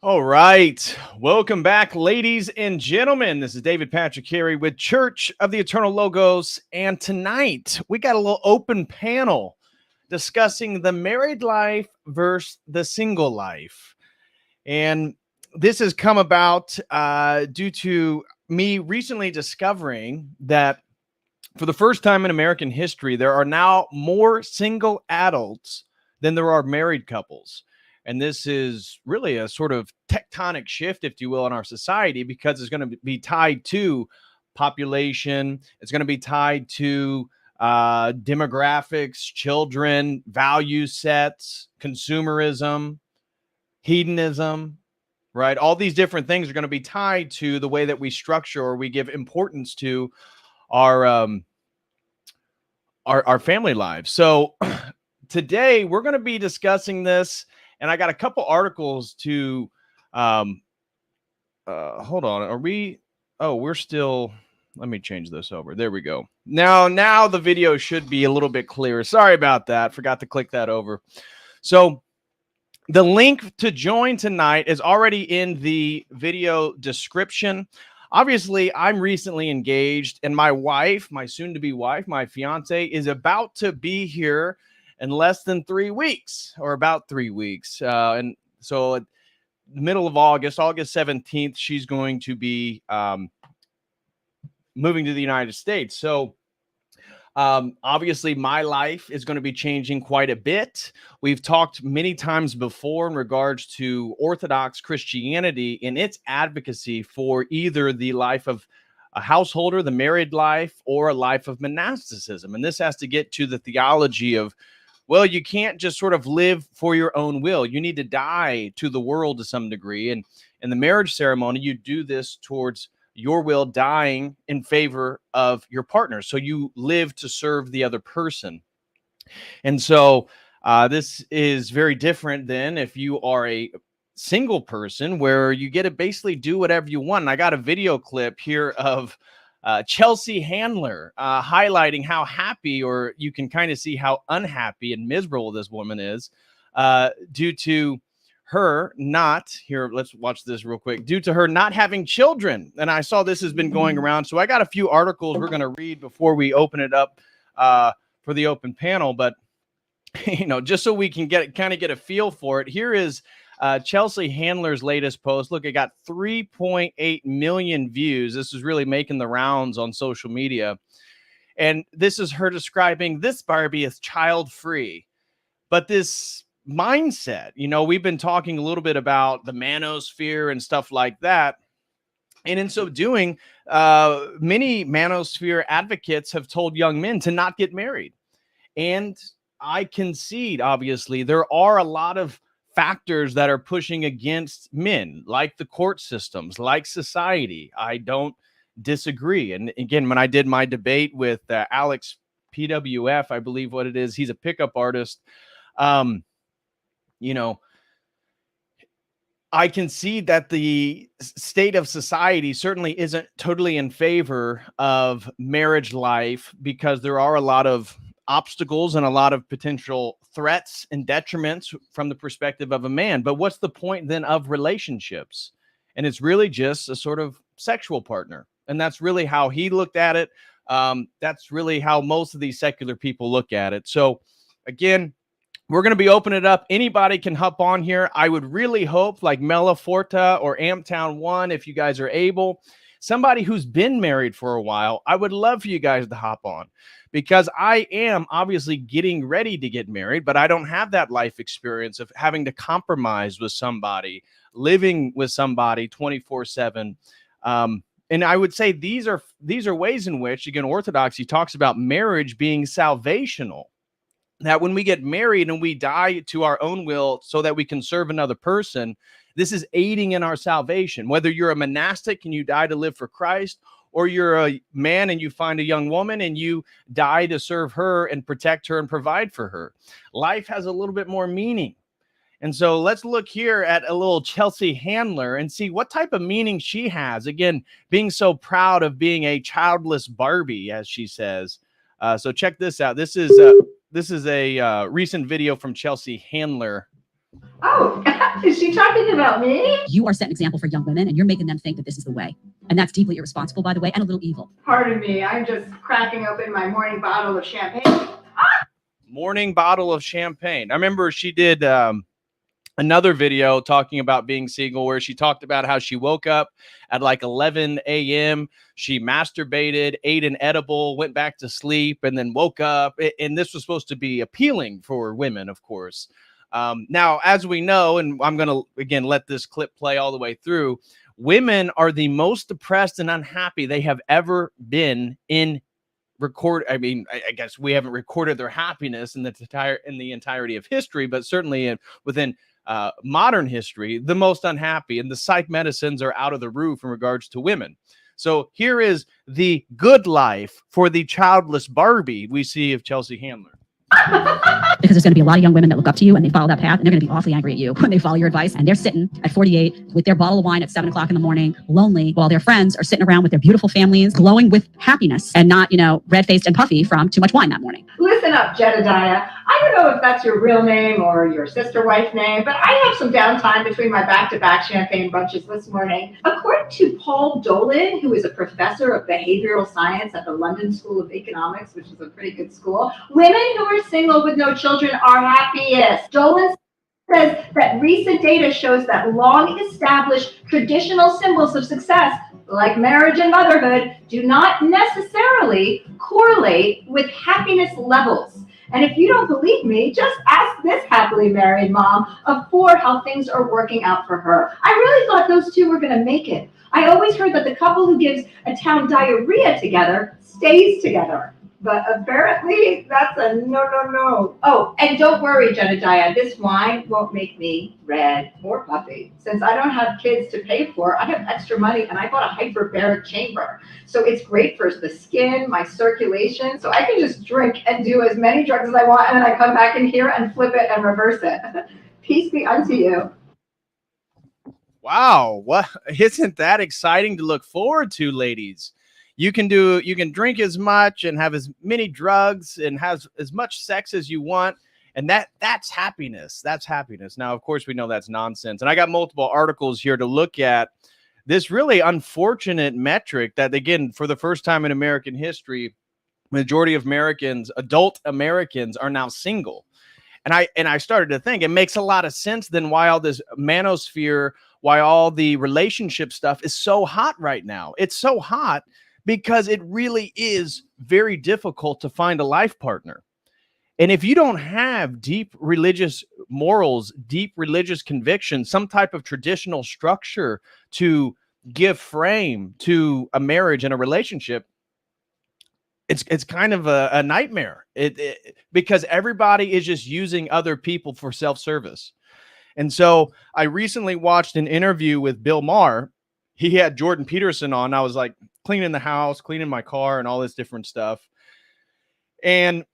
All right. Welcome back, ladies and gentlemen. This is David Patrick Carey with Church of the Eternal Logos. And tonight we got a little open panel discussing the married life versus the single life. And this has come about due to me recently discovering that for the first time in American history, there are now more single adults than there are married couples. And this is really a sort of tectonic shift, if you will, in our society, because it's going to be tied to population. It's going to be tied to demographics, children, value sets, consumerism, hedonism, right? All these different things are going to be tied to the way that we structure or we give importance to our family lives. So today we're going to be discussing this. And I got a couple articles to, hold on. Are we, we're still, let me change this over. There we go. Now the video should be a little bit clearer. Sorry about that. Forgot to click that over. So the link to join tonight is already in the video description. Obviously, I'm recently engaged, and my wife, my soon-to-be wife, my fiance, is about to be here in less than 3 weeks, or about 3 weeks. And so at the middle of August 17th, she's going to be moving to the United States. So obviously my life is going to be changing quite a bit. We've talked many times before in regards to Orthodox Christianity and its advocacy for either the life of a householder, the married life, or a life of monasticism. And this has to get to the theology of, well, you can't just sort of live for your own will. You need to die to the world to some degree. And in the marriage ceremony, you do this towards your will dying in favor of your partner. So you live to serve the other person. And so this is very different than if you are a single person where you get to basically do whatever you want. And I got a video clip here of Chelsea Handler highlighting how happy, or you can kind of see how unhappy and miserable this woman is due to her not, here, let's watch this real quick, due to her not having children. And I saw this has been going around. So I got a few articles we're going to read before we open it up for the open panel. But, you know, just so we can get a feel for it, here is Chelsea Handler's latest post, look, it got 3.8 million views. This is really making the rounds on social media. And this is her describing this Barbie as child-free. But this mindset, you know, we've been talking a little bit about the manosphere and stuff like that. And in so doing, many manosphere advocates have told young men to not get married. And I concede, obviously, there are a lot of factors that are pushing against men, like the court systems, like society. I don't disagree. And again, when I did my debate with Alex PWF, I believe what it is, he's a pickup artist. You know, I can see that the state of society certainly isn't totally in favor of marriage life, because there are a lot of obstacles and a lot of potential threats and detriments from the perspective of a man. But what's the point then of relationships? And it's really just a sort of sexual partner. And that's really how he looked at it. That's really how most of these secular people look at it. So again, we're going to be opening it up. Anybody can hop on here. I would really hope, like Mela Forta or Amptown 1, if you guys are able, somebody who's been married for a while, I would love for you guys to hop on, because I am obviously getting ready to get married, but I don't have that life experience of having to compromise with somebody, living with somebody 24/7. And I would say these are ways in which, again, Orthodoxy talks about marriage being salvational. That when we get married and we die to our own will so that we can serve another person, this is aiding in our salvation. Whether you're a monastic and you die to live for Christ, or you're a man and you find a young woman and you die to serve her and protect her and provide for her, life has a little bit more meaning. And so let's look here at a little Chelsea Handler and see what type of meaning she has. Again, being so proud of being a childless Barbie, as she says. So check this out. This is a recent video from Chelsea Handler. Oh, is she talking about me? You are setting an example for young women, and you're making them think that this is the way. And that's deeply irresponsible, by the way, and a little evil. Pardon me, I'm just cracking open my morning bottle of champagne. Morning bottle of champagne. I remember she did another video talking about being single, where she talked about how she woke up at like 11 a.m. She masturbated, ate an edible, went back to sleep, and then woke up. And this was supposed to be appealing for women, of course. Now, as we know, and I'm going to, again, let this clip play all the way through, women are the most depressed and unhappy they have ever been in I guess we haven't recorded their happiness in the entirety of history, but certainly within modern history, the most unhappy, and the psych medicines are out of the roof in regards to women. So here is the good life for the childless Barbie we see of Chelsea Handler. Because there's going to be a lot of young women that look up to you and they follow that path, and they're going to be awfully angry at you when they follow your advice, and they're sitting at 48 with their bottle of wine at 7 o'clock in the morning, lonely, while their friends are sitting around with their beautiful families, glowing with happiness, and not, red-faced and puffy from too much wine that morning. Listen up, Jedediah. I don't know if that's your real name or your sister wife's name, but I have some downtime between my back-to-back champagne brunches this morning. According to Paul Dolan, who is a professor of behavioral science at the London School of Economics, which is a pretty good school, women who are single with no children are happiest. Dolan says that recent data shows that long-established traditional symbols of success, like marriage and motherhood, do not necessarily correlate with happiness levels. And if you don't believe me, just ask this happily married mom of 4 how things are working out for her. I really thought those two were going to make it. I always heard that the couple who gives a town diarrhea together stays together. But apparently that's a no. Oh, and don't worry, Jedediah, this wine won't make me red or puffy. Since I don't have kids to pay for, I have extra money, and I bought a hyperbaric chamber. So it's great for the skin, my circulation, so I can just drink and do as many drugs as I want, and then I come back in here and flip it and reverse it. Peace be unto you. Wow, what isn't that exciting to look forward to, ladies? You can drink as much and have as many drugs and have as much sex as you want. And that's happiness. That's happiness. Now, of course, we know that's nonsense. And I got multiple articles here to look at this really unfortunate metric that, again, for the first time in American history, majority of Americans, adult Americans, are now single. And I started to think it makes a lot of sense then why all this manosphere, why all the relationship stuff is so hot right now. It's so hot because it really is very difficult to find a life partner. And if you don't have deep religious morals, deep religious conviction, some type of traditional structure to give frame to a marriage and a relationship, it's kind of a nightmare. Because everybody is just using other people for self-service. And so I recently watched an interview with Bill Maher. He had Jordan Peterson on. I was like cleaning the house, cleaning my car, and all this different stuff. And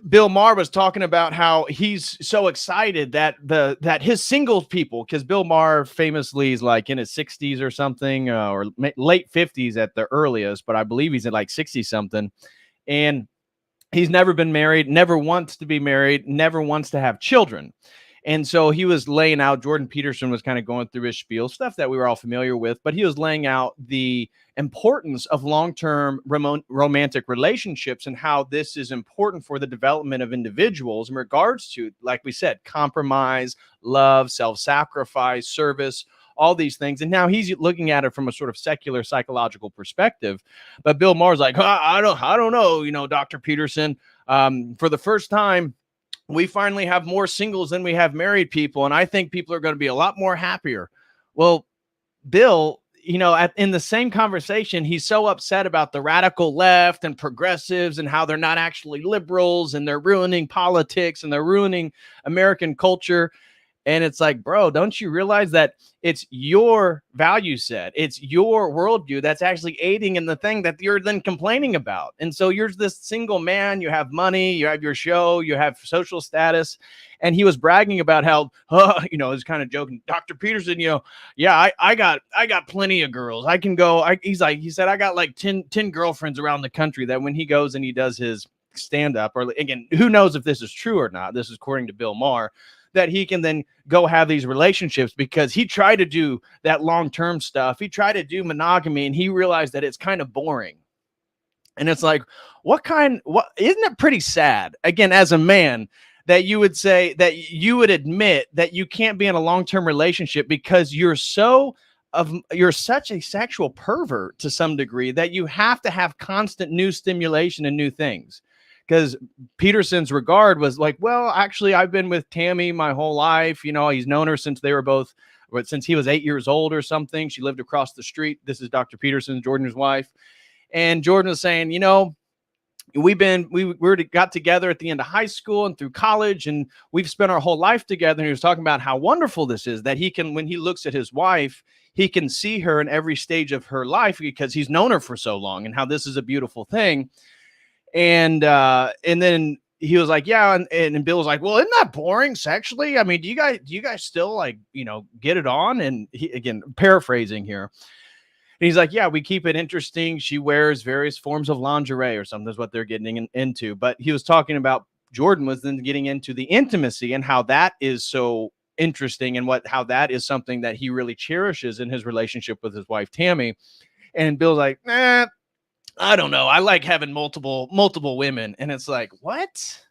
Bill Maher was talking about how he's so excited that that his singles people, because Bill Maher famously is like in his 60s or something, or late 50s at the earliest, but I believe he's at like 60 something, and he's never been married, never wants to be married, never wants to have children. And so he was laying out, Jordan Peterson was kind of going through his spiel, stuff that we were all familiar with, but he was laying out the importance of long-term romantic relationships and how this is important for the development of individuals in regards to, like we said, compromise, love, self-sacrifice, service, all these things. And now he's looking at it from a sort of secular psychological perspective. But Bill Maher's like, I don't know, Dr. Peterson, for the first time, we finally have more singles than we have married people. And I think people are going to be a lot more happier. Well, Bill, in the same conversation, he's so upset about the radical left and progressives and how they're not actually liberals and they're ruining politics and they're ruining American culture. And it's like, bro, don't you realize that it's your value set, it's your worldview that's actually aiding in the thing that you're then complaining about? And so you're this single man, you have money, you have your show, you have social status. And he was bragging about how, he's kind of joking, Dr. Peterson, yeah, I got plenty of girls. I can go. He said, I got like 10 girlfriends around the country, that when he goes and he does his stand up, or again, who knows if this is true or not. This is according to Bill Maher, that he can then go have these relationships because he tried to do that long-term stuff. He tried to do monogamy and he realized that it's kind of boring. And it's like, what isn't it pretty sad, again, as a man, that you would say, that you would admit that you can't be in a long-term relationship because you're such a sexual pervert to some degree that you have to have constant new stimulation and new things. Because Peterson's regard was like, well, actually, I've been with Tammy my whole life. He's known her since since he was 8 years old or something. She lived across the street. This is Dr. Peterson, Jordan's wife. And Jordan was saying, we got together at the end of high school and through college, and we've spent our whole life together. And he was talking about how wonderful this is, that he can, when he looks at his wife, he can see her in every stage of her life because he's known her for so long, and how this is a beautiful thing. And then he was like, yeah. And Bill was like, well, isn't that boring sexually? I mean, do you guys still like, get it on? And he, again, paraphrasing here. And he's like, yeah, we keep it interesting. She wears various forms of lingerie or something is what they're getting into. But he was talking about, Jordan was then getting into the intimacy and how that is so interesting, and how that is something that he really cherishes in his relationship with his wife, Tammy. And Bill's like, I don't know. I like having multiple women. And it's like, what?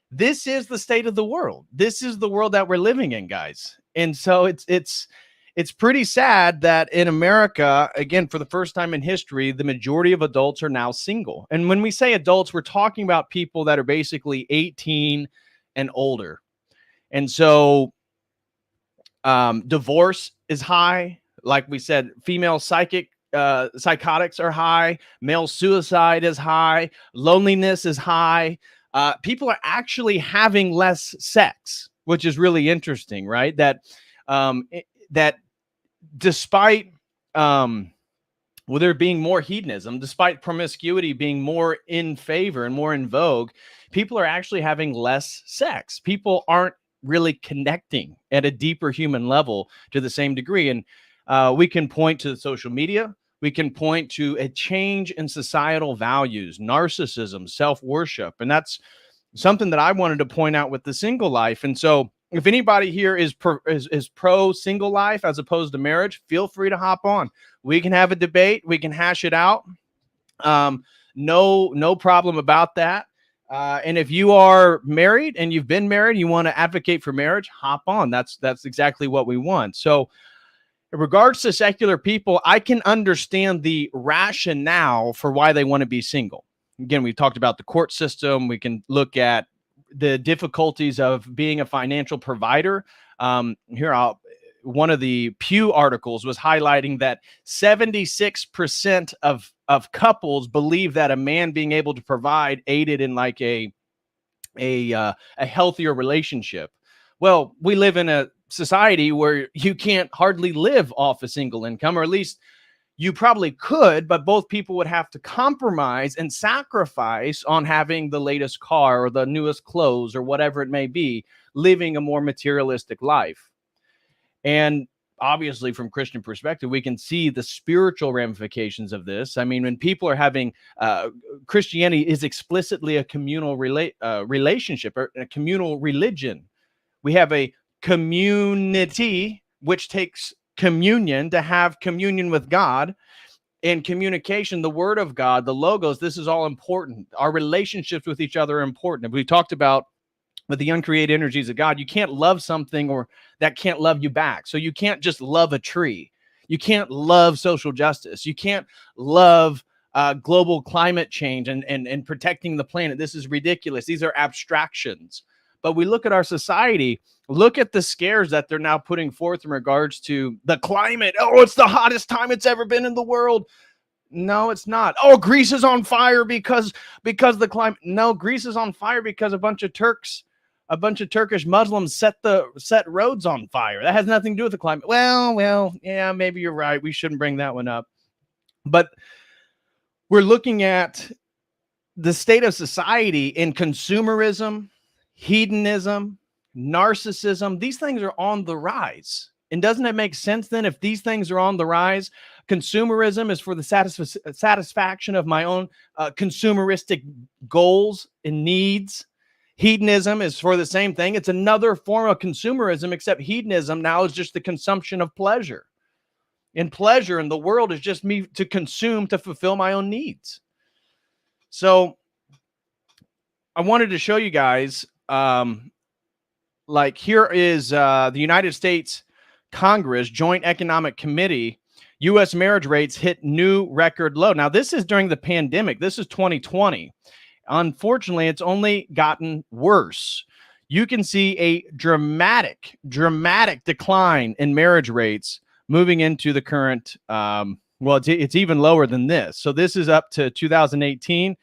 This is the state of the world. This is the world that we're living in, guys. And so it's pretty sad that in America, again, for the first time in history, the majority of adults are now single. And when we say adults, we're talking about people that are basically 18 and older. And so divorce is high. Like we said, female psychotics are high, male suicide is high, loneliness is high. People are actually having less sex, which is really interesting, right? That despite there being more hedonism, despite promiscuity being more in favor and more in vogue, people are actually having less sex. People aren't really connecting at a deeper human level to the same degree. And we can point to social media. We can point to a change in societal values, narcissism, self-worship. And that's something that I wanted to point out with the single life. And so if anybody here is pro single life as opposed to marriage, feel free to hop on. We can have a debate. We can hash it out. No problem about that. And if you are married and you've been married, you want to advocate for marriage, hop on. That's exactly what we want. So in regards to secular people, I can understand the rationale for why they want to be single. Again, we've talked about the court system. We can look at the difficulties of being a financial provider. One of the Pew articles was highlighting that 76% of couples believe that a man being able to provide aided in like a healthier relationship. Well, we live in a society where you can't hardly live off a single income, or at least you probably could, but both people would have to compromise and sacrifice on having the latest car or the newest clothes or whatever it may be, living a more materialistic life. And obviously, from Christian perspective, we can see the spiritual ramifications of this. I mean, when people are having Christianity is explicitly a communal relationship or a communal religion. We have a community, which takes communion to have communion with God, and communication, the word of God, the logos. This is all important. Our relationships with each other are important. We talked about with the uncreated energies of God, you can't love something or that can't love you back. So you can't just love a tree. You can't love social justice. You can't love global climate change and protecting the planet. This is ridiculous. These are abstractions. But we look at our society, look at the scares that they're now putting forth in regards to the climate. Oh, it's the hottest time it's ever been in the world. No, it's not. Oh, Greece is on fire because the climate. No, Greece is on fire because a bunch of Turkish Muslims set roads on fire. That has nothing to do with the climate. Well, yeah, maybe you're right. We shouldn't bring that one up. But we're looking at the state of society in consumerism, hedonism, narcissism. These things are on the rise. And doesn't it make sense then, if these things are on the rise? Consumerism is for the satisfaction of my own consumeristic goals and needs. Hedonism is for the same thing. It's another form of consumerism, except hedonism now is just the consumption of pleasure. And pleasure in the world is just me to consume to fulfill my own needs. So I wanted to show you guys, like here is the United States Congress Joint Economic Committee. U.S. marriage rates hit new record low. Now, this is during the pandemic. This is 2020. Unfortunately, it's only gotten worse. You can see a dramatic decline in marriage rates moving into the current, it's even lower than this. So this is up to 2018.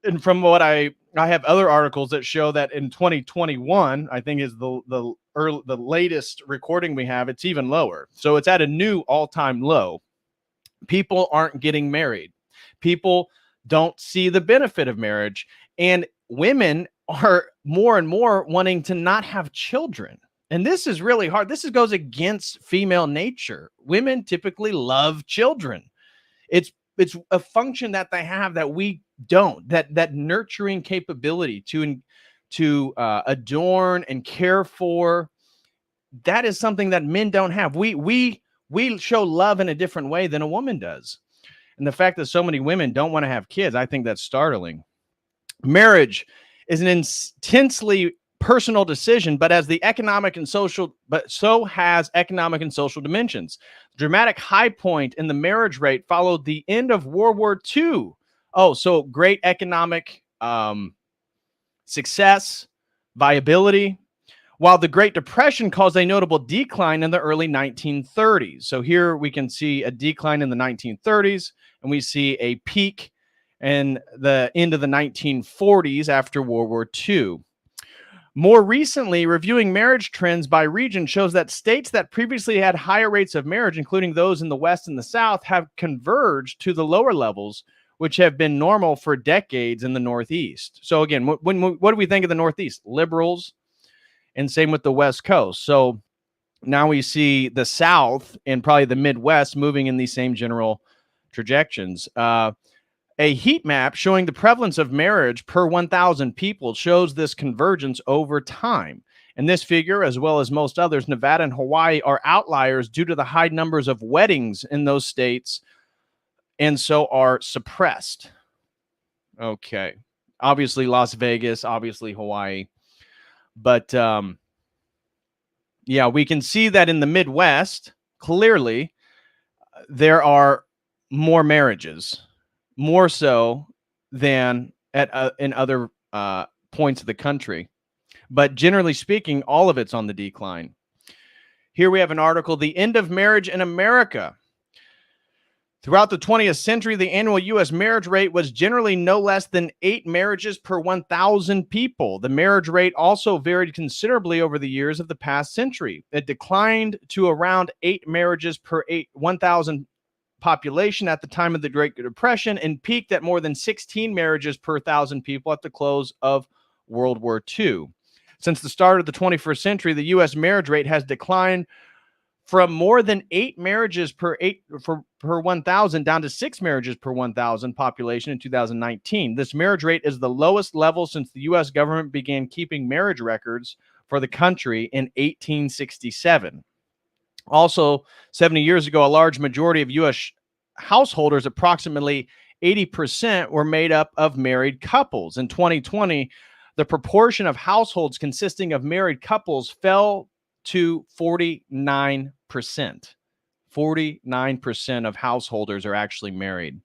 And from what I have other articles that show that in 2021, I think is the latest recording we have, it's even lower. So it's at a new all-time low. People aren't getting married. People don't see the benefit of marriage, and women are more and more wanting to not have children. And this is really hard. This goes against female nature. Women typically love children. It's a function that they have that we don't. That nurturing capability to adorn and care for. That is something that men don't have. We show love in a different way than a woman does. And the fact that so many women don't want to have kids, I think that's startling. Marriage is an intensely personal decision, but so has economic and social dimensions. Dramatic high point in the marriage rate followed the end of World War II. Oh, so great economic success, viability, while the Great Depression caused a notable decline in the early 1930s. So here we can see a decline in the 1930s, and we see a peak in the end of the 1940s after World War II. More recently, reviewing marriage trends by region shows that states that previously had higher rates of marriage, including those in the West and the South, have converged to the lower levels, which have been normal for decades in the Northeast. So again, what do we think of the Northeast? Liberals, and same with the West Coast. So now we see the South and probably the Midwest moving in these same general trajectories. A heat map showing the prevalence of marriage per 1,000 people shows this convergence over time. And this figure, as well as most others, Nevada and Hawaii, are outliers due to the high numbers of weddings in those states, and so are suppressed. Okay. Obviously Las Vegas, obviously Hawaii. But yeah, we can see that in the Midwest, clearly, there are more marriages, more so than in other points of the country. But generally speaking, all of it's on the decline. Here we have an article, The End of Marriage in America. Throughout the 20th century, the annual U.S. marriage rate was generally no less than 8 marriages per 1,000 people. The marriage rate also varied considerably over the years of the past century. It declined to around 8 marriages per 1,000 population at the time of the Great Depression and peaked at more than 16 marriages per 1,000 people at the close of World War II. Since the start of the 21st century, the U.S. marriage rate has declined from more than 8 marriages per 1,000 down to 6 marriages per 1,000 population in 2019. This marriage rate is the lowest level since the U.S. government began keeping marriage records for the country in 1867. Also, 70 years ago, a large majority of U.S. householders, approximately 80%, were made up of married couples. In 2020, the proportion of households consisting of married couples fell to 49%. 49% of householders are actually married.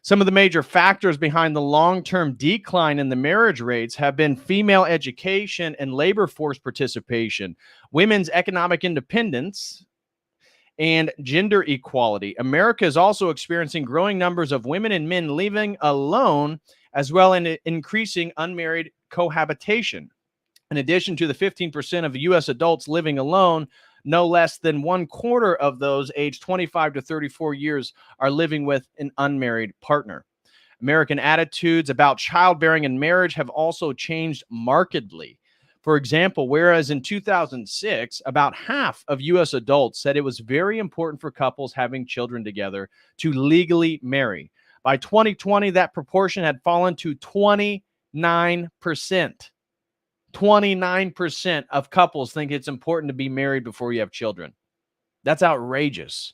Some of the major factors behind the long-term decline in the marriage rates have been female education and labor force participation, women's economic independence, and gender equality. America is also experiencing growing numbers of women and men living alone, as well as increasing unmarried cohabitation. In addition to the 15% of U.S. adults living alone, no less than 1/4 of those aged 25 to 34 years are living with an unmarried partner. American attitudes about childbearing and marriage have also changed markedly. For example, whereas in 2006, about half of U.S. adults said it was very important for couples having children together to legally marry, by 2020, that proportion had fallen to 29%. 29% of couples think it's important to be married before you have children. That's outrageous.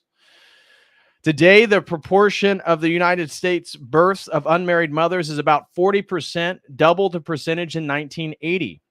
Today, the proportion of the United States births of unmarried mothers is about 40%, double the percentage in 1980.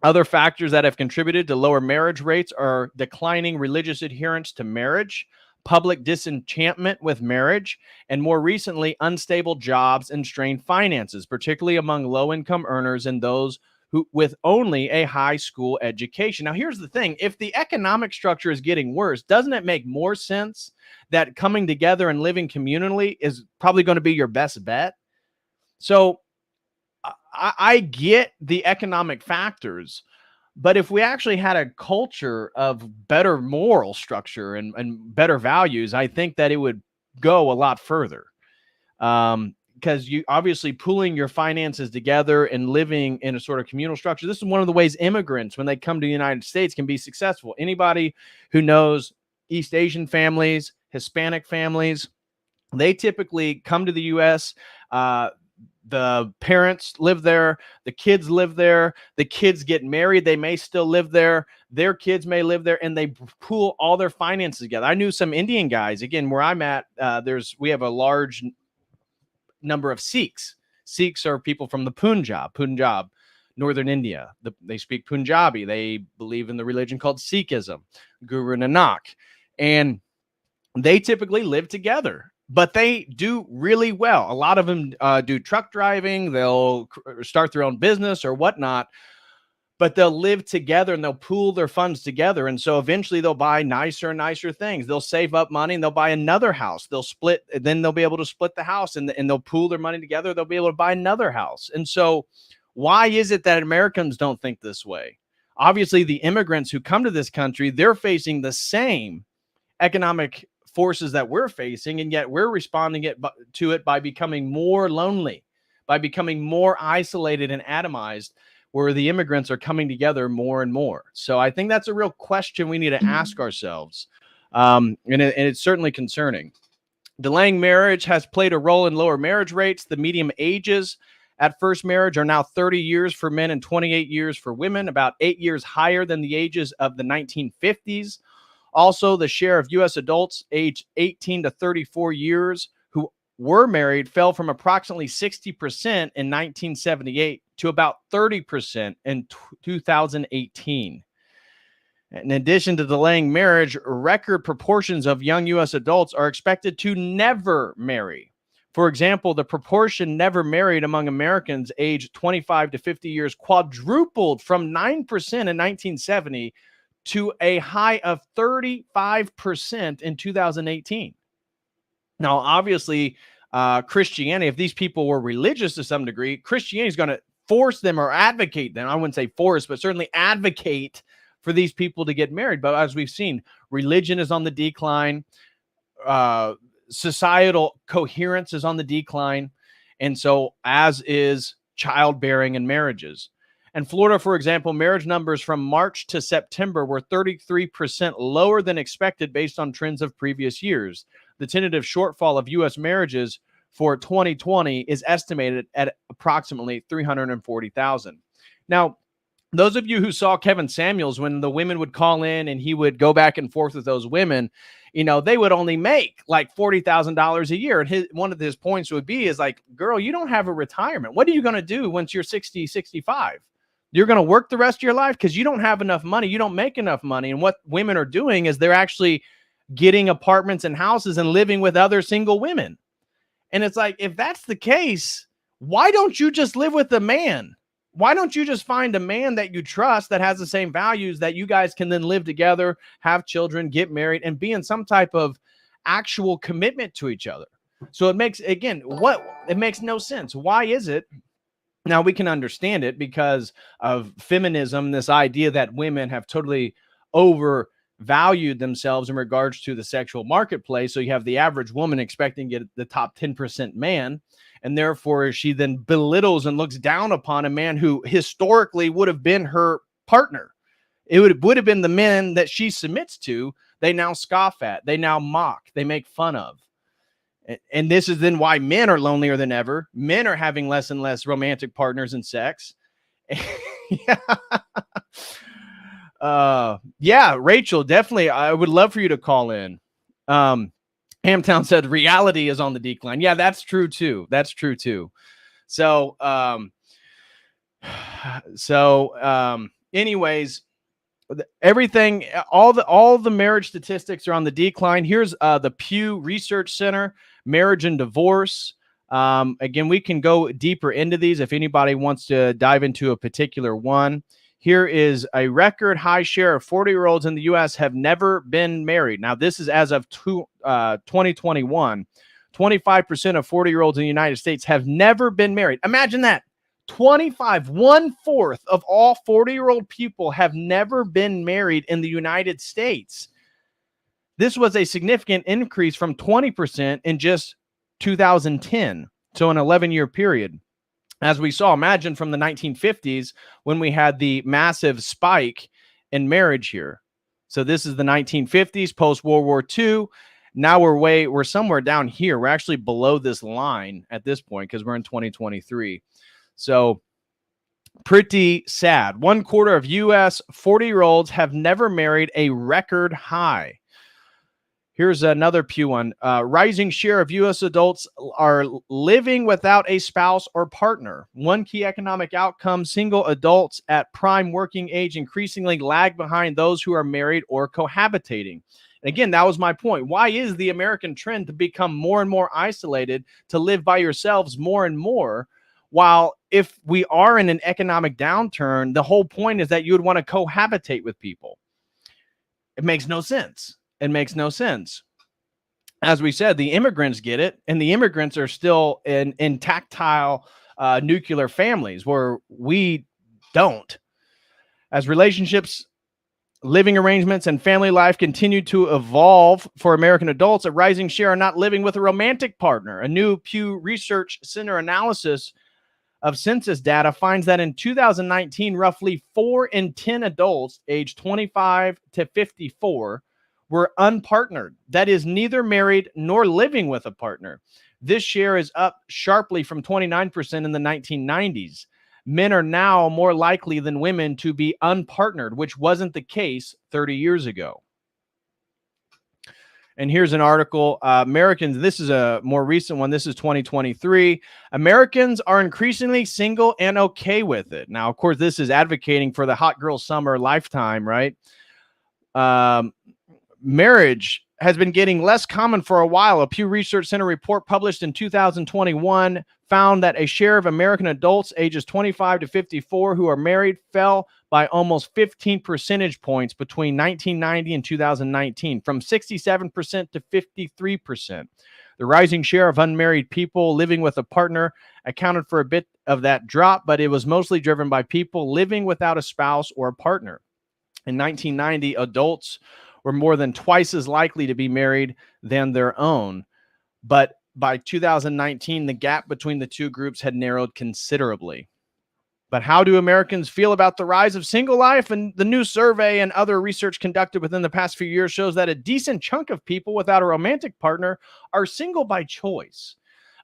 Other factors that have contributed to lower marriage rates are declining religious adherence to marriage, public disenchantment with marriage, and more recently, unstable jobs and strained finances, particularly among low-income earners and those who with only a high school education. Now, here's the thing. If the economic structure is getting worse, doesn't it make more sense that coming together and living communally is probably going to be your best bet? So I get the economic factors, but if we actually had a culture of better moral structure and better values, I think that it would go a lot further. Because you obviously pooling your finances together and living in a sort of communal structure. This is one of the ways immigrants, when they come to the United States, can be successful. Anybody who knows East Asian families, Hispanic families, they typically come to the U.S. The parents live there, the kids live there, the kids get married, they may still live there, their kids may live there, and they pool all their finances together. I knew some Indian guys, again, where I'm at, we have a large number of Sikhs. Sikhs are people from the Punjab, northern India. They speak Punjabi. They believe in the religion called Sikhism, Guru Nanak. And they typically live together, but they do really well. A lot of them do truck driving. They'll start their own business or whatnot, but they'll live together and they'll pool their funds together. And so eventually they'll buy nicer and nicer things. They'll save up money and they'll buy another house. They'll split, then they'll be able to split the house and they'll pool their money together. They'll be able to buy another house. And so why is it that Americans don't think this way? Obviously, the immigrants who come to this country, they're facing the same economic forces that we're facing, and yet we're responding to it by becoming more lonely, by becoming more isolated and atomized, where the immigrants are coming together more and more. So I think that's a real question we need to ask ourselves. And it's certainly concerning. Delaying marriage has played a role in lower marriage rates. The median ages at first marriage are now 30 years for men and 28 years for women, about 8 years higher than the ages of the 1950s. Also, the share of U.S. adults aged 18 to 34 years who were married fell from approximately 60% in 1978 to about 30% in 2018. In addition to delaying marriage, record proportions of young U.S. adults are expected to never marry. For example, the proportion never married among Americans aged 25 to 50 years quadrupled from 9% in 1970 to a high of 35% in 2018. Now, obviously, Christianity, if these people were religious to some degree, Christianity is going to force them or advocate them. I wouldn't say force, but certainly advocate for these people to get married. But as we've seen, religion is on the decline. Societal coherence is on the decline. And so as is childbearing and marriages. In Florida, for example, marriage numbers from March to September were 33% lower than expected based on trends of previous years. The tentative shortfall of U.S. marriages for 2020 is estimated at approximately 340,000. Now, those of you who saw Kevin Samuels, when the women would call in and he would go back and forth with those women, you know, they would only make like $40,000 a year. And one of his points would be is like, girl, you don't have a retirement. What are you going to do once you're 60, 65? You're going to work the rest of your life because you don't have enough money. You don't make enough money. And what women are doing is they're actually getting apartments and houses and living with other single women. And it's like, if that's the case, why don't you just live with a man? Why don't you just find a man that you trust that has the same values that you guys can then live together, have children, get married, and be in some type of actual commitment to each other? So it makes, again, it makes no sense. Why is it? Now we can understand it because of feminism, this idea that women have totally overvalued themselves in regards to the sexual marketplace. So you have the average woman expecting to get the top 10% man. And therefore, she then belittles and looks down upon a man who historically would have been her partner. It would have been the men that she submits to. They now scoff at, they now mock, they make fun of. And this is then why men are lonelier than ever. Men are having less and less romantic partners in sex. Yeah, Rachel, definitely. I would love for you to call in. Hamtown said reality is on the decline. Yeah, that's true too. That's true too. So, anyways, everything, all the marriage statistics are on the decline. Here's the Pew Research Center, marriage and divorce. Again, we can go deeper into these if anybody wants to dive into a particular one. Here is a record high share of 40-year-olds in the U.S. have never been married. Now, this is as of 2021. 25% of 40-year-olds in the United States have never been married. Imagine that. 25, 1/4 of all 40-year-old people have never been married in the United States. This was a significant increase from 20% in just 2010, so an 11-year period. As we saw, imagine from the 1950s when we had the massive spike in marriage here. So this is the 1950s, post-World War II. Now we're somewhere down here. We're actually below this line at this point because we're in 2023. So pretty sad. 1/4 of U.S. 40-year-olds have never married, a record high. Here's another Pew one. Rising share of U.S. adults are living without a spouse or partner. One key economic outcome, single adults at prime working age increasingly lag behind those who are married or cohabitating. And again, that was my point. Why is the American trend to become more and more isolated, to live by yourselves more and more? While if we are in an economic downturn, the whole point is that you would want to cohabitate with people. It makes no sense. It makes no sense. As we said, the immigrants get it, and the immigrants are still in tactile nuclear families where we don't. As relationships, living arrangements, and family life continue to evolve for American adults, a rising share are not living with a romantic partner. A new Pew Research Center analysis of census data finds that in 2019, roughly 4 in 10 adults aged 25 to 54 were unpartnered. That is, neither married nor living with a partner. This share is up sharply from 29% in the 1990s. Men are now more likely than women to be unpartnered, which wasn't the case 30 years ago. And here's an article. Americans, this is a more recent one. This is 2023. Americans are increasingly single and okay with it. Now, of course, this is advocating for the hot girl summer lifetime, right? Marriage has been getting less common for a while. A Pew Research Center report published in 2021 found that a share of American adults ages 25 to 54 who are married fell by almost 15 percentage points between 1990 and 2019, from 67% to 53%. The rising share of unmarried people living with a partner accounted for a bit of that drop, but it was mostly driven by people living without a spouse or a partner. In 1990, adults were more than twice as likely to be married than their own. But by 2019, the gap between the two groups had narrowed considerably. But how do Americans feel about the rise of single life? And the new survey and other research conducted within the past few years shows that a decent chunk of people without a romantic partner are single by choice.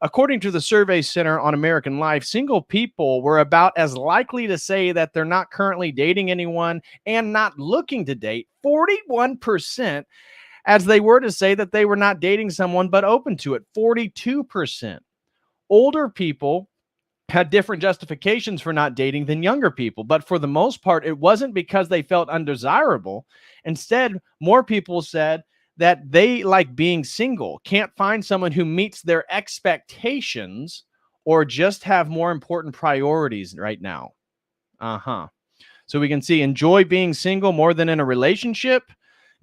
According to the Survey Center on American Life, single people were about as likely to say that they're not currently dating anyone and not looking to date, 41%, as they were to say that they were not dating someone but open to it, 42%. Older people had different justifications for not dating than younger people, but for the most part, it wasn't because they felt undesirable. Instead, more people said that they like being single, can't find someone who meets their expectations, or just have more important priorities right now. So we can see enjoy being single more than in a relationship.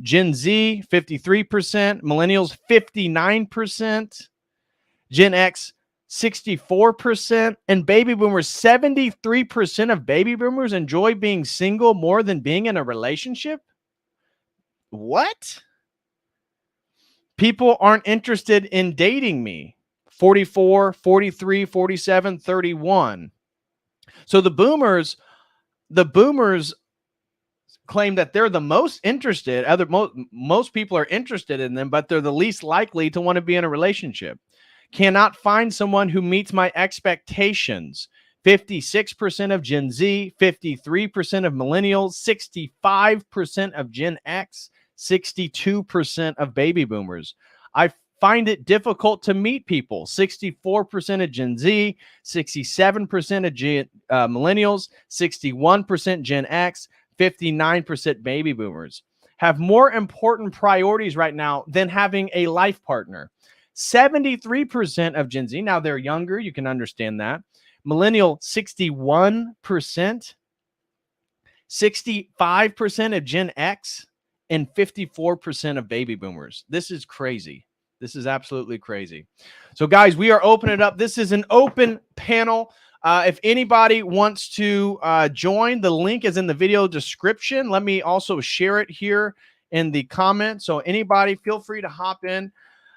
Gen Z, 53%. Millennials, 59%. Gen X, 64%. And baby boomers, 73% of baby boomers enjoy being single more than being in a relationship. What? People aren't interested in dating me. 44, 43, 47, 31. So the boomers claim that they're the most interested. Most people are interested in them, but they're the least likely to want to be in a relationship. Cannot find someone who meets my expectations. 56% of Gen Z, 53% of millennials, 65% of Gen X, 62% of baby boomers. I find it difficult to meet people. 64% of Gen Z, 67% of millennials, 61% Gen X, 59% baby boomers. Have more important priorities right now than having a life partner. 73% of Gen Z, now they're younger, you can understand that. Millennial, 61%, 65% of Gen X, and 54% of baby boomers. This is crazy. This is absolutely crazy. So, guys, we are opening it up. This is an open panel. If anybody wants to join, the link is in the video description. Let me also share it here in the comments. So anybody, feel free to hop in.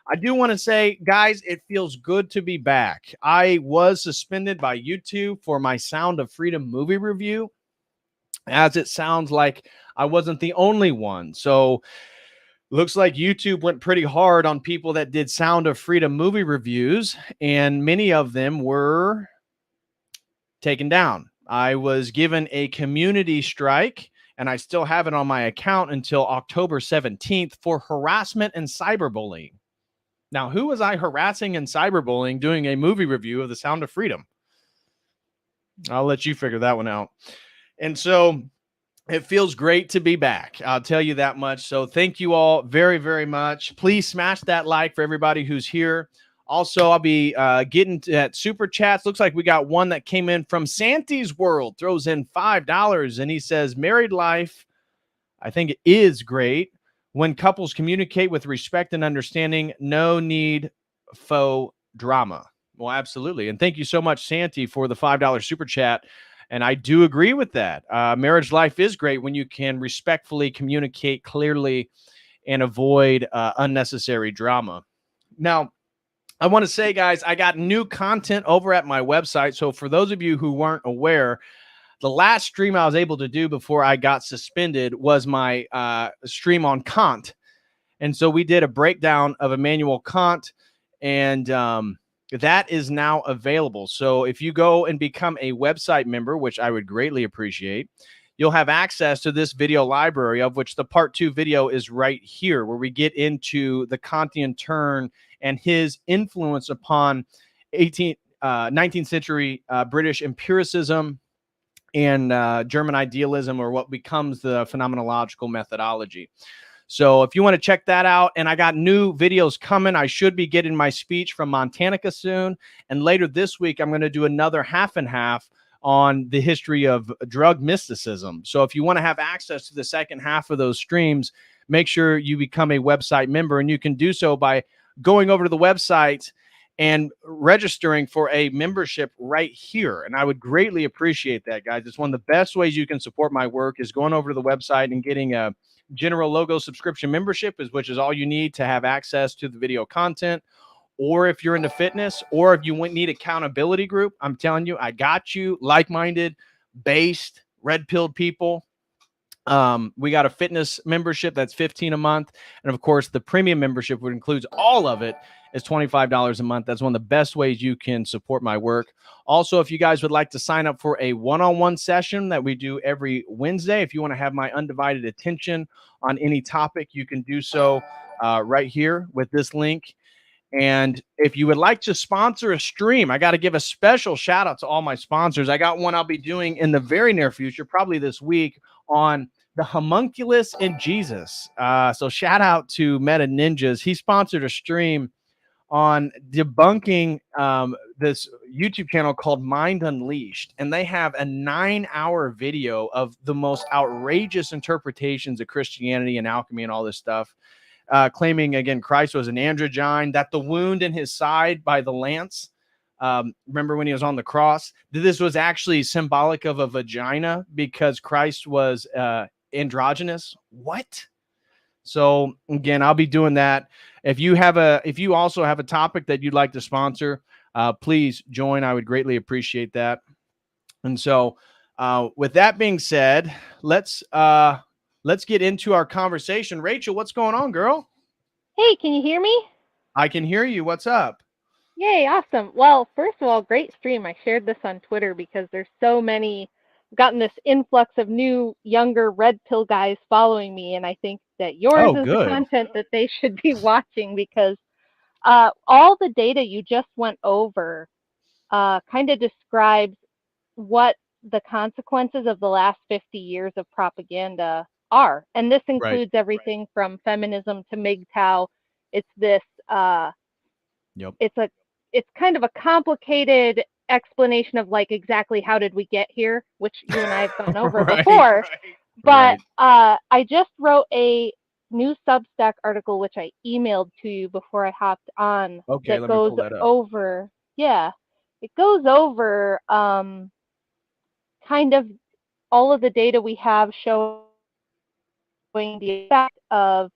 I do want to say, guys, it feels good to be back. I was suspended by YouTube for my Sound of Freedom movie review, as it sounds like I wasn't the only one. So looks like YouTube went pretty hard on people that did Sound of Freedom movie reviews, and many of them were taken down. I was given a community strike, and I still have it on my account until October 17th for harassment and cyberbullying. Now, who was I harassing and cyberbullying doing a movie review of The Sound of Freedom? I'll let you figure that one out. And so it feels great to be back. I'll tell you that much. So thank you all very, very much. Please smash that like for everybody who's here. Also, I'll be getting to that super chats. Looks like we got one that came in from Santi's World, throws in $5, and he says, married life, I think it is great when couples communicate with respect and understanding. No need faux drama. Well, absolutely. And thank you so much, Santi, for the $5 super chat. And I do agree with that. Marriage life is great when you can respectfully communicate clearly and avoid unnecessary drama. Now, I want to say, guys, I got new content over at my website. So for those of you who weren't aware, the last stream I was able to do before I got suspended was my stream on Kant. And so we did a breakdown of Immanuel Kant, and that is now available. So if you go and become a website member, which I would greatly appreciate, you'll have access to this video library, of which the part 2 video is right here, where we get into the Kantian turn and his influence upon 19th century British empiricism and German idealism, or what becomes the phenomenological methodology. So if you want to check that out, and I got new videos coming. I should be getting my speech from Montanica soon. And later this week, I'm going to do another half and half on the history of drug mysticism. So if you want to have access to the second half of those streams, make sure you become a website member. And you can do so by going over to the website and registering for a membership right here. And I would greatly appreciate that, guys. It's one of the best ways you can support my work, is going over to the website and getting a General Logo subscription membership, which is all you need to have access to the video content. Or if you're into fitness, or if you need accountability group, I'm telling you, I got you. Like-minded, based, red-pilled people. We got a fitness membership that's $15 a month. And of course, the premium membership, which includes all of it, is $25 a month. That's one of the best ways you can support my work. Also, if you guys would like to sign up for a one-on-one session that we do every Wednesday, if you want to have my undivided attention on any topic, you can do so right here with this link. And if you would like to sponsor a stream, I got to give a special shout out to all my sponsors. I got one I'll be doing in the very near future, probably this week, on the homunculus and Jesus. So shout out to Meta Ninjas. He sponsored a stream on debunking this YouTube channel called Mind Unleashed. And they have a 9-hour video of the most outrageous interpretations of Christianity and alchemy and all this stuff. Claiming, again, Christ was an androgyne, that the wound in his side by the lance, remember when he was on the cross, this was actually symbolic of a vagina because Christ was androgynous. What? So again, I'll be doing that. If you also have a topic that you'd like to sponsor, please join. I would greatly appreciate that. And so with that being said, let's get into our conversation. Rachel, what's going on, girl? Hey, can you hear me? I can hear you. What's up? Yay, awesome. Well, first of all, great stream. I shared this on Twitter because there's so many, I've gotten this influx of new, younger red pill guys following me, and I think that yours is the content that they should be watching, because all the data you just went over kind of describes what the consequences of the last 50 years of propaganda are. And this includes everything from feminism to MGTOW. It's this, it's kind of a complicated explanation of like exactly how did we get here, which you and I have gone over before. But I just wrote a new Substack article, which I emailed to you before I hopped on. Okay, that goes over, it goes over kind of all of the data we have showing the effect of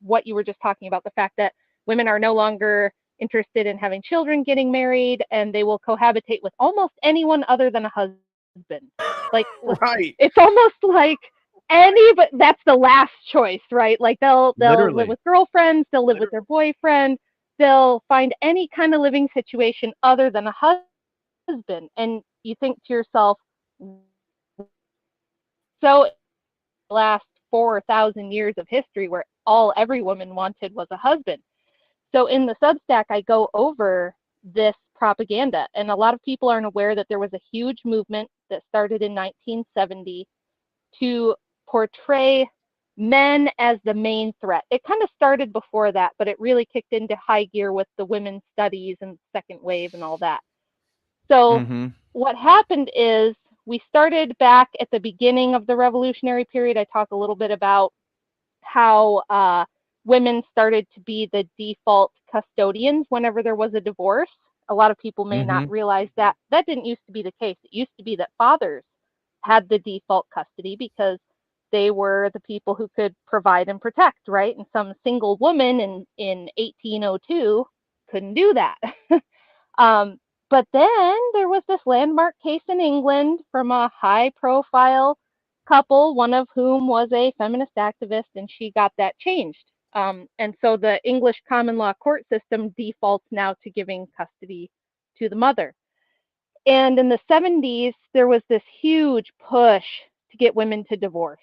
what you were just talking about, the fact that women are no longer interested in having children, getting married, and they will cohabitate with almost anyone other than a husband. Like, it's almost like but that's the last choice, right? Like they'll live with girlfriends, they'll live with their boyfriend, they'll find any kind of living situation other than a husband. And you think to yourself, so the last 4,000 years of history where every woman wanted was a husband. So in the Substack, I go over this propaganda, and a lot of people aren't aware that there was a huge movement that started in 1970 to portray men as the main threat. It kind of started before that, but it really kicked into high gear with the women's studies and second wave and all that. So what happened is we started back at the beginning of the revolutionary period. I talk a little bit about how women started to be the default custodians whenever there was a divorce. A lot of people may not realize that didn't used to be the case. It used to be that fathers had the default custody because they were the people who could provide and protect, right? And some single woman in 1802 couldn't do that. But then there was this landmark case in England from a high-profile couple, one of whom was a feminist activist, and she got that changed. And so the English common law court system defaults now to giving custody to the mother. And in the 70s, there was this huge push to get women to divorce,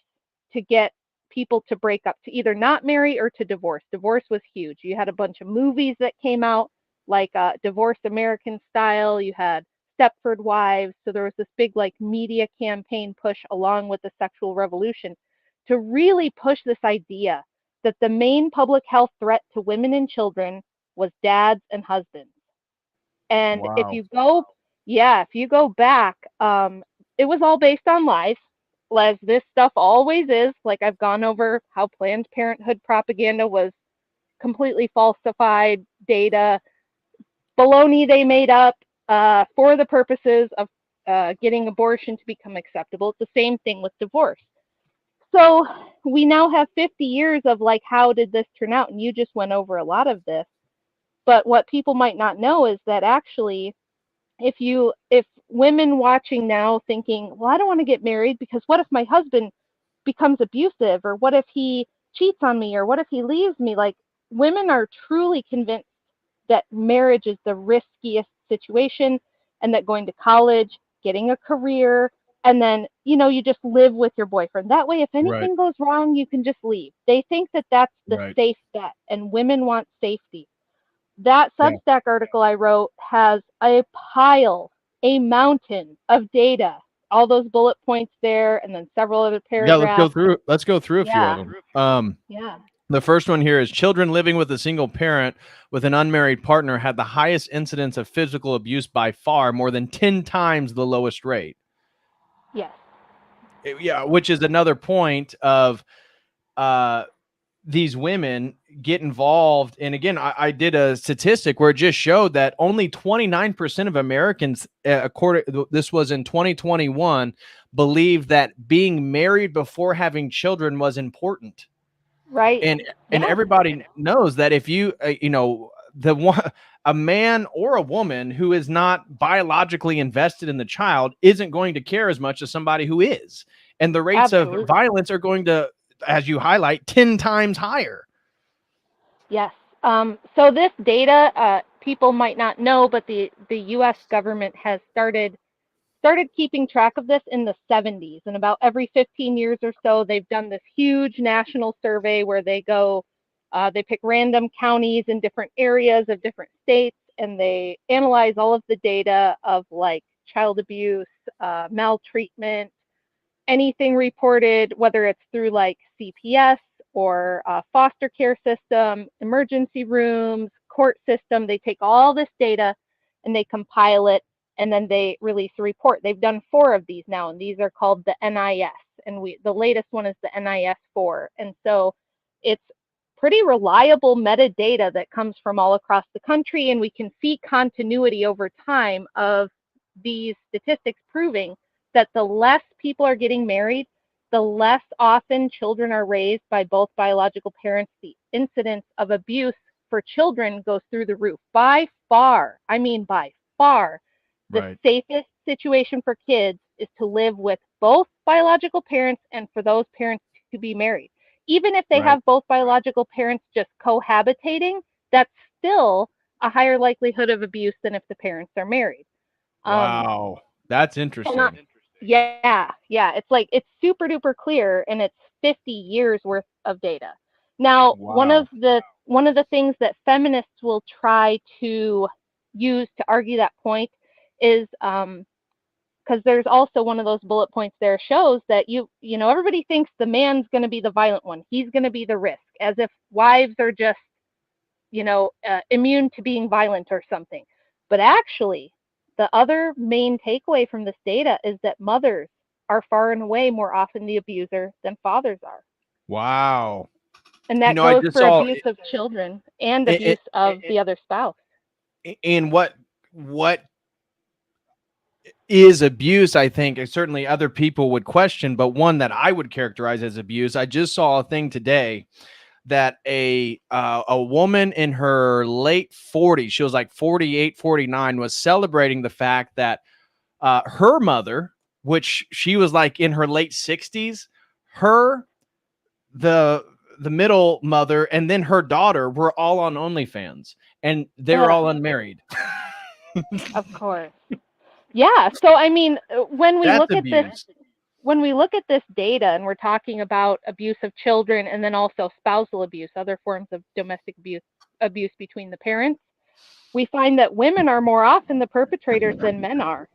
to get people to break up, to either not marry or to divorce. Divorce was huge. You had a bunch of movies that came out, like Divorce American Style. You had Stepford Wives. So there was this big like media campaign push along with the sexual revolution to really push this idea that the main public health threat to women and children was dads and husbands. And if you go back, it was all based on lies, as this stuff always is. Like I've gone over how Planned Parenthood propaganda was completely falsified data, baloney they made up for the purposes of getting abortion to become acceptable. It's the same thing with divorce. So we now have 50 years of like, how did this turn out? And you just went over a lot of this. But what people might not know is that actually, if women watching now thinking, well, I don't want to get married because what if my husband becomes abusive, or what if he cheats on me, or what if he leaves me? Like, women are truly convinced that marriage is the riskiest situation, and that going to college, getting a career, and then, you just live with your boyfriend. That way, if anything goes wrong, you can just leave. They think that that's the safe bet, and women want safety. That Substack article I wrote has a mountain of data, all those bullet points there, and then several other paragraphs. Yeah, let's go through a few of them. The first one here is children living with a single parent with an unmarried partner had the highest incidence of physical abuse by far, more than 10 times the lowest rate. Yes. Yeah, which is another point of these women get involved. And again, I did a statistic where it just showed that only 29% of Americans, this was in 2021, believe that being married before having children was important. Right. And everybody knows that if you, a man or a woman who is not biologically invested in the child isn't going to care as much as somebody who is. And the rates of violence are going to, as you highlight, 10 times higher. Yes. So this data, people might not know, but the U.S. government has started keeping track of this in the 70s. And about every 15 years or so, they've done this huge national survey where they go, they pick random counties in different areas of different states, and they analyze all of the data of like child abuse, maltreatment, anything reported, whether it's through like CPS or foster care system, emergency rooms, court system. They take all this data and they compile it, and then they release a report. They've done 4 of these now, and these are called the NIS, and the latest one is the NIS4. And so it's pretty reliable metadata that comes from all across the country, and we can see continuity over time of these statistics proving that the less people are getting married, the less often children are raised by both biological parents. The incidence of abuse for children goes through the roof. By far, the safest situation for kids is to live with both biological parents and for those parents to be married. Even if they have both biological parents just cohabitating, that's still a higher likelihood of abuse than if the parents are married. Wow, that's interesting. Yeah. It's like, it's super duper clear, and it's 50 years worth of data. Now, one of the things that feminists will try to use to argue that point is, because there's also one of those bullet points there shows that everybody thinks the man's going to be the violent one. He's going to be the risk, as if wives are just, immune to being violent or something. But actually, the other main takeaway from this data is that mothers are far and away more often the abuser than fathers are. Wow. And that goes for abuse of children and abuse of the other spouse. And what is abuse, I think, certainly other people would question, but one that I would characterize as abuse. I just saw a thing today that a woman in her late 40s, she was like 48, 49, was celebrating the fact that her mother, which she was like in her late 60s, the middle mother, and then her daughter were all on OnlyFans, and they were all unmarried. Of course. Yeah. So, I mean, when we look at this, when we look at this data and we're talking about abuse of children and then also spousal abuse, other forms of domestic abuse between the parents, we find that women are more often the perpetrators than men are.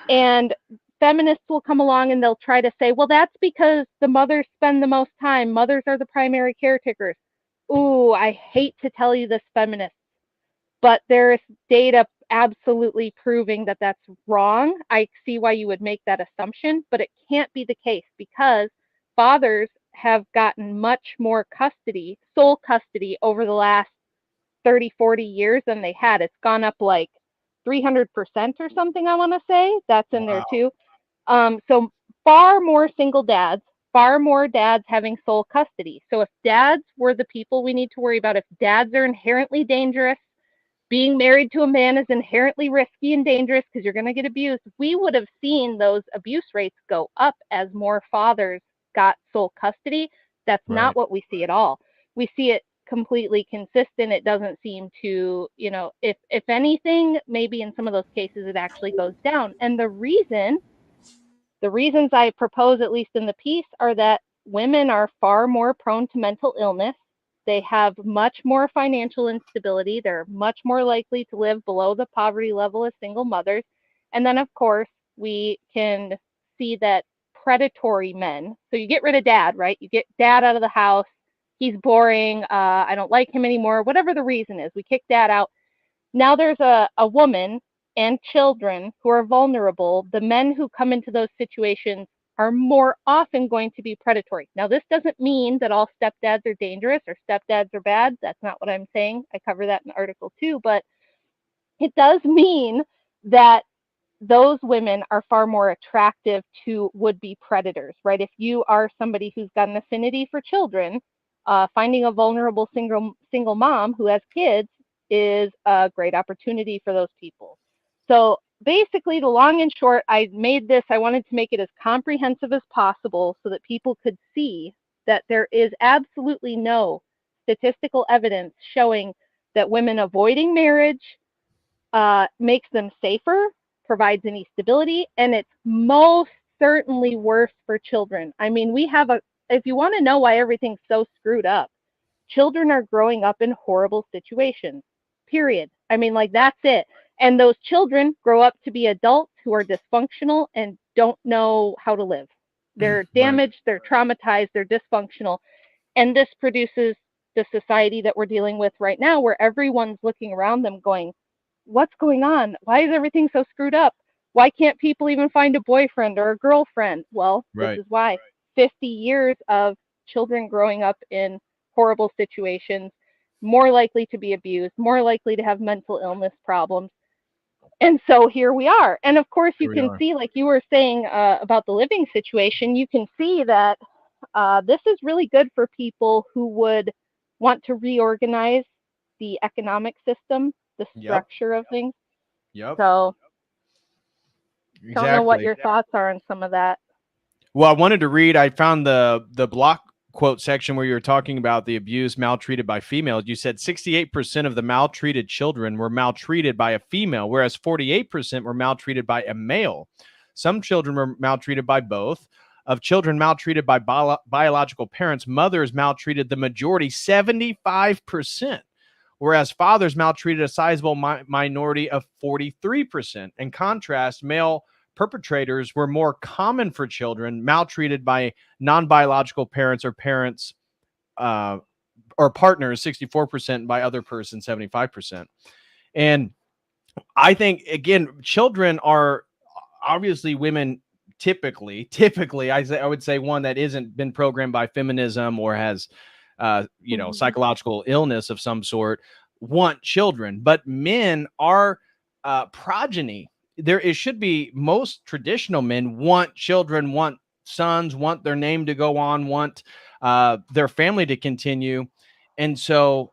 And feminists will come along and they'll try to say, well, that's because the mothers spend the most time. Mothers are the primary caretakers. Ooh, I hate to tell you this, feminists, but there is data absolutely proving that that's wrong. I see why you would make that assumption, but it can't be the case because fathers have gotten much more custody, sole custody, over the last 30, 40 years than they had. It's gone up like 300% or something, I want to say. That's in there too. So far more single dads, far more dads having sole custody. So if dads were the people we need to worry about, if dads are inherently dangerous, being married to a man is inherently risky and dangerous because you're going to get abused, we would have seen those abuse rates go up as more fathers got sole custody. That's not what we see at all. We see it completely consistent. It doesn't seem to, if anything, maybe in some of those cases it actually goes down. And the reasons I propose, at least in the piece, are that women are far more prone to mental illness. They have much more financial instability. They're much more likely to live below the poverty level as single mothers. And then, of course, we can see that predatory men, so you get rid of dad, right? You get dad out of the house. He's boring. I don't like him anymore. Whatever the reason is, we kick dad out. Now there's a woman and children who are vulnerable. The men who come into those situations are more often going to be predatory. Now, this doesn't mean that all stepdads are dangerous or stepdads are bad. That's not what I'm saying. I cover that in Article 2, but it does mean that those women are far more attractive to would-be predators, right? If you are somebody who's got an affinity for children, finding a vulnerable single mom who has kids is a great opportunity for those people. So basically, the long and short, I wanted to make it as comprehensive as possible so that people could see that there is absolutely no statistical evidence showing that women avoiding marriage makes them safer, provides any stability, and it's most certainly worse for children. I mean, if you want to know why everything's so screwed up, children are growing up in horrible situations, period. I mean, like, that's it. And those children grow up to be adults who are dysfunctional and don't know how to live. They're damaged, they're traumatized, they're dysfunctional. And this produces the society that we're dealing with right now, where everyone's looking around them going, what's going on? Why is everything so screwed up? Why can't people even find a boyfriend or a girlfriend? Well, this is why. 50 years of children growing up in horrible situations, more likely to be abused, more likely to have mental illness problems. And so here we are. And of course, you can see, like you were saying about the living situation, you can see that this is really good for people who would want to reorganize the economic system, the structure of things. So don't know what your thoughts are on some of that. Well, I wanted to read, I found the block quote section where you were talking about the abuse maltreated by females. You said 68% of the maltreated children were maltreated by a female, whereas 48% were maltreated by a male. Some children were maltreated by both. Of children maltreated by biological parents, mothers maltreated the majority, 75%, whereas fathers maltreated a sizable minority of 43%. In contrast, male perpetrators were more common for children maltreated by non-biological parents or parents or partners, 64%, by other persons, 75%. And I think, again, children are obviously women typically, I would say one that isn't been programmed by feminism or has, psychological illness of some sort, want children. But men are progeny. It should be most traditional men want children, want sons, want their name to go on, want their family to continue. And so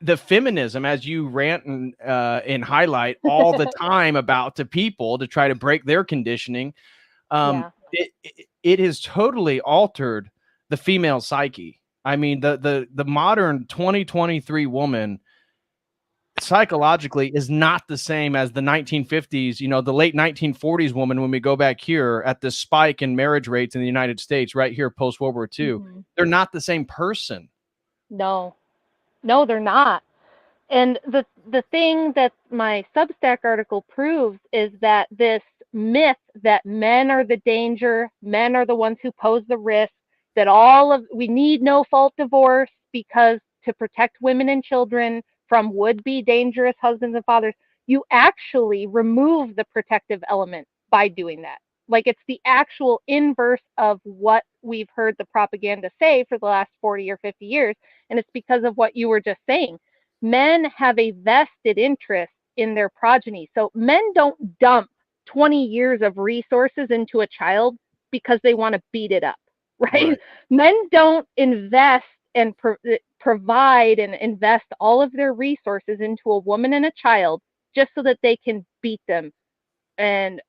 the feminism, as you rant and highlight all the time about to people to try to break their conditioning, it has totally altered the female psyche. I mean, the modern 2023 woman psychologically is not the same as the 1950s, you know, the late 1940s woman. When we go back here at this spike in marriage rates in the United States, right here post World War II, they're not the same person. No, no, they're not. And the thing that my Substack article proves is that this myth that men are the danger, men are the ones who pose the risk, that we need no fault divorce because to protect women and children from would-be dangerous husbands and fathers, you actually remove the protective element by doing that. Like, it's the actual inverse of what we've heard the propaganda say for the last 40 or 50 years. And it's because of what you were just saying. Men have a vested interest in their progeny. So men don't dump 20 years of resources into a child because they want to beat it up, right? Men don't invest and provide and invest all of their resources into a woman and a child just so that they can beat them and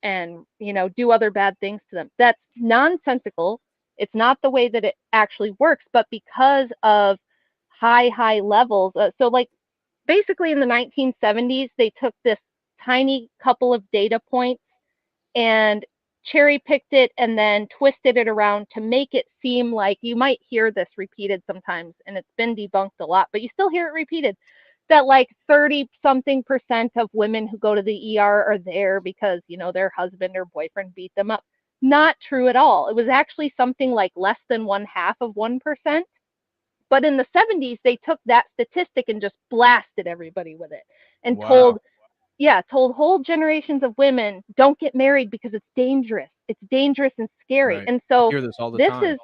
you know, do other bad things to them. That's nonsensical. It's not the way that it actually works. But because of high levels, so like basically in the 1970s, they took this tiny couple of data points and cherry picked it and then twisted it around to make it seem like, you might hear this repeated sometimes, and it's been debunked a lot, but you still hear it repeated, that like 30-something% of women who go to the ER are there because, you know, their husband or boyfriend beat them up. Not true at all. It was actually something like less than 0.5%. But in the 70s, they took that statistic and just blasted everybody with it and told whole generations of women, don't get married because it's dangerous. It's dangerous and scary. And so I hear this all the time.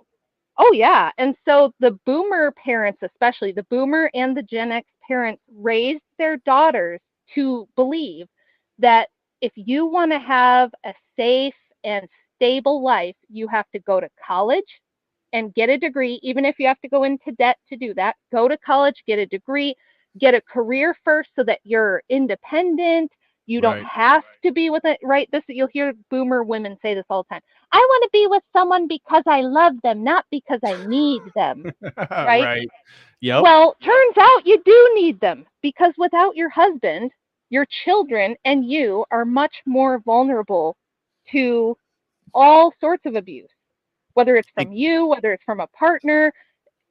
Oh, yeah. And so the boomer parents, especially the boomer and the Gen X parents, raised their daughters to believe that if you want to have a safe and stable life, you have to go to college and get a degree, even if you have to go into debt to do that. Go to college, get a degree, get a career first so that you're independent. You don't have to be with it, right? You'll hear boomer women say this all the time. I want to be with someone because I love them, not because I need them, right? Yep. Well, turns out you do need them, because without your husband, your children and you are much more vulnerable to all sorts of abuse, whether it's from you, whether it's from a partner.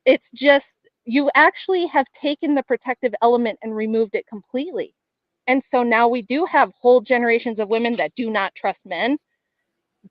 It's just, you actually have taken the protective element and removed it completely. And so now we do have whole generations of women that do not trust men,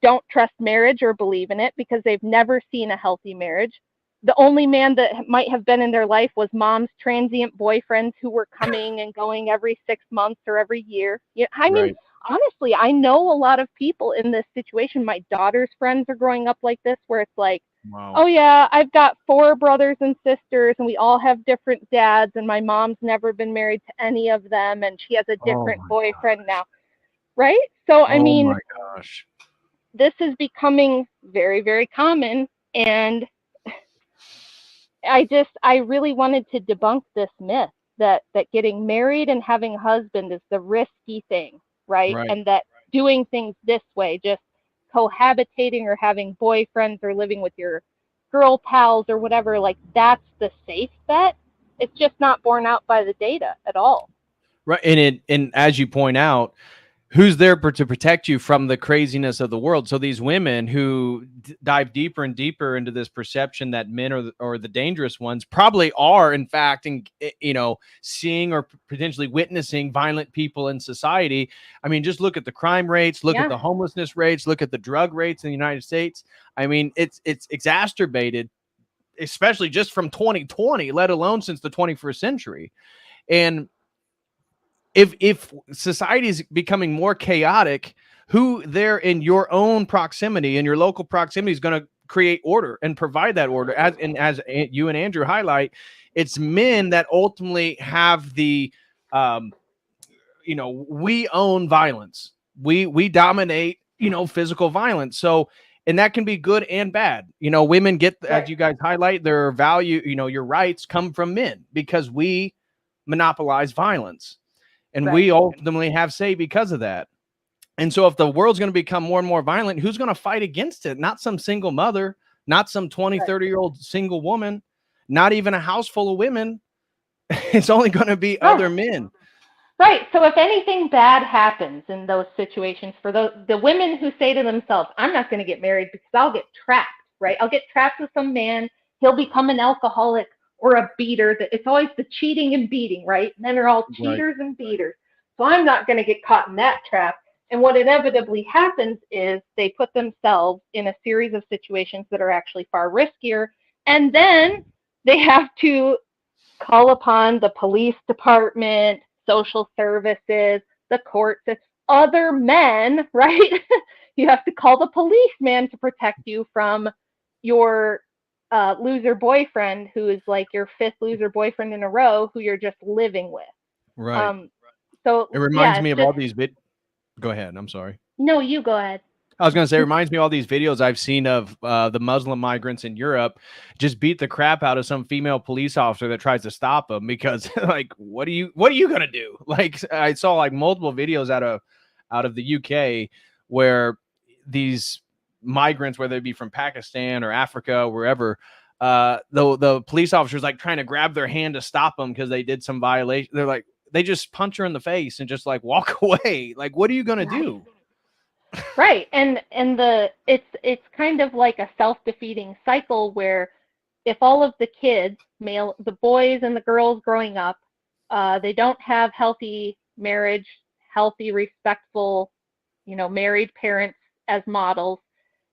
don't trust marriage or believe in it because they've never seen a healthy marriage. The only man that might have been in their life was mom's transient boyfriends who were coming and going every 6 months or every year. I mean, honestly, I know a lot of people in this situation. My daughter's friends are growing up like this, where it's like, oh yeah, I've got 4 brothers and sisters and we all have different dads, and my mom's never been married to any of them and she has a different boyfriend now, right? So I mean, this is becoming very, very common, and I really wanted to debunk this myth that getting married and having a husband is the risky thing, right? And that doing things this way, just cohabitating or having boyfriends or living with your girl pals or whatever, like that's the safe bet. It's just not borne out by the data at all. Right. And as you point out, who's there to protect you from the craziness of the world? So these women who dive deeper and deeper into this perception that men are the dangerous ones probably are, in fact, seeing or potentially witnessing violent people in society. I mean, just look at the crime rates, look at the homelessness rates, look at the drug rates in the United States. I mean, it's exacerbated, especially just from 2020, let alone since the 21st century. And if society is becoming more chaotic, who there in your own proximity, in your local proximity, is going to create order and provide that order? As you and Andrew highlight, it's men that ultimately have the, we own violence. We dominate, physical violence. So, and that can be good and bad. Women get, as you guys highlight, their value, your rights come from men because we monopolize violence. And we ultimately have say because of that. And so if the world's going to become more and more violent, who's going to fight against it? Not some single mother, not some 20, 30-year-old single woman, not even a house full of women. It's only going to be other men. Right. So if anything bad happens in those situations for the women who say to themselves, I'm not going to get married because I'll get trapped, right? I'll get trapped with some man. He'll become an alcoholic or a beater. It's always the cheating and beating, right? Men are all cheaters and beaters. So I'm not going to get caught in that trap. And what inevitably happens is they put themselves in a series of situations that are actually far riskier. And then they have to call upon the police department, social services, the courts, other men, right? You have to call the policeman to protect you from your loser boyfriend, who is like your fifth loser boyfriend in a row, who you're just living with. Right. So it reminds me of all these Go ahead. I'm sorry. No, you go ahead. I was going to say, it reminds me of all these videos I've seen of the Muslim migrants in Europe just beat the crap out of some female police officer that tries to stop them because, like, what are you going to do? Like, I saw like multiple videos out of the UK where these migrants, whether it be from Pakistan or Africa, wherever, the police officers like trying to grab their hand to stop them because they did some violation. They're like, they just punch her in the face and just like walk away. Like, what are you going to do? Right. And it's kind of like a self-defeating cycle where if all of the kids, the boys and the girls growing up, they don't have healthy marriage, healthy, respectful, married parents as models.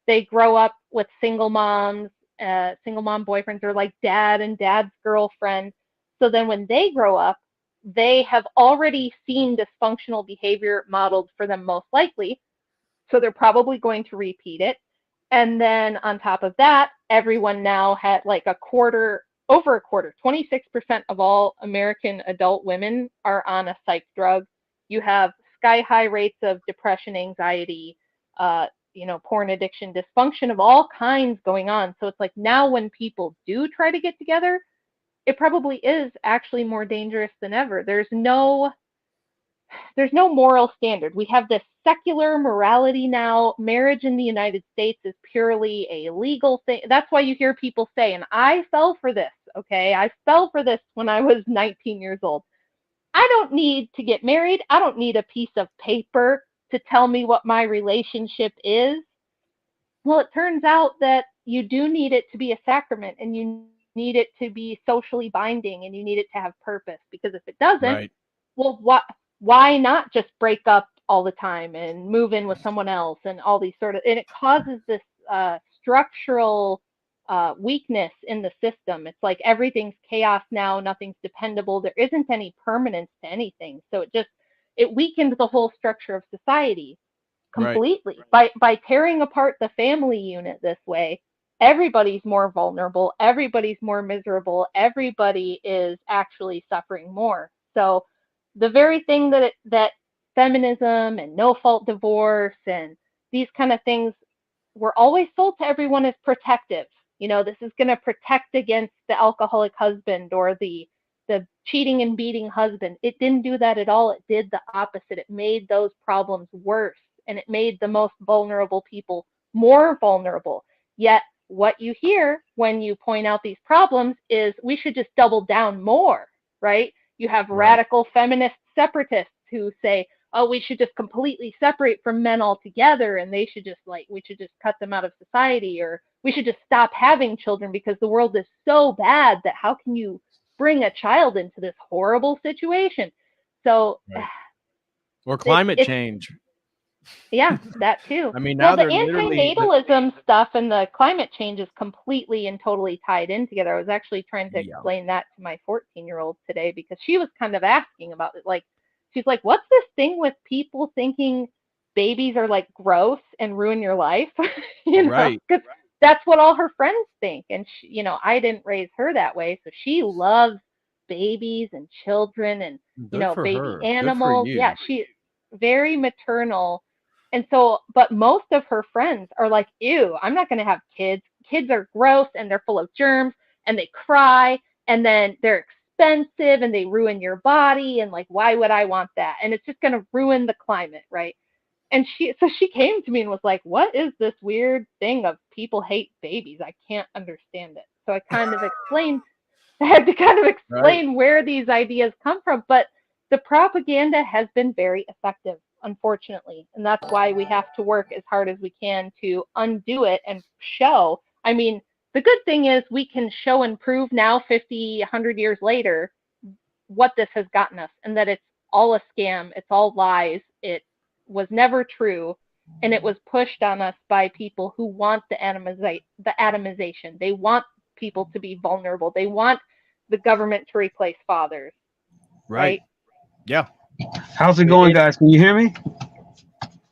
They grow up with single mom boyfriends, or like dad and dad's girlfriend. So then when they grow up, they have already seen dysfunctional behavior modeled for them most likely. So they're probably going to repeat it. And then on top of that, everyone now had like over a quarter, 26% of all American adult women are on a psych drug. You have sky high rates of depression, anxiety, porn addiction, dysfunction of all kinds going on. So it's like now when people do try to get together, it probably is actually more dangerous than ever. There's no moral standard. We have this secular morality now. Marriage in the United States is purely a legal thing. That's why you hear people say, and I fell for this, okay? I fell for this when I was 19 years old. I don't need to get married. I don't need a piece of paper to tell me what my relationship is. Well, it turns out that you do need it to be a sacrament, and you need it to be socially binding, and you need it to have purpose, because if it doesn't, right. Well, why not just break up all the time and move in with someone else and all these and it causes this structural weakness in the system. It's like everything's chaos now, nothing's dependable, there isn't any permanence to anything. So it weakened the whole structure of society completely. Right. By tearing apart the family unit this way, everybody's more vulnerable, everybody's more miserable, everybody is actually suffering more. So the very thing that feminism and no-fault divorce and these kind of things were always sold to everyone as protective. This is going to protect against the alcoholic husband or the cheating and beating husband. It didn't do that at all. It did the opposite. It made those problems worse, and it made the most vulnerable people more vulnerable. Yet what you hear when you point out these problems is we should just double down more, right? You have radical feminist separatists who say, oh, we should just completely separate from men altogether, and we should just cut them out of society, or we should just stop having children because the world is so bad that how can you bring a child into this horrible situation? So, or climate change. Yeah, that too. I mean, now the antinatalism stuff and the climate change is completely and totally tied in together. I was actually trying to explain that to my 14-year-old today, because she was kind of asking about it. Like, she's like, what's this thing with people thinking babies are like gross and ruin your life? Because that's what all her friends think. And she, I didn't raise her that way, so she loves babies and children and baby animals. Yeah, she's very maternal. And so, but most of her friends are like, ew, I'm not going to have kids. Kids are gross and they're full of germs and they cry and then they're expensive and they ruin your body. And like, why would I want that? And it's just going to ruin the climate, right? And she came to me and was like, what is this weird thing of people hate babies? I can't understand it. So I had to kind of explain where these ideas come from. But the propaganda has been very effective, unfortunately. And that's why we have to work as hard as we can to undo it and show. I mean, the good thing is we can show and prove now 50, 100 years later what this has gotten us, and that it's all a scam. It's all lies. It was never true. And it was pushed on us by people who want the atomization. They want people to be vulnerable. They want the government to replace fathers. Right? Yeah. How's it going, guys? Can you hear me?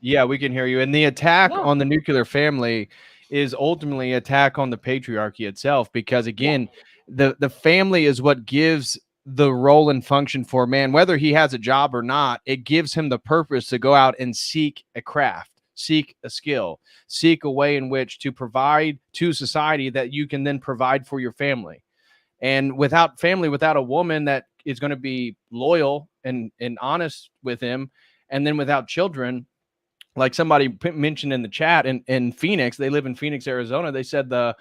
Yeah, we can hear you. And the attack Yeah. on the nuclear family is ultimately an attack on the patriarchy itself, because again, the family is what gives the role and function for a man, whether he has a job or not. It gives him the purpose to go out and seek a craft, seek a skill, seek a way in which to provide to society that you can then provide for your family. And without family, without a woman that is going to be loyal and honest with him, and then without children, like somebody mentioned in the chat, in Phoenix, they live in Phoenix, Arizona. They said the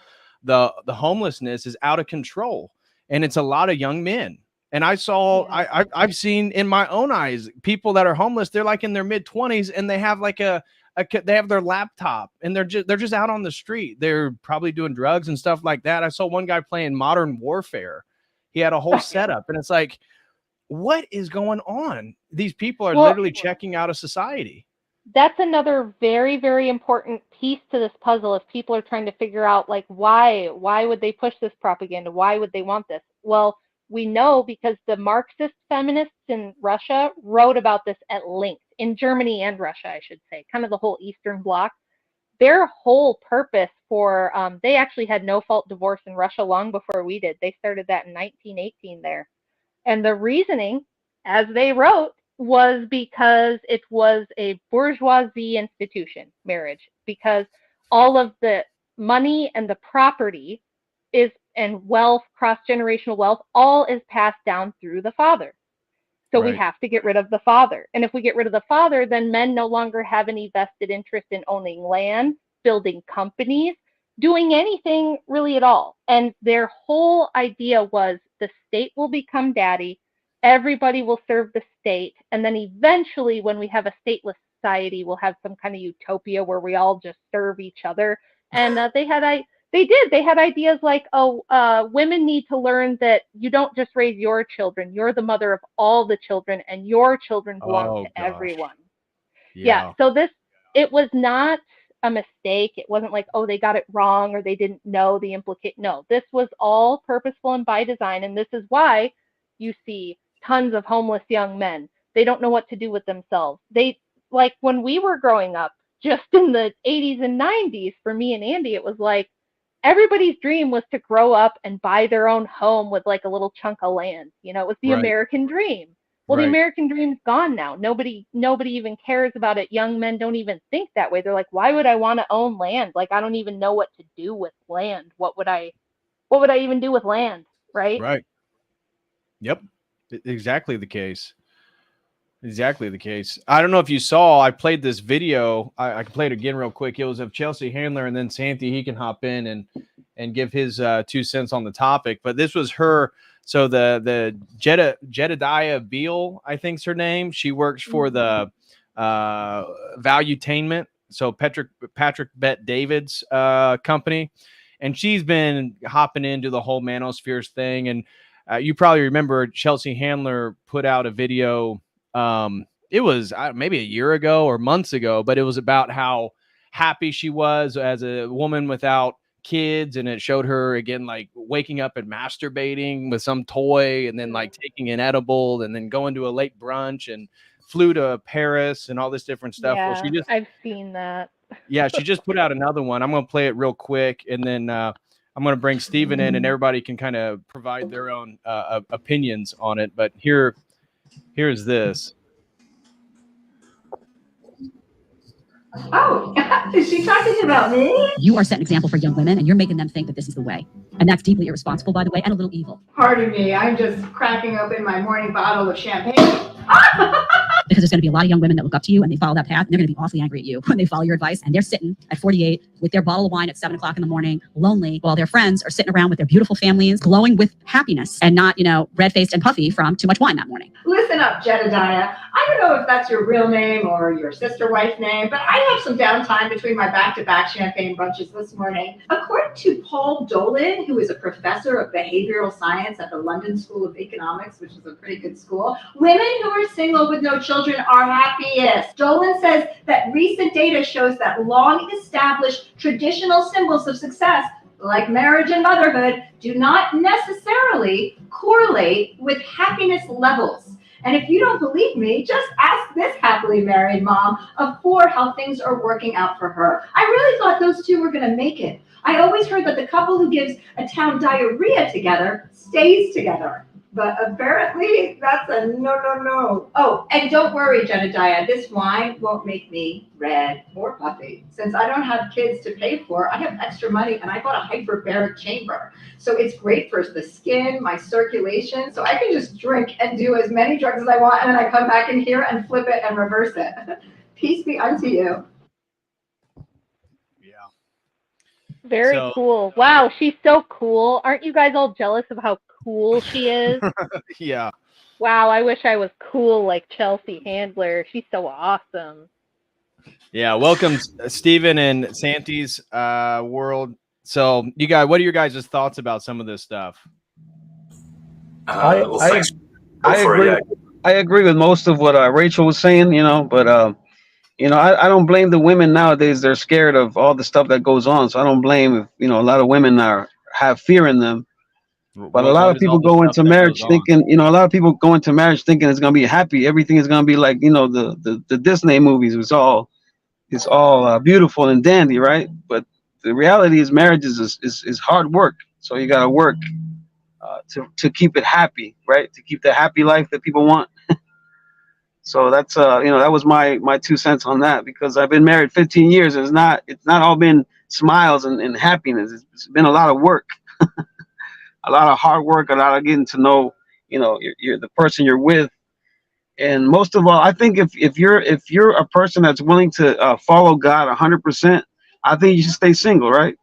homelessness is out of control, and it's a lot of young men. And I saw, I've seen in my own eyes people that are homeless. They're like in their mid-20s, and they have like they have their laptop, and they're just out on the street. They're probably doing drugs and stuff like that. I saw one guy playing Modern Warfare. He had a whole setup, and it's like, what is going on? These people are literally checking out of society. That's another very, very important piece to this puzzle. If people are trying to figure out, like, why would they push this propaganda? Why would they want this? Well, we know because the Marxist feminists in Russia wrote about this at length, in Germany and Russia, I should say, kind of the whole Eastern Bloc. Their whole purpose for, they actually had no-fault divorce in Russia long before we did. They started that in 1918 there. And the reasoning, as they wrote, was because it was a bourgeoisie institution, marriage, because all of the money and the property is, and wealth, cross-generational wealth, all is passed down through the father. So we have to get rid of the father. And if we get rid of the father, then men no longer have any vested interest in owning land, building companies, doing anything really at all. And their whole idea was the state will become daddy, everybody will serve the state, and then eventually when we have a stateless society, we'll have some kind of utopia where we all just serve each other. And they had ideas like, women need to learn that you don't just raise your children, you're the mother of all the children, and your children belong to everyone. So it was not a mistake. It wasn't like, oh, they got it wrong or they didn't know the no, this was all purposeful and by design. And this is why you see tons of homeless young men. They don't know what to do with themselves. They, like, when we were growing up, just in the 80s and 90s, for me and Andy, it was like everybody's dream was to grow up and buy their own home with like a little chunk of land. You know, it was the American dream. Well, the American dream's gone now. Nobody even cares about it. Young men don't even think that way. They're like, why would I want to own land? Like, I don't even know what to do with land. What would I even do with land? Right. Yep. Exactly the case. Exactly the case. I don't know if you saw, I played this video. I can play it again real quick. It was of Chelsea Handler, and then Santi, he can hop in and give his 2 cents on the topic. But this was her. So the Jedediah Beal, I think's her name. She works for the Valuetainment. So Patrick Bet David's company. And she's been hopping into the whole manospheres thing. And you probably remember Chelsea Handler put out a video. It was maybe a year ago or months ago, but it was about how happy she was as a woman without kids, and it showed her again like waking up and masturbating with some toy, and then like taking an edible, and then going to a late brunch, and flew to Paris and all this different stuff. Yeah, Well, I've seen that. Yeah, she just put out another one. I'm gonna play it real quick, and then I'm gonna bring Steven in, and everybody can kind of provide their own opinions on it. But here's this. Oh, is she talking about me? You are setting an example for young women, and you're making them think that this is the way. And that's deeply irresponsible, by the way, and a little evil. Pardon me, I'm just cracking open my morning bottle of champagne. because there's going to be a lot of young women that look up to you and they follow that path, and they're going to be awfully angry at you when they follow your advice, and they're sitting at 48 with their bottle of wine at 7 o'clock in the morning, lonely, while their friends are sitting around with their beautiful families, glowing with happiness and not, red-faced and puffy from too much wine that morning. Listen up, Jedediah. I don't know if that's your real name or your sister wife name, but I have some downtime between my back-to-back champagne brunches this morning. According to Paul Dolan, who is a professor of behavioral science at the London School of Economics, which is a pretty good school, women who are single with no children are happiest. Dolan says that recent data shows that long-established traditional symbols of success, like marriage and motherhood, do not necessarily correlate with happiness levels. And if you don't believe me, just ask this happily married mom of 4 how things are working out for her. I really thought those two were going to make it. I always heard that the couple who gives a town diarrhea together stays together. But apparently that's a no. Oh, and don't worry, Jedediah, this wine won't make me red or puffy. Since I don't have kids to pay for, I have extra money and I bought a hyperbaric chamber. So it's great for the skin, my circulation. So I can just drink and do as many drugs as I want, and then I come back in here and flip it and reverse it. Peace be unto you. Yeah. Very cool. Wow, she's so cool. Aren't you guys all jealous of how cool she is? Yeah. Wow, I wish I was cool like Chelsea Handler. She's so awesome. Yeah, welcome Stephen and Santi's world. So, you guys, what are your guys' thoughts about some of this stuff? I agree. I agree with most of what Rachel was saying, but I don't blame the women nowadays. They're scared of all the stuff that goes on. So I don't blame if, a lot of women have fear in them. But a lot of people go into marriage thinking, a lot of people go into marriage thinking it's going to be happy. Everything is going to be like, the Disney movies. It's all beautiful and dandy, right? But the reality is marriage is hard work. So you got to work to keep it happy, right? To keep the happy life that people want. So that's that was my 2 cents on that, because I've been married 15 years and it's not all been smiles and happiness. It's been a lot of work. A lot of hard work, a lot of getting to know, you're the person you're with. And most of all, I think if you're a person that's willing to follow God 100%, I think you should stay single, right?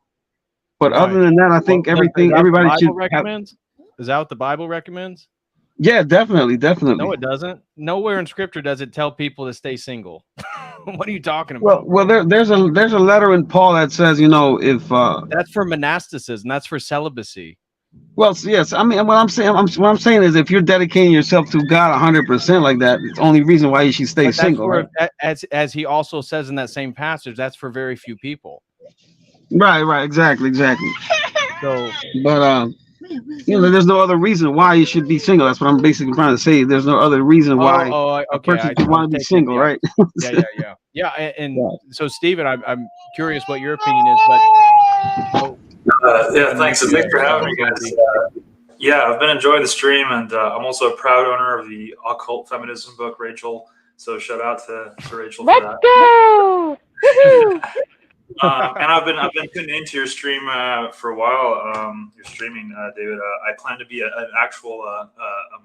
But other than that, I think everybody should recommends. Is that what the Bible recommends? Yeah, definitely. No, it doesn't. Nowhere in Scripture does it tell people to stay single. What are you talking about? Well, there's a letter in Paul that says, if that's for monasticism, that's for celibacy. Well, yes. I mean, what I'm saying is, if you're dedicating yourself to God 100% like that, it's the only reason why you should stay single. Right? As he also says in that same passage, that's for very few people. Right. Exactly. So, but there's no other reason why you should be single. That's what I'm basically trying to say. There's no other reason why a person should want to be single, right? Yeah. And so, Stephen, I'm curious what your opinion is, but. Thanks. And thanks for having me, guys. I've been enjoying the stream, and I'm also a proud owner of the Occult Feminism book, Rachel. So shout out to Rachel for that. Let's go! And I've been tuning into your stream for a while. Your streaming, David. I plan to be an actual a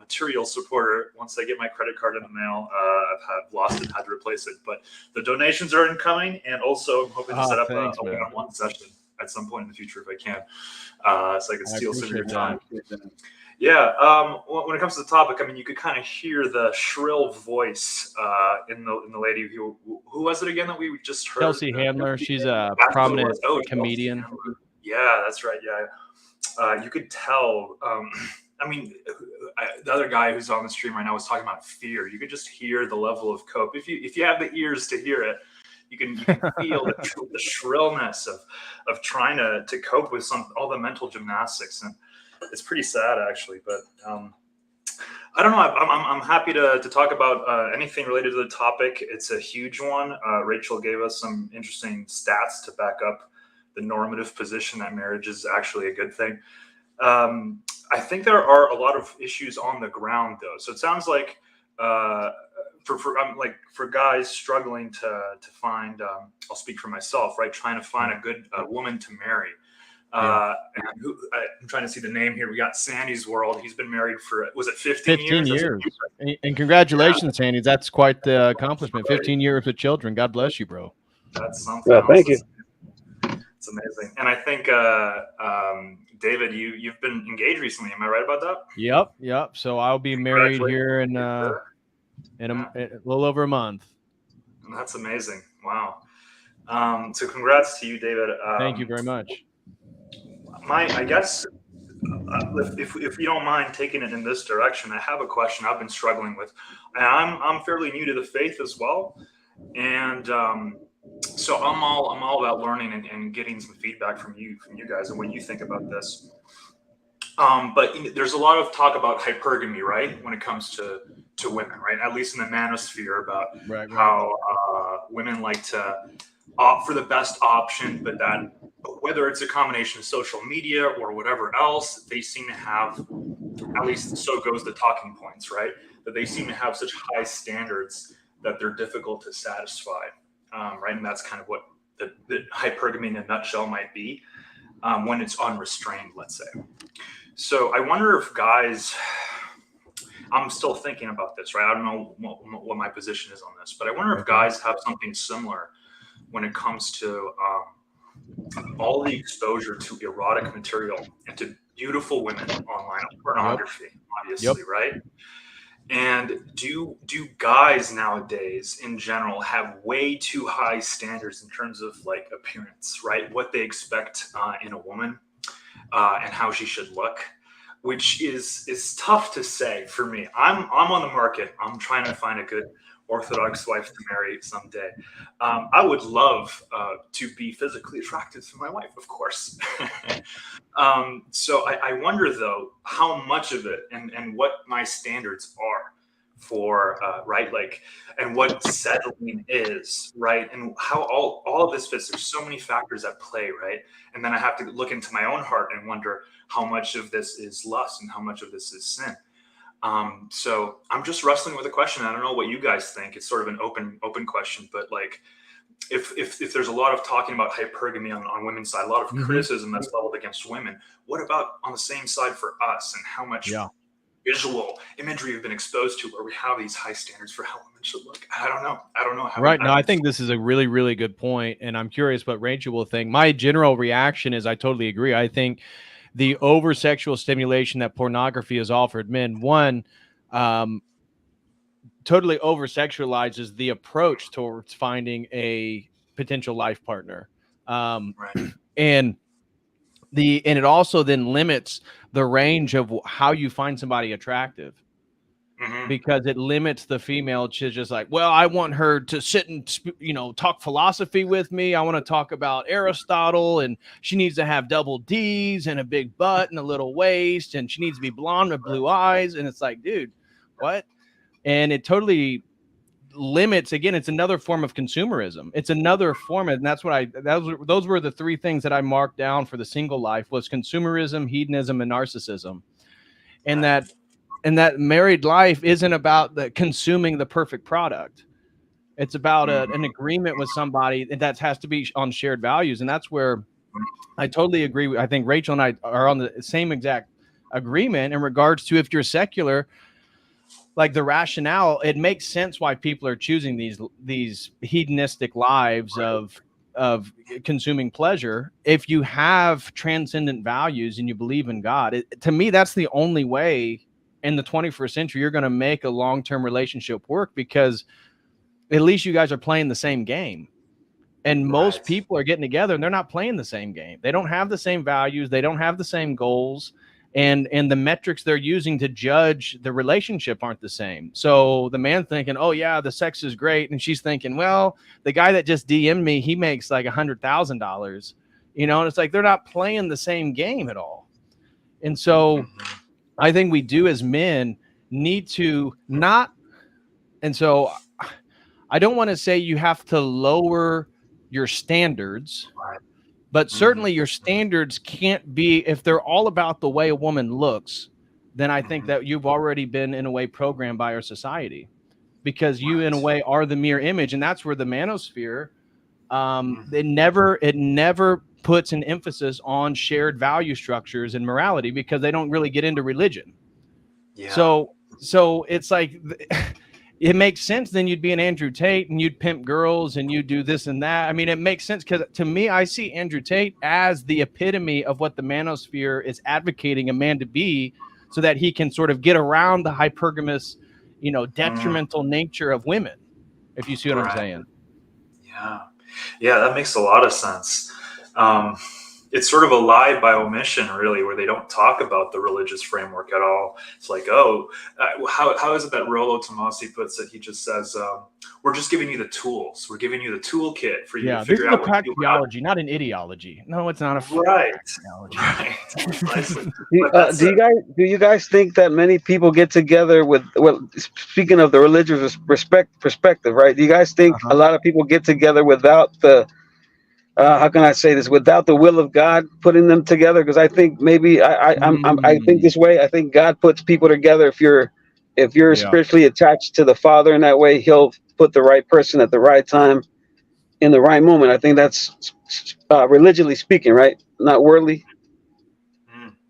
material supporter once I get my credit card in the mail. I've lost it, had to replace it, but the donations are incoming, and also I'm hoping to set up a one-on-one session at some point in the future if I can, so I can steal some of your time. When it comes to the topic, I mean, you could kind of hear the shrill voice in the lady who was it again that we just heard? Chelsea Handler. She's a prominent comedian. Yeah, that's right. Yeah, you could tell. I mean, the other guy who's on the stream right now was talking about fear. You could just hear the level of cope if you have the ears to hear it. You can feel the shrillness of trying to cope with all the mental gymnastics, and it's pretty sad actually. But I don't know. I'm happy to talk about anything related to the topic. It's a huge one. Rachel gave us some interesting stats to back up the normative position that marriage is actually a good thing. I think there are a lot of issues on the ground though. So it sounds like. For guys struggling to find, I'll speak for myself, right? Trying to find a good woman to marry. And I'm trying to see the name here. We got Sandy's World. He's been married for, was it 15 years? And congratulations, Sandy. That's quite the accomplishment. 15 years with children. God bless you, bro. That's something Yeah, else. thank you. It's amazing. And I think, David, you've been engaged recently. Am I right about that? Yep. So I'll be married here in a little over a month. And that's amazing. Wow. So congrats to you, David. Thank you very much. I guess if you don't mind taking it in this direction, I have a question I've been struggling with. And I'm fairly new to the faith as well, and so I'm all about learning and getting some feedback from you guys and what you think about this. But there's a lot of talk about hypergamy, right, when it comes to women, right? At least in the manosphere, about how women like to opt for the best option, but that whether it's a combination of social media or whatever else, they seem to have, at least so goes the talking points, right? That they seem to have such high standards that they're difficult to satisfy, right? And that's kind of what the hypergamy in a nutshell might be, when it's unrestrained, let's say. So I wonder if guys, I'm still thinking about this, right? I don't know what my position is on this, but I wonder if guys have something similar when it comes to all the exposure to erotic material and to beautiful women online, pornography, obviously, right? And do guys nowadays in general have way too high standards in terms of like appearance, right? What they expect in a woman and how she should look, which is tough to say for me. I'm on the market. I'm trying to find a good Orthodox wife to marry someday. I would love to be physically attracted to my wife, of course. So I wonder, though, how much of it and what my standards are for, right? Like, and what settling is, right? And how all of this fits. There's so many factors at play, right? And then I have to look into my own heart and wonder how much of this is lust and how much of this is sin. So I'm just wrestling with a question. I don't know what you guys think. It's sort of an open question, but like, if there's a lot of talking about hypergamy on women's side, a lot of criticism that's leveled against women, what about on the same side for us, and how much visual imagery we've been exposed to where we have these high standards for how women should look? I don't know how. Right. No, I think this is a really, really good point, and I'm curious what Rachel will think. My general reaction is I totally agree. I think the over sexual stimulation that pornography has offered men, one, totally over sexualizes the approach towards finding a potential life partner. And it also then limits the range of how you find somebody attractive, because it limits the female to just like, well, I want her to sit and, talk philosophy with me. I want to talk about Aristotle, and she needs to have double D's and a big butt and a little waist, and she needs to be blonde with blue eyes. And it's like, dude, what? And it totally limits, again, it's another form of consumerism. It's another form. And that's what those were the three things that I marked down for the single life: was consumerism, hedonism, and narcissism. And that married life isn't about consuming the perfect product. It's about an agreement with somebody that has to be on shared values. And that's where I totally agree. I think Rachel and I are on the same exact agreement in regards to, if you're secular, like the rationale, it makes sense why people are choosing these hedonistic lives of consuming pleasure. If you have transcendent values and you believe in God, to me, that's the only way in the 21st century you're going to make a long-term relationship work, because at least you guys are playing the same game. And most people are getting together and they're not playing the same game. They don't have the same values. They don't have the same goals. And the metrics they're using to judge the relationship aren't the same. So the man thinking, oh yeah, the sex is great. And she's thinking, well, the guy that just DM'd me, he makes like $100,000, and it's like, they're not playing the same game at all. And so I think we do, as men, need to not. And so I don't want to say you have to lower your standards, but certainly your standards can't be, if they're all about the way a woman looks, then I think that you've already been in a way programmed by our society, because you in a way are the mirror image. And that's where the manosphere, it never puts an emphasis on shared value structures and morality because they don't really get into religion. Yeah. So it's like, it makes sense. Then you'd be an Andrew Tate and you'd pimp girls and you do this and that. I mean, it makes sense because to me, I see Andrew Tate as the epitome of what the manosphere is advocating a man to be, so that he can sort of get around the hypergamous, detrimental nature of women. If you see what I'm saying. Yeah, that makes a lot of sense. It's sort of a lie by omission, really, where they don't talk about the religious framework at all. It's like, how is it that Rollo Tomasi puts it? He just says, we're just giving you the tools. We're giving you the toolkit for you to figure out what you do. Praxeology, not an ideology. No, it's not a praxeology. Do you guys think that many people get together with, speaking of the religious perspective, right? Do you guys think a lot of people get together without the how can I say this? Without the will of God putting them together? Because I think maybe I think this way. I think God puts people together. If you're spiritually attached to the Father in that way, He'll put the right person at the right time, in the right moment. I think that's religiously speaking, right? Not worldly.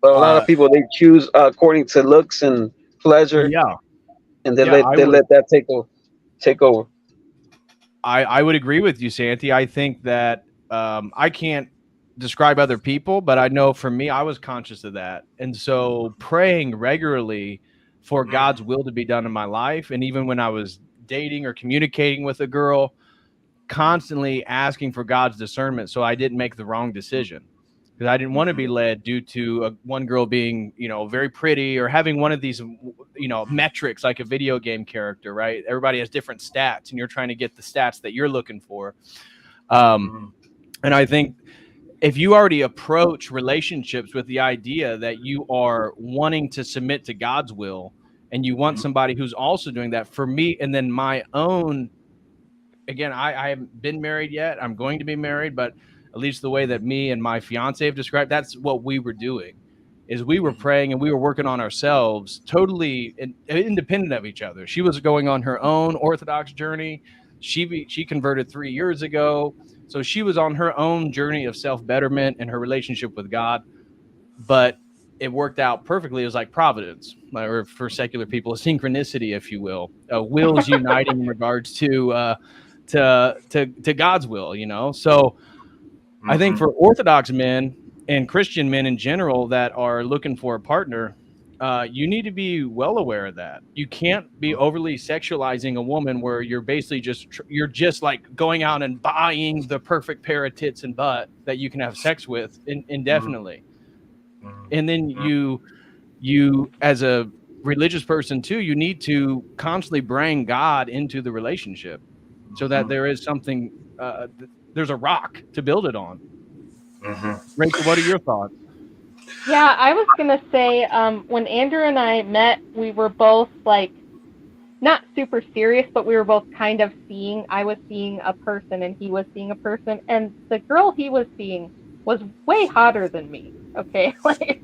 But a lot of people, they choose according to looks and pleasure. And they let that take over. I would agree with you, Santi. I think that I can't describe other people, but I know for me, I was conscious of that. And so praying regularly for God's will to be done in my life. And even when I was dating or communicating with a girl, constantly asking for God's discernment so I didn't make the wrong decision. Because I didn't want to be led due to one girl being, very pretty or having one of these, metrics like a video game character, right? Everybody has different stats and you're trying to get the stats that you're looking for. And I think if you already approach relationships with the idea that you are wanting to submit to God's will and you want somebody who's also doing that, for me, and then my own, again, I haven't been married yet. I'm going to be married, but at least the way that me and my fiance have described, that's what we were doing, is we were praying and we were working on ourselves, totally independent of each other. She was going on her own Orthodox journey. She converted 3 years ago. So she was on her own journey of self-betterment and her relationship with God, but it worked out perfectly. It was like providence, or for secular people, a synchronicity, if you will, wills uniting in regards to God's will, So I think for Orthodox men and Christian men in general that are looking for a partner, you need to be well aware of that. You can't be overly sexualizing a woman where you're basically you're just like going out and buying the perfect pair of tits and butt that you can have sex with indefinitely. And then you as a religious person too, you need to constantly bring God into the relationship so that there is something, there's a rock to build it on. Rachel, what are your thoughts? Yeah, I was going to say, when Andrew and I met, we were both like, not super serious, but we were both kind of I was seeing a person and he was seeing a person, and the girl he was seeing was way hotter than me. Okay. Like,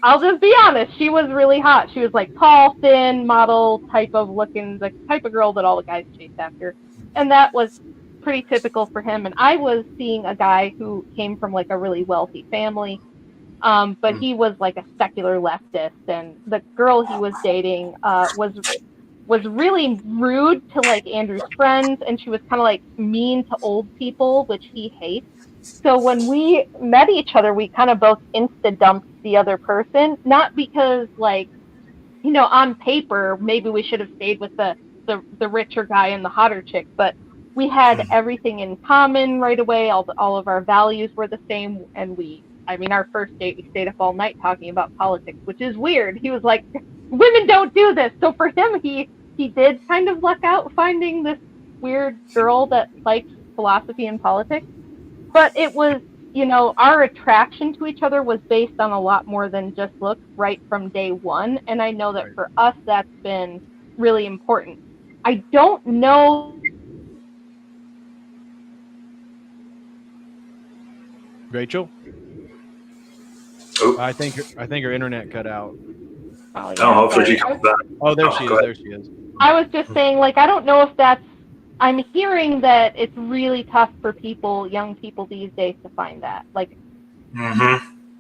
I'll just be honest. She was really hot. She was like tall, thin, model type of looking, the type of girl that all the guys chased after. And that was pretty typical for him. And I was seeing a guy who came from like a really wealthy family. But he was like a secular leftist, and the girl he was dating was really rude to like Andrew's friends, and she was kind of like mean to old people, which he hates. So when we met each other, we kind of both insta-dumped the other person, not because like, on paper, maybe we should have stayed with the richer guy and the hotter chick, but we had everything in common right away. All of our values were the same, and our first date, we stayed up all night talking about politics, which is weird. He was like, women don't do this. So for him, he did kind of luck out finding this weird girl that likes philosophy and politics. But it was, our attraction to each other was based on a lot more than just looks right from day one. And I know that for us, that's been really important. I don't know. Rachel? I think her internet cut out. Hopefully she comes back. Oh, there she is. There she is. I was just saying, like, I don't know if that's I'm hearing that it's really tough for people, young people these days, to find that. Like,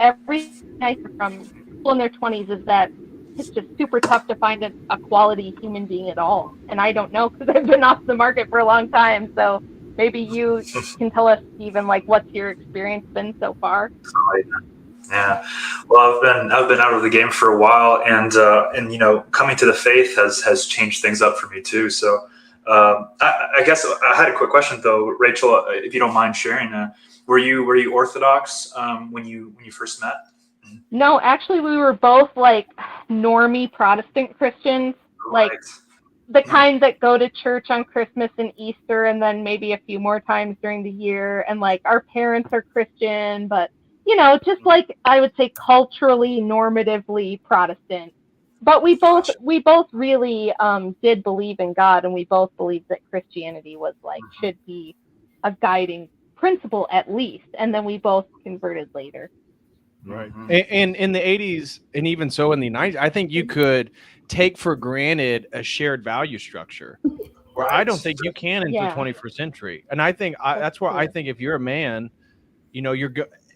everything I hear from people in their 20s is that it's just super tough to find a quality human being at all. And I don't know, because I've been off the market for a long time. So maybe you can tell us, Stephen, like, what's your experience been so far? Yeah, well, I've been out of the game for a while, and you know, coming to the faith has changed things up for me too. So I guess I had a quick question though, Rachel, if you don't mind sharing. Were you Orthodox when you first met? No, actually, we were both like normie Protestant Christians, like the kind that go to church on Christmas and Easter, and then maybe a few more times during the year. And like our parents are Christian, but you know, just like I would say culturally, normatively Protestant. But we both really did believe in God, and we both believed that Christianity was like should be a guiding principle at least. And then we both converted later. Right. And in the 80s, and even so in the 90s, I think you could take for granted a shared value structure where I don't think you can into the 21st century. And I think that's where I think if you're a man, you know,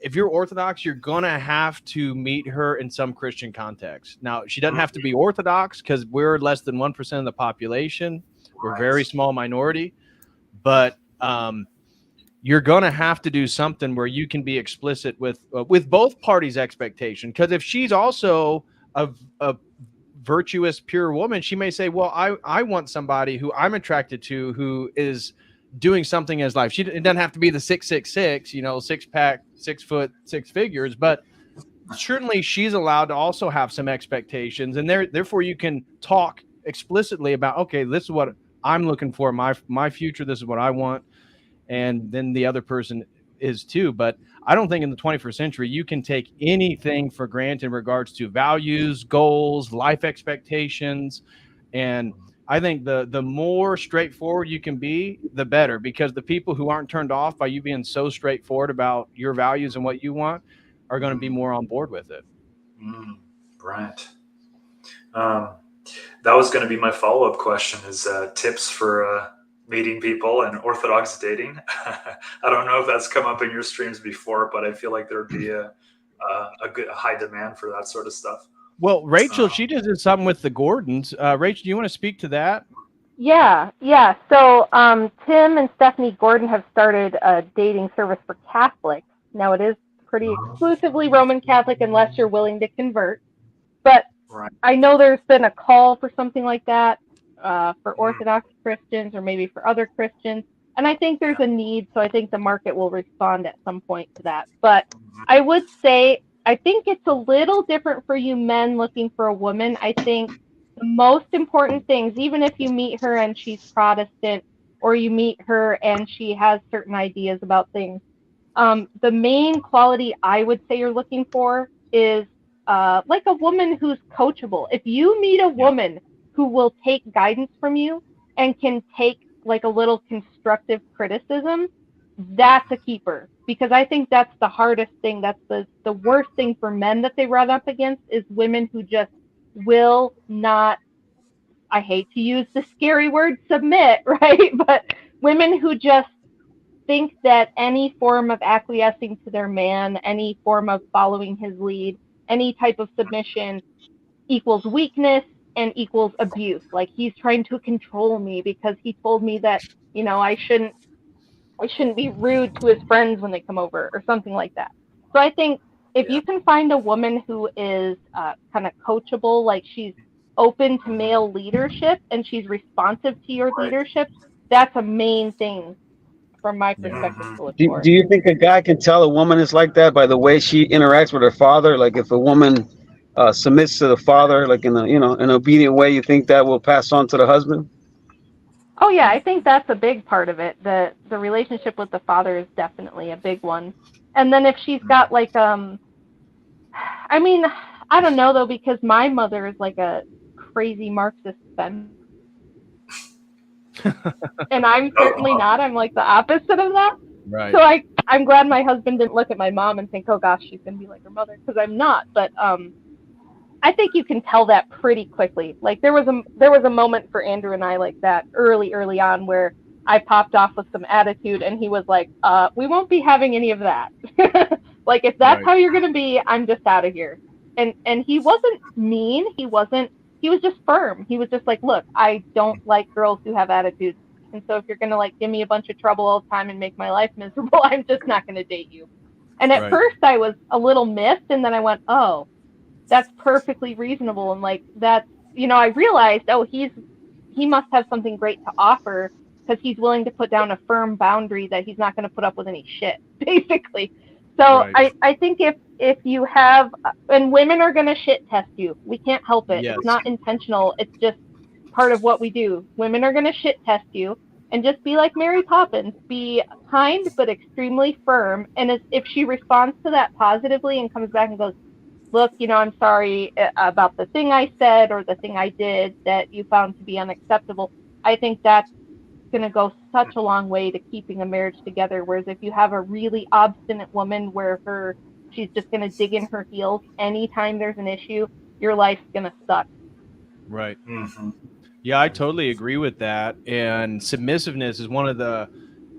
if you're Orthodox, you're going to have to meet her in some Christian context. Now, she doesn't have to be Orthodox because we're less than 1% of the population. We're a very small minority. But you're going to have to do something where you can be explicit with both parties' expectation. Because if she's also a virtuous, pure woman, she may say, well, I want somebody who I'm attracted to who is doing something in his life. It doesn't have to be the 666, you know, 6-pack, 6 foot, 6 figures, but certainly she's allowed to also have some expectations. And therefore you can talk explicitly about, okay, this is what I'm looking for, my future. This is what I want. And then the other person is too. But I don't think in the 21st century you can take anything for granted in regards to values, goals, life expectations. And I think the more straightforward you can be, the better, because the people who aren't turned off by you being so straightforward about your values and what you want are going to be more on board with it. Right. That was going to be my follow-up question, is tips for meeting people and Orthodox dating. I don't know if that's come up in your streams before, but I feel like there would be a high demand for that sort of stuff. Well, Rachel, she just did something with the Gordons. Rachel, do you want to speak to that? Yeah. So Tim and Stephanie Gordon have started a dating service for Catholics. Now, it is pretty exclusively Roman Catholic unless you're willing to convert. But I know there's been a call for something like that for Orthodox Christians or maybe for other Christians. And I think there's a need, so I think the market will respond at some point to that. But I would say, I think it's a little different for you men looking for a woman. I think the most important things, even if you meet her and she's Protestant, or you meet her and she has certain ideas about things, the main quality I would say you're looking for is like a woman who's coachable. If you meet a woman who will take guidance from you and can take like a little constructive criticism, that's a keeper. Because I think that's the hardest thing. That's the worst thing for men that they run up against, is women who just will not, I hate to use the scary word submit, right? But women who just think that any form of acquiescing to their man, any form of following his lead, any type of submission equals weakness and equals abuse. Like, he's trying to control me because he told me that, you know, I shouldn't be rude to his friends when they come over or something like that. So I think if you can find a woman who is kind of coachable, like she's open to male leadership and she's responsive to your leadership, that's a main thing from my perspective to look for. Do you think a guy can tell a woman is like that by the way she interacts with her father? Like, if a woman submits to the father, like in an obedient way, you think that will pass on to the husband? Oh yeah, I think that's a big part of it. The relationship with the father is definitely a big one. And then if she's got like I mean, I don't know though, because my mother is like a crazy Marxist feminist. And I'm certainly not. I'm like the opposite of that. Right. So I'm glad my husband didn't look at my mom and think, oh gosh, she's gonna be like her mother, because I'm not. But I think you can tell that pretty quickly. Like there was a moment for Andrew and I like that early on where I popped off with some attitude, and he was like, we won't be having any of that. Like, if that's how you're gonna be, I'm just out of here. And he wasn't mean. He was just firm. He was just like, look, I don't like girls who have attitudes. And so if you're gonna like give me a bunch of trouble all the time and make my life miserable, I'm just not gonna date you. And at first I was a little miffed, and then I went, oh, that's perfectly reasonable. And like that's, I realized, oh, he must have something great to offer, because he's willing to put down a firm boundary that he's not going to put up with any shit, basically. So I think if you have, and women are going to shit test you. We can't help it. It's not intentional. It's just part of what we do. Women are going to shit test you, and just be like Mary Poppins. Be kind but extremely firm. And if she responds to that positively and comes back and goes, look, I'm sorry about the thing I said or the thing I did that you found to be unacceptable, I think that's going to go such a long way to keeping a marriage together. Whereas if you have a really obstinate woman where she's just going to dig in her heels anytime there's an issue, your life's going to suck. Right. Yeah, I totally agree with that. And submissiveness is one of the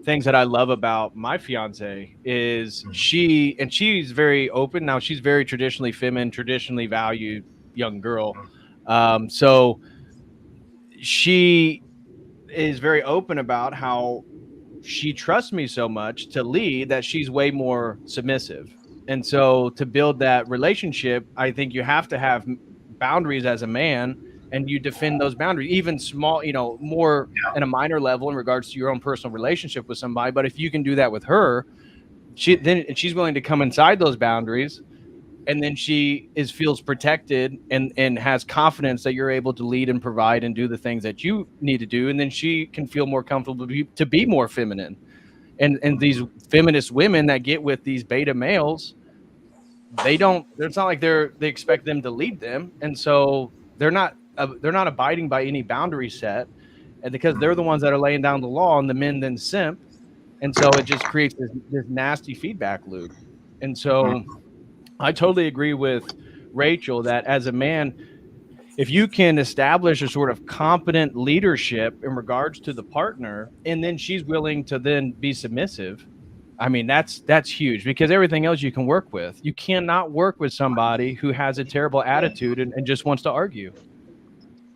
things that I love about my fiance is she's very open. Now she's very traditionally feminine, traditionally valued young girl. So she is very open about how she trusts me so much to lead that she's way more submissive. And so to build that relationship, I think you have to have boundaries as a man, and you defend those boundaries, even small, more in a minor level in regards to your own personal relationship with somebody. But if you can do that with her, she's willing to come inside those boundaries, and then she feels protected and has confidence that you're able to lead and provide and do the things that you need to do. And then she can feel more comfortable to be more feminine. And these feminist women that get with these beta males, it's not like they expect them to lead them. And so they're not abiding by any boundary set. And because they're the ones that are laying down the law, and the men then simp. And so it just creates this nasty feedback loop. And so I totally agree with Rachel that as a man, if you can establish a sort of competent leadership in regards to the partner, and then she's willing to then be submissive, I mean, that's huge, because everything else you can work with. You cannot work with somebody who has a terrible attitude and just wants to argue.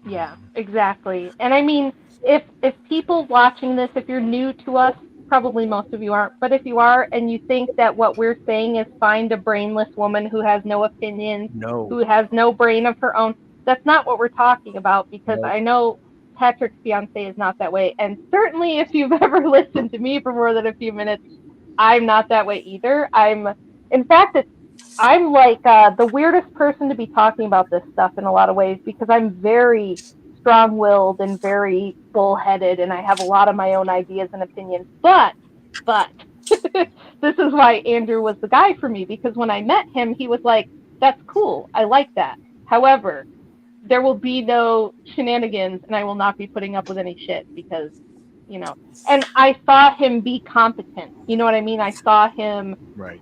Yeah, exactly. And I mean, if people watching this, if you're new to us, probably most of you aren't, but if you are and you think that what we're saying is find a brainless woman who has no opinions, who has no brain of her own, that's not what we're talking about, because I know Patrick's fiance is not that way. And certainly if you've ever listened to me for more than a few minutes, I'm not that way either. I'm like the weirdest person to be talking about this stuff in a lot of ways, because I'm very strong-willed and very bullheaded, and I have a lot of my own ideas and opinions. But this is why Andrew was the guy for me, because when I met him, he was like, that's cool, I like that. However, there will be no shenanigans, and I will not be putting up with any shit, because, and I saw him be competent. You know what I mean? I saw him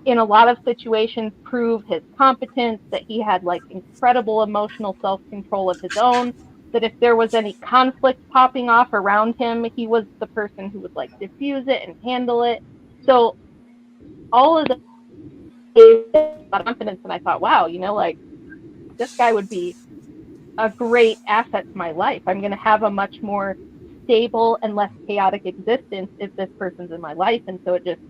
in a lot of situations prove his competence, that he had like incredible emotional self-control of his own, that if there was any conflict popping off around him, he was the person who would like diffuse it and handle it. So all of the gave a lot of confidence, and I thought, wow, like this guy would be a great asset to my life. I'm going to have a much more stable and less chaotic existence if this person's in my life. And so it just,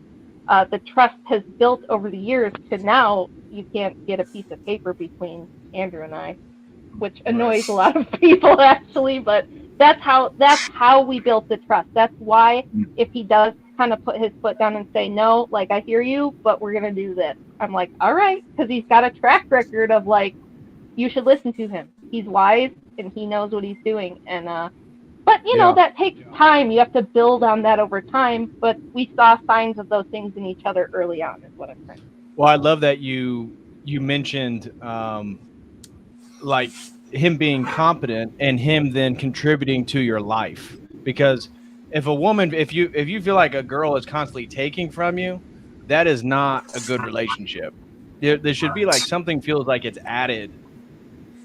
the trust has built over the years to now you can't get a piece of paper between Andrew and I, which annoys a lot of people actually, but that's how we built the trust. That's why if he does kind of put his foot down and say, no, like, I hear you, but we're going to do this, I'm like, all right, because he's got a track record of like, you should listen to him. He's wise and he knows what he's doing. And but that takes time. You have to build on that over time. But we saw signs of those things in each other early on, is what I'm saying. Well, I love that you mentioned like him being competent and him then contributing to your life. Because if a woman, if you feel like a girl is constantly taking from you, that is not a good relationship. There should be like something feels like it's added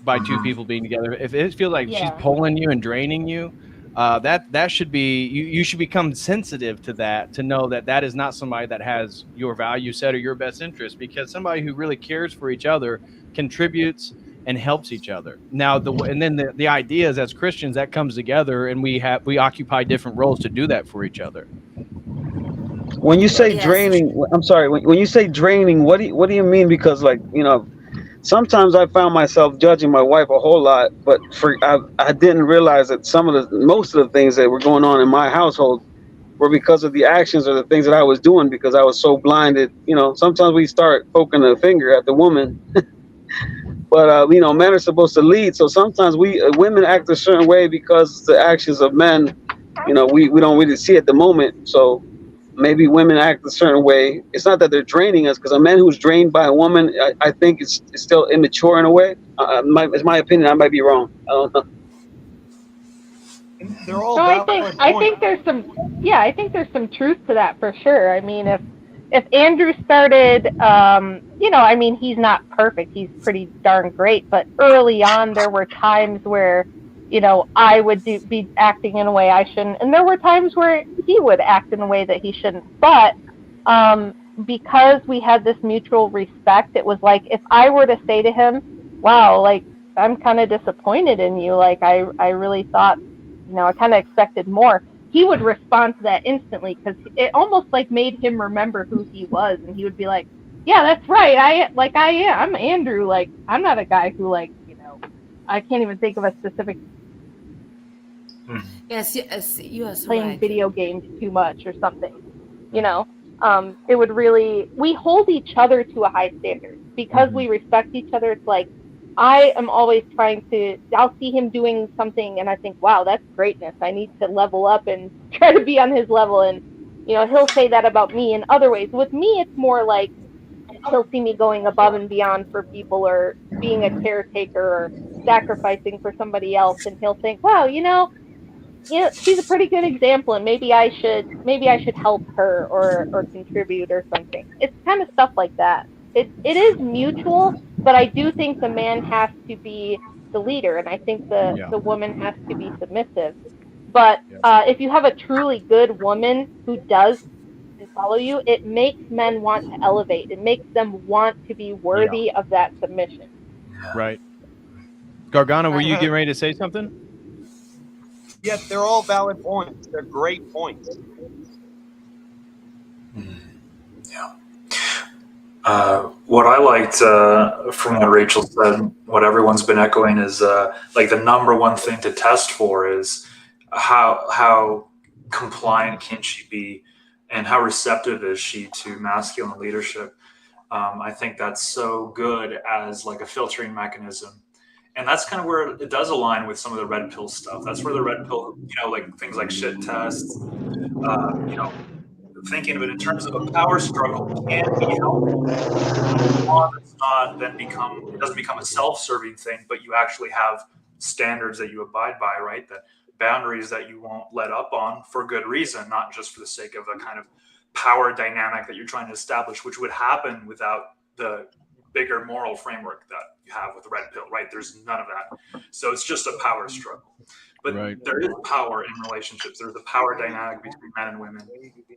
by two people being together. If it feels like she's pulling you and draining you, that should be, you should become sensitive to that, to know that that is not somebody that has your value set or your best interest, because somebody who really cares for each other contributes and helps each other. Now, and then the idea is, as Christians, that comes together, and we occupy different roles to do that for each other. When you say draining, I'm sorry. When you say draining, what do you mean? Because, like, sometimes I found myself judging my wife a whole lot, but I didn't realize that most of the things that were going on in my household were because of the actions or the things that I was doing, because I was so blinded. Sometimes we start poking the finger at the woman, but men are supposed to lead. So sometimes women act a certain way because the actions of men, we don't really see at the moment. So maybe women act a certain way. It's not that they're draining us, because a man who's drained by a woman, I think it's still immature in a way. It's my opinion. I might be wrong. I don't know. They're all I think there's some truth to that for sure. I mean, if Andrew started, he's not perfect. He's pretty darn great. But early on, there were times where, I would be acting in a way I shouldn't. And there were times where he would act in a way that he shouldn't. But because we had this mutual respect, it was like, if I were to say to him, wow, like, I'm kind of disappointed in you. Like, I really thought, I kind of expected more. He would respond to that instantly, because it almost like made him remember who he was. And he would be like, yeah, that's right. I'm Andrew. Like, I'm not a guy who, like, I can't even think of a specific. Yes, you are playing right. video games too much or something. It would really, we hold each other to a high standard because we respect each other. It's like, I am always I'll see him doing something and I think, wow, that's greatness. I need to level up and try to be on his level. And, he'll say that about me in other ways. With me, it's more like he'll see me going above and beyond for people, or being a caretaker, or sacrificing for somebody else. And he'll think, wow, she's a pretty good example, and maybe I should help her or contribute or something. It's kind of stuff like that. It is mutual, but I do think the man has to be the leader, and I think the woman has to be submissive. But if you have a truly good woman who does follow you, it makes men want to elevate. It makes them want to be worthy of that submission. Right. Gargano, were you getting ready to say something? Yeah, they're all valid points. They're great points. What I liked from what Rachel said, what everyone's been echoing, is like the number one thing to test for is how compliant can she be, and how receptive is she to masculine leadership. I think that's so good as like a filtering mechanism. And that's kind of where it does align with some of the red pill stuff. That's where the red pill, like things like shit tests, thinking of it in terms of a power struggle can be helpful. It doesn't become a self-serving thing, but you actually have standards that you abide by, right? The boundaries that you won't let up on for good reason, not just for the sake of a kind of power dynamic that you're trying to establish, which would happen without the bigger moral framework that you have with the red pill, right? There's none of that. So it's just a power struggle. But there is power in relationships. There's a power dynamic between men and women.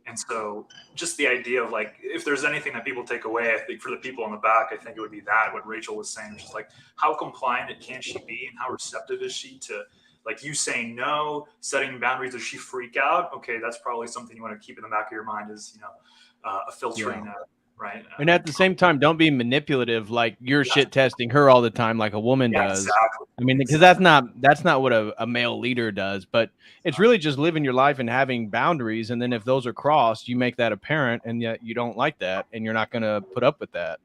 And so just the idea of like, if there's anything that people take away, I think for the people in the back, I think it would be that, what Rachel was saying, which is like, how compliant can she be, and how receptive is she to like you saying no, setting boundaries? Does she freak out? Okay, that's probably something you want to keep in the back of your mind, is, a filtering right? And at the same time, don't be manipulative, like you're shit testing her all the time, like a woman does. Exactly. I mean, because that's not what a male leader does. But it's really just living your life and having boundaries. And then if those are crossed, you make that apparent, and yet you don't like that, and you're not going to put up with that.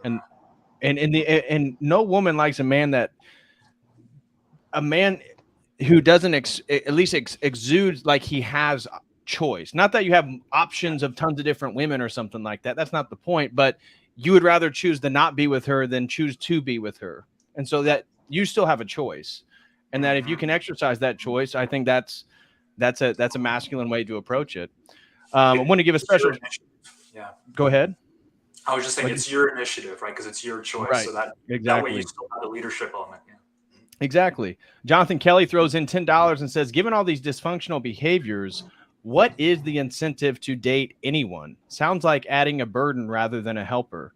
And no woman likes a man who doesn't at least exudes like he has choice. Not that you have options of tons of different women or something like that. That's not the point. But you would rather choose to not be with her than choose to be with her. And so that you still have a choice. And that if you can exercise that choice, I think that's a masculine way to approach it. I want to give a special. Yeah. Go ahead. I was just saying, it's your initiative, right? Because it's your choice. Right. So that exactly. way you still have the leadership element. Yeah. Exactly. Jonathan Kelly throws in $10 and says, given all these dysfunctional behaviors, what is the incentive to date anyone? Sounds like adding a burden rather than a helper.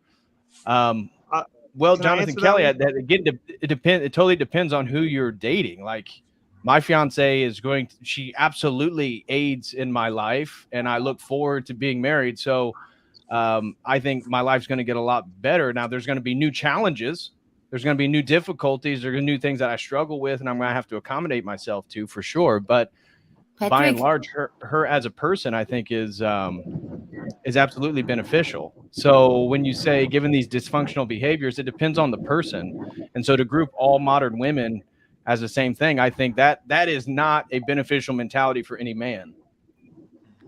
Well, Can I Jonathan answer that Kelly, one? that again, it depends. It totally depends on who you're dating. Like my fiance is she absolutely aids in my life, and I look forward to being married. So I think my life's going to get a lot better. Now, there's going to be new challenges. There's going to be new difficulties. There are new things that I struggle with, and I'm going to have to accommodate myself to for sure. But by and Patrick, large, her as a person, I think is absolutely beneficial. So when you say given these dysfunctional behaviors, it depends on the person. And so to group all modern women as the same thing, I think that is not a beneficial mentality for any man.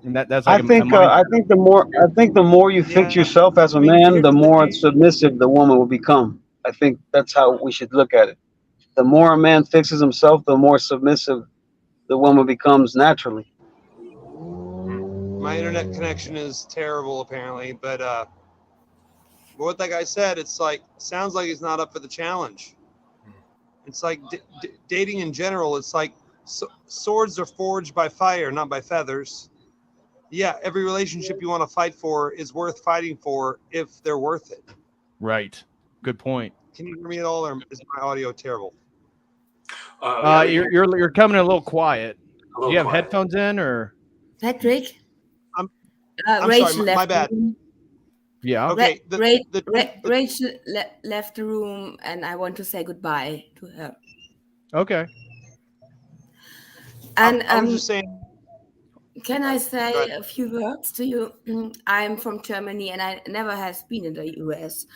And that's like a mindset. I think the more you fix yourself as a I mean, man, here's the the more thing. submissive the woman will become. I think that's how we should look at it. The more a man fixes himself, the more submissive the woman becomes naturally. My internet connection is terrible apparently, but what that guy said, it's like sounds like he's not up for the challenge. It's like dating in general. It's like swords are forged by fire, not by feathers. Yeah, every relationship you want to fight for is worth fighting for if they're worth it. Right. Good point. Can you hear me at all, or is my audio terrible? You're coming a little quiet. Do you have quiet. headphones in or? Patrick. I'm Rachel sorry, left my bad. the room. Yeah. Okay. Rachel left the room, and I want to say goodbye to her. Okay. And I was just saying. Can I say a few words to you? I'm from Germany, and I never has been in the US.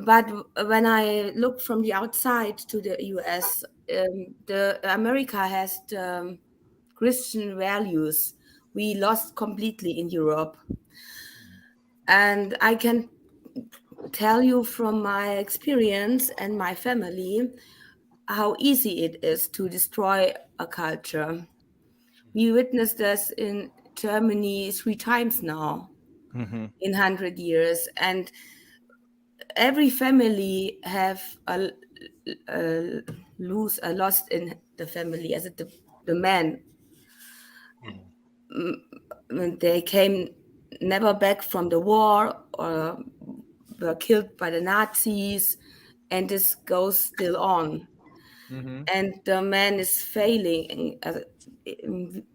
But when I look from the outside to the US, the America has the Christian values we lost completely in Europe. And I can tell you from my experience and my family how easy it is to destroy a culture. We witnessed this in Germany 3 times now in 100 years. And every family have lost in the family, as the men. They came never back from the war or were killed by the Nazis, and this goes still on. And the man is failing.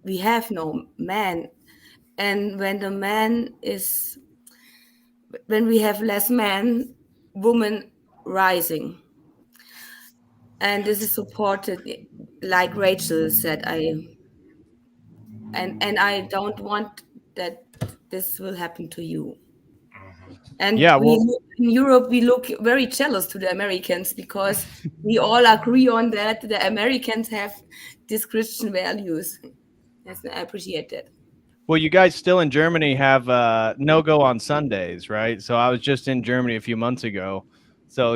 We have no man. And when we have less men, women rising. And this is supported, like Rachel said, and I don't want that this will happen to you. And in Europe, we look very jealous to the Americans because we all agree on that. The Americans have these Christian values. Yes, I appreciate that. Well, you guys still in Germany have no-go on Sundays, right? So I was just in Germany a few months ago. So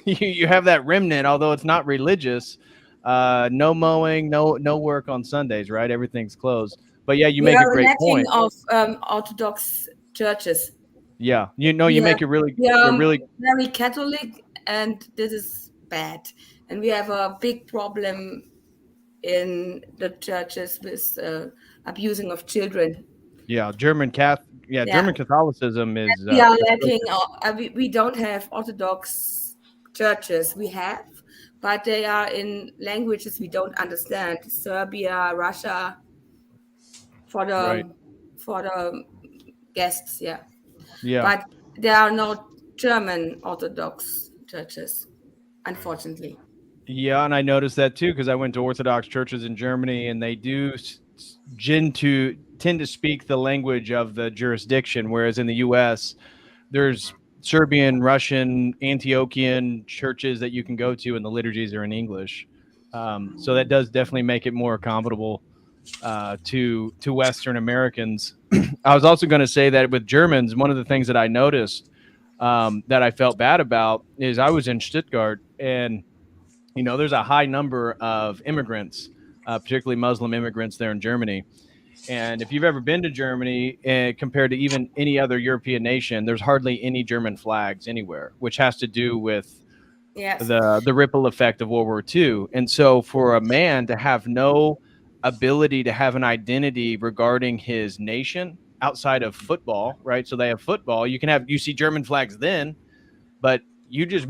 you have that remnant, although it's not religious. No mowing, no work on Sundays, right? Everything's closed. But yeah, you make a great point. of Orthodox churches. Yeah, you make a really very Catholic, and this is bad. And we have a big problem in the churches with abusing of children. Yeah, German Catholicism is. We are lacking. We don't have Orthodox churches. We have, but they are in languages we don't understand. Serbia, Russia. For the guests, yeah. But there are no German Orthodox churches, unfortunately. Yeah, and I noticed that too because I went to Orthodox churches in Germany, and they do tend to speak the language of the jurisdiction, whereas in the U.S. there's Serbian, Russian, Antiochian churches that you can go to, and the liturgies are in English. So that does definitely make it more accommodable to Western Americans. I was also going to say that with Germans, one of the things that I noticed that I felt bad about is I was in Stuttgart, and there's a high number of immigrants, particularly Muslim immigrants there in Germany. And if you've ever been to Germany, compared to even any other European nation, there's hardly any German flags anywhere, which has to do with Yes. the ripple effect of World War II. And so for a man to have no ability to have an identity regarding his nation outside of football, right? So they have football. You see German flags then, but you just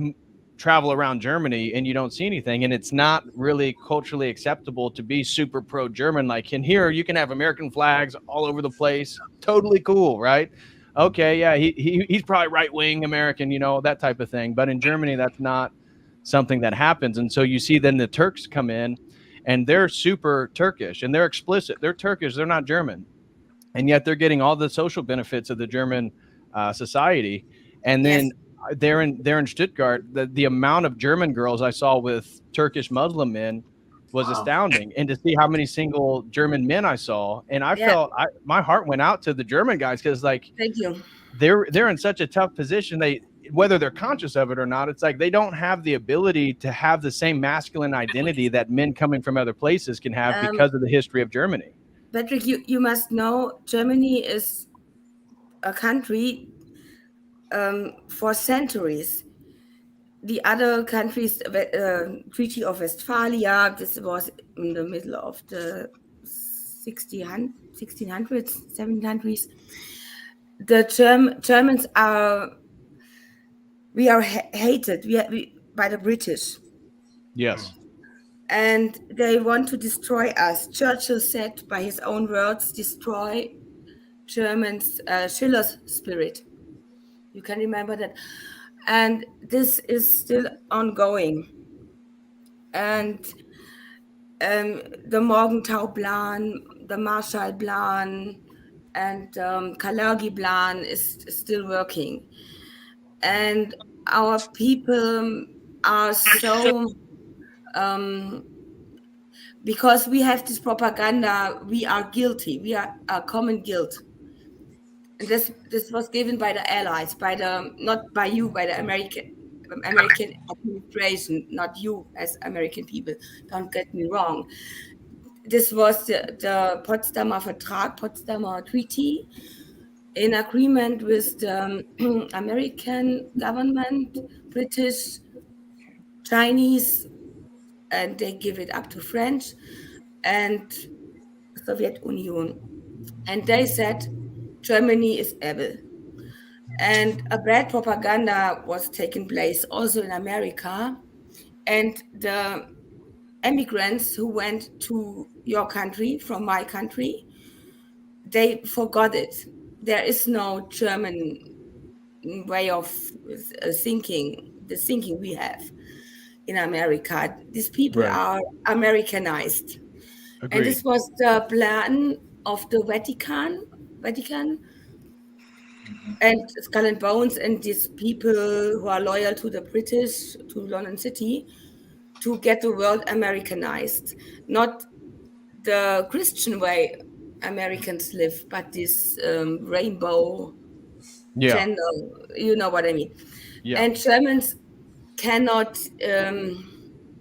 travel around Germany and you don't see anything. And it's not really culturally acceptable to be super pro German. Like in here, you can have American flags all over the place. Totally cool, right? Okay, yeah, he's probably right wing American, that type of thing. But in Germany, that's not something that happens. And so you see then the Turks come in and they're super Turkish and they're explicit. They're Turkish, they're not German. And yet they're getting all the social benefits of the German society. And then they're in Stuttgart. The amount of German girls I saw with Turkish Muslim men was astounding, and to see how many single German men I saw, and I felt my heart went out to the German guys, because like, thank you. They're in such a tough position. Whether they're conscious of it or not, it's like they don't have the ability to have the same masculine identity that men coming from other places can have because of the history of Germany. Patrick, you must know Germany is a country for centuries. The other countries, Treaty of Westphalia, this was in the middle of the 1600s, 1700s. The Germans we are hated by the British. Yes. And they want to destroy us. Churchill said, by his own words, destroy Germans, Schiller's spirit. You can remember that. And this is still ongoing. And the Morgenthau-Plan, the Marshall-Plan, and Kalergi-Plan is still working. And our people are so... because we have this propaganda, we are guilty. We are a common guilt. And this was given by the Allies, not by you, by the American administration, not you as American people. Don't get me wrong. This was the Potsdamer Vertrag, Potsdamer Treaty, in agreement with the American government, British, Chinese, and they give it up to French and Soviet Union. And they said Germany is evil. And a bad propaganda was taking place also in America. And the immigrants who went to your country from my country, they forgot it. There is no German way of thinking, the thinking we have in America. These people are Americanized. Agreed. And this was the plan of the Vatican, and Skull and Bones, and these people who are loyal to the British, to London City, to get the world Americanized. Not the Christian way Americans live, but this rainbow gender, you know what I mean. Yeah. And Germans cannot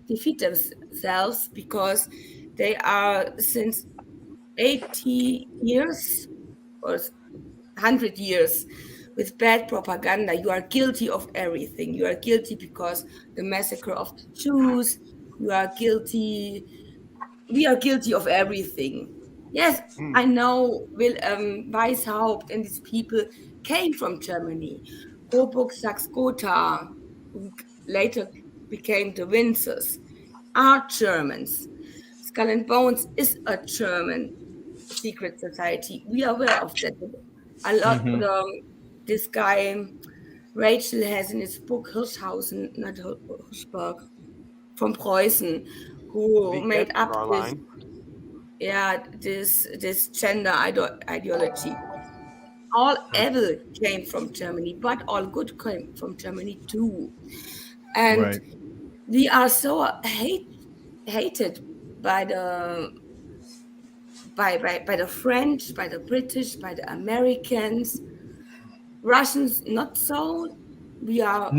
defeat themselves because they are, since 80 years or 100 years, with bad propaganda. You are guilty of everything. You are guilty because the massacre of the Jews. You are guilty. We are guilty of everything. Yes, I know Weishaupt and these people came from Germany. Coburg, Saxe-Gotha, who later became the Windsors, are Germans. Skull and Bones is a German secret society. We are aware of that. A lot this guy Rachel has in his book Hirschhausen, not Hirschberg, from Preußen, who made up this gender ideology. All evil came from Germany, but all good came from Germany too. And we are so hated by the French, by the British, by the Americans. Russians not so. We are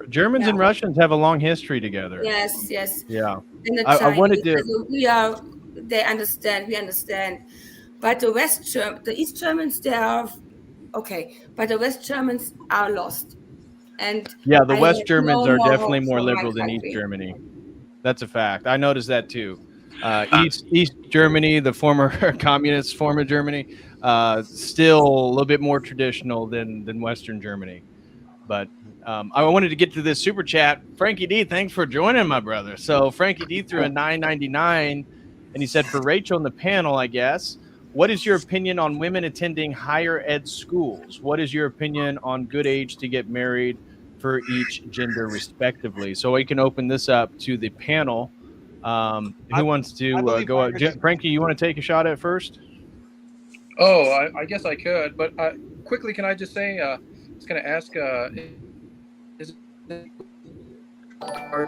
Germans and Russians have a long history together. Yes. Yeah. And the Chinese, I wanted to. They understand. We understand. But the East Germans, they are okay. But the West Germans are lost. And Yeah, the I West have Germans no are more definitely hope more for my liberal than East country. Germany. That's a fact. I noticed that too. East Germany, the former communist form of Germany, still a little bit more traditional than Western Germany. But I wanted to get to this super chat. Frankie D, thanks for joining, my brother. So Frankie D threw a $9.99, and he said, for Rachel in the panel, I guess, what is your opinion on women attending higher ed schools? What is your opinion on good age to get married for each gender, respectively? So we can open this up to the panel. Who wants I to believe go? higher Frankie, you want to take a shot at first? Oh, I guess I could, but quickly, can I just say, I was going to ask, is it, how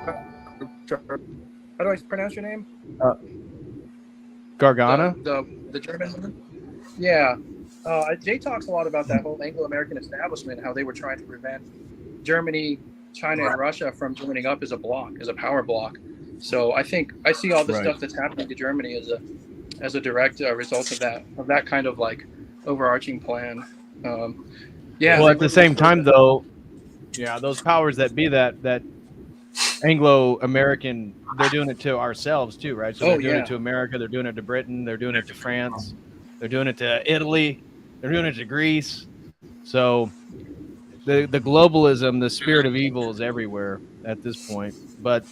do I pronounce your name? Gargana? The German woman? Yeah. Jay talks a lot about that whole Anglo-American establishment, how they were trying to prevent Germany, China, and Russia from joining up as a bloc, as a power bloc. So I think I see all the stuff that's happening to Germany as a direct result of that kind of like overarching plan. Yeah. Well, at the same time, though, yeah, those powers that be that Anglo-American, they're doing it to ourselves too, right? So they're doing it to America, they're doing it to Britain, they're doing it to France, they're doing it to Italy, they're doing it to Greece. So the globalism, the spirit of evil is everywhere at this point. But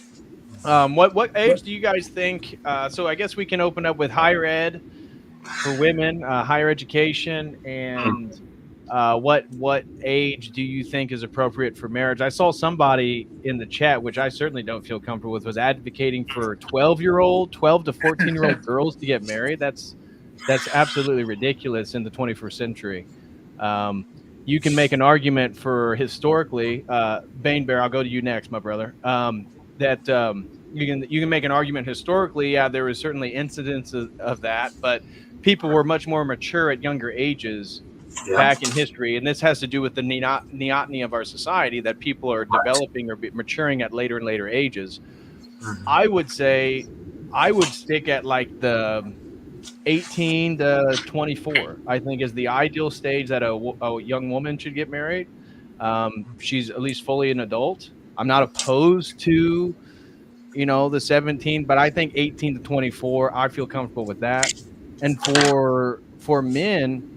what age do you guys think? So I guess we can open up with higher ed for women, higher education, and what age do you think is appropriate for marriage? I saw somebody in the chat, which I certainly don't feel comfortable with, was advocating for 12 to 14-year-old girls to get married. That's absolutely ridiculous in the 21st century. You can make an argument for historically, Bane Bear, I'll go to you next, my brother. You can make an argument historically. Yeah, there was certainly incidents of that, but people were much more mature at younger ages back in history, and this has to do with the neoteny of our society, that people are developing or maturing at later and later ages. I would say I would stick at like the 18 to 24, I think, is the ideal stage that a young woman should get married. She's at least fully an adult. I'm not opposed to, the 17, but I think 18 to 24, I feel comfortable with that. And for men,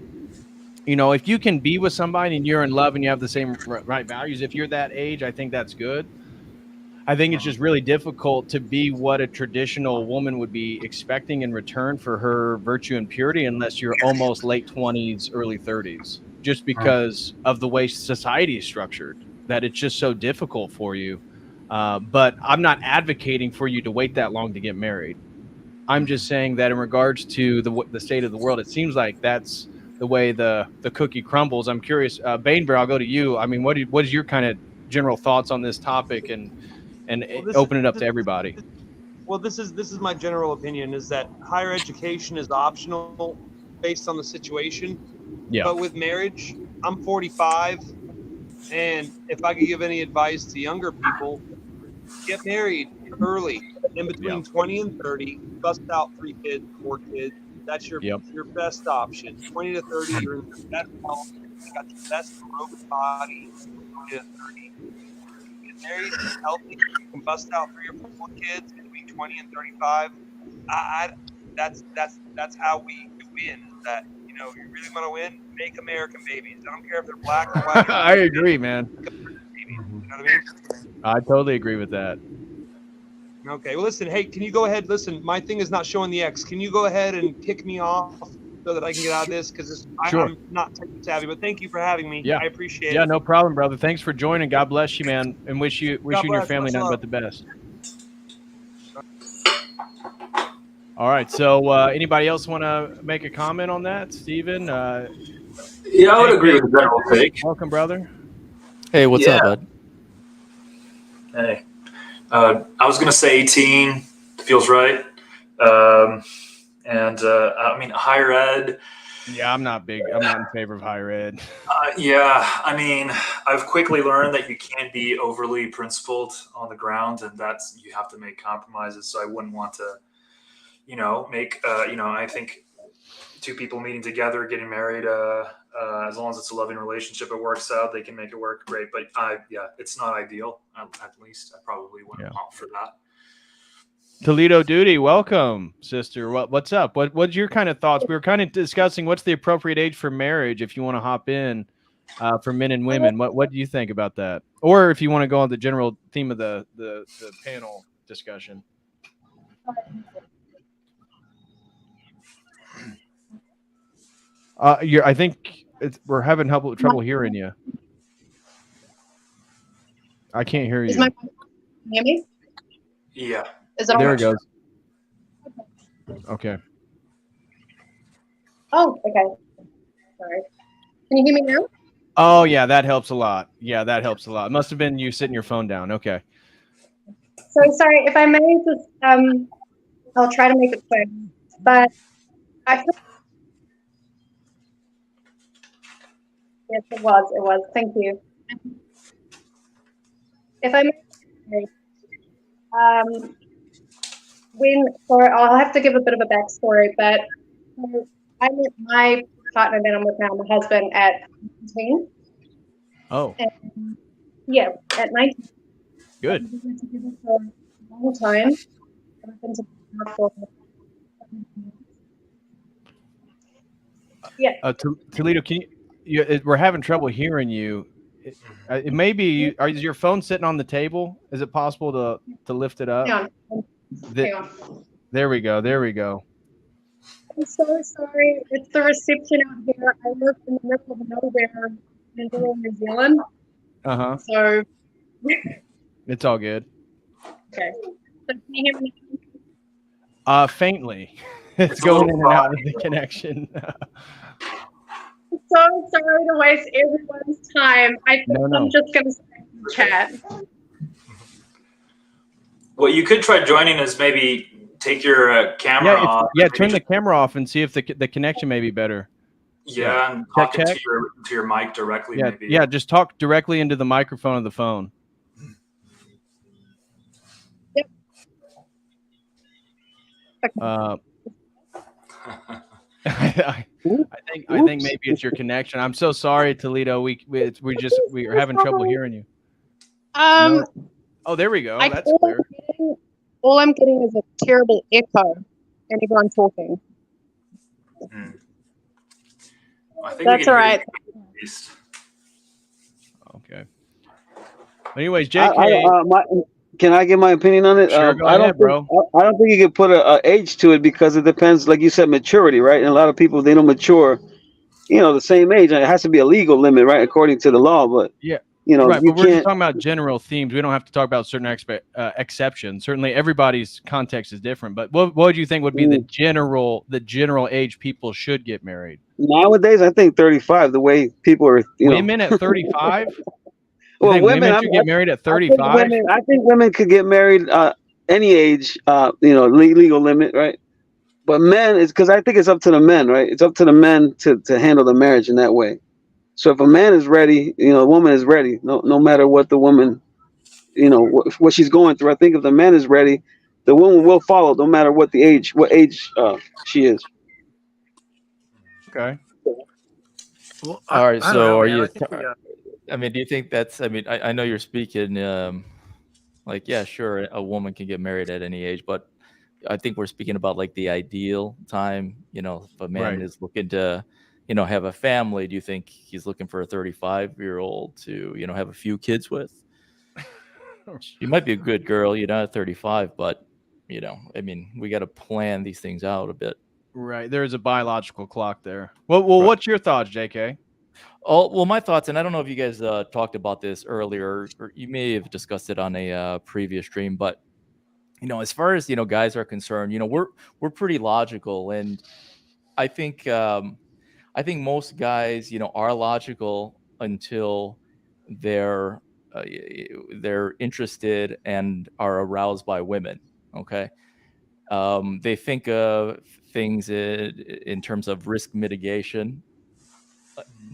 if you can be with somebody and you're in love and you have the same right values, if you're that age, I think that's good. I think it's just really difficult to be what a traditional woman would be expecting in return for her virtue and purity unless you're almost late 20s, early 30s, just because of the way society is structured, that it's just so difficult for you. But I'm not advocating for you to wait that long to get married. I'm just saying that in regards to the state of the world, it seems like that's the way the cookie crumbles. I'm curious, Bainber, I'll go to you. I mean, what is your kind of general thoughts on this topic, and open it up to everybody? Well, this is my general opinion, is that higher education is optional based on the situation. Yeah. But with marriage, I'm 45, and if I could give any advice to younger people, get married early, in between 20 and 30, bust out 3 kids, 4 kids. That's your best option. 20 to 30, you're in the best health, you got the best aerobic body. 20 to 30, get married, healthy, you can bust out 3 or 4 kids between 20 and 35. That's how we win. Is that, you really want to win? Make American babies. I don't care if they're black or white. I agree, man. You know what I mean? I totally agree with that. Okay. Well, listen. Hey, can you go ahead? Listen, my thing is not showing the X. Can you go ahead and kick me off so that I can get out of this? Because I'm not tech savvy. But thank you for having me. Yeah, I appreciate it. Yeah, no problem, brother. Thanks for joining. God bless you, man, and wish you and your family nothing but the best. All right. So, anybody else want to make a comment on that, Steven? Yeah, I would agree with the general take. Welcome, brother. Hey, what's up, bud? Hey, I was gonna say 18 feels right, and I mean higher ed. Yeah, I'm not in favor of higher ed. Yeah, I mean, I've quickly learned that you can't be overly principled on the ground, and you have to make compromises. So I wouldn't want to, make, I think two people meeting together, getting married. As long as it's a loving relationship, it works out. They can make it work great. But yeah, it's not ideal. At least I probably wouldn't opt for that. Toledo Duty, welcome, sister. What's up? What's your kind of thoughts? We were kind of discussing what's the appropriate age for marriage if you want to hop in for men and women. What do you think about that? Or if you want to go on the general theme of the panel discussion. I think we're having trouble hearing you. I can't hear you. Can you hear me? Yeah. Is it there it goes. Okay. Oh, okay. Sorry. Can you hear me now? Oh, yeah, that helps a lot. Yeah, that helps a lot. It must have been you sitting your phone down. Okay. So sorry, if I may just, I'll try to make it quick, but I feel yes, it was. Thank you. If I may, I'll have to give a bit of a backstory, but I met my partner that I'm with now, my husband, at 19. Oh. And, yeah, at 19. Good. We've been together for a long time. I've been together for yeah. Toledo, can we're having trouble hearing you. It may be is your phone sitting on the table? Is it possible to lift it up? Hang on. There we go. I'm so sorry. It's the reception out here. I live in the middle of nowhere in rural New Zealand. Uh-huh. So it's all good. Okay. So can you hear me? Faintly. It's going in and out of the connection. I'm so sorry to waste everyone's time. I'm just going to chat. What you could try joining is maybe take your camera off. Yeah, turn the camera off and see if the connection may be better. Yeah, and talk to your mic directly. Yeah, maybe. Yeah, just talk directly into the microphone of the phone. Yep. I think maybe it's your connection. I'm so sorry, Toledo. We are having trouble hearing you. No. Oh, there we go. That's clear. All I'm getting is a terrible echo and everyone talking. I think that's all right. Okay. Anyways, JK. Can I give my opinion on it? Sure, go ahead, bro. I don't think you could put a age to it because it depends, like you said, maturity, right? And a lot of people, they don't mature, the same age. It has to be a legal limit, right, according to the law. But yeah, right. But we're just talking about general themes. We don't have to talk about certain exceptions. Certainly, everybody's context is different. But what would you think would be the general age people should get married? Nowadays, I think 35. The way people are, women at 35. Well, women should get married at 35. I think women could get married any age, legal limit, right? But men, is because I think it's up to the men, right? It's up to the men to handle the marriage in that way. So if a man is ready, a woman is ready. No matter what the woman, what she's going through. I think if the man is ready, the woman will follow, no matter what age she is. Okay. Well, all right. So are you? I mean, do you think that's? I mean, I know you're speaking. Yeah, sure, a woman can get married at any age, but I think we're speaking about like the ideal time. If a man is looking to, have a family, do you think he's looking for a 35-year-old to, have a few kids with? You might be a good girl, at 35, but I mean, we got to plan these things out a bit. Right. There is a biological clock there. Well, what's your thoughts, JK? Oh, well, my thoughts, and I don't know if you guys talked about this earlier, or you may have discussed it on a previous stream, but as far as guys are concerned, we're pretty logical, and I think most guys are logical until they're interested and are aroused by women. Okay, they think of things in terms of risk mitigation.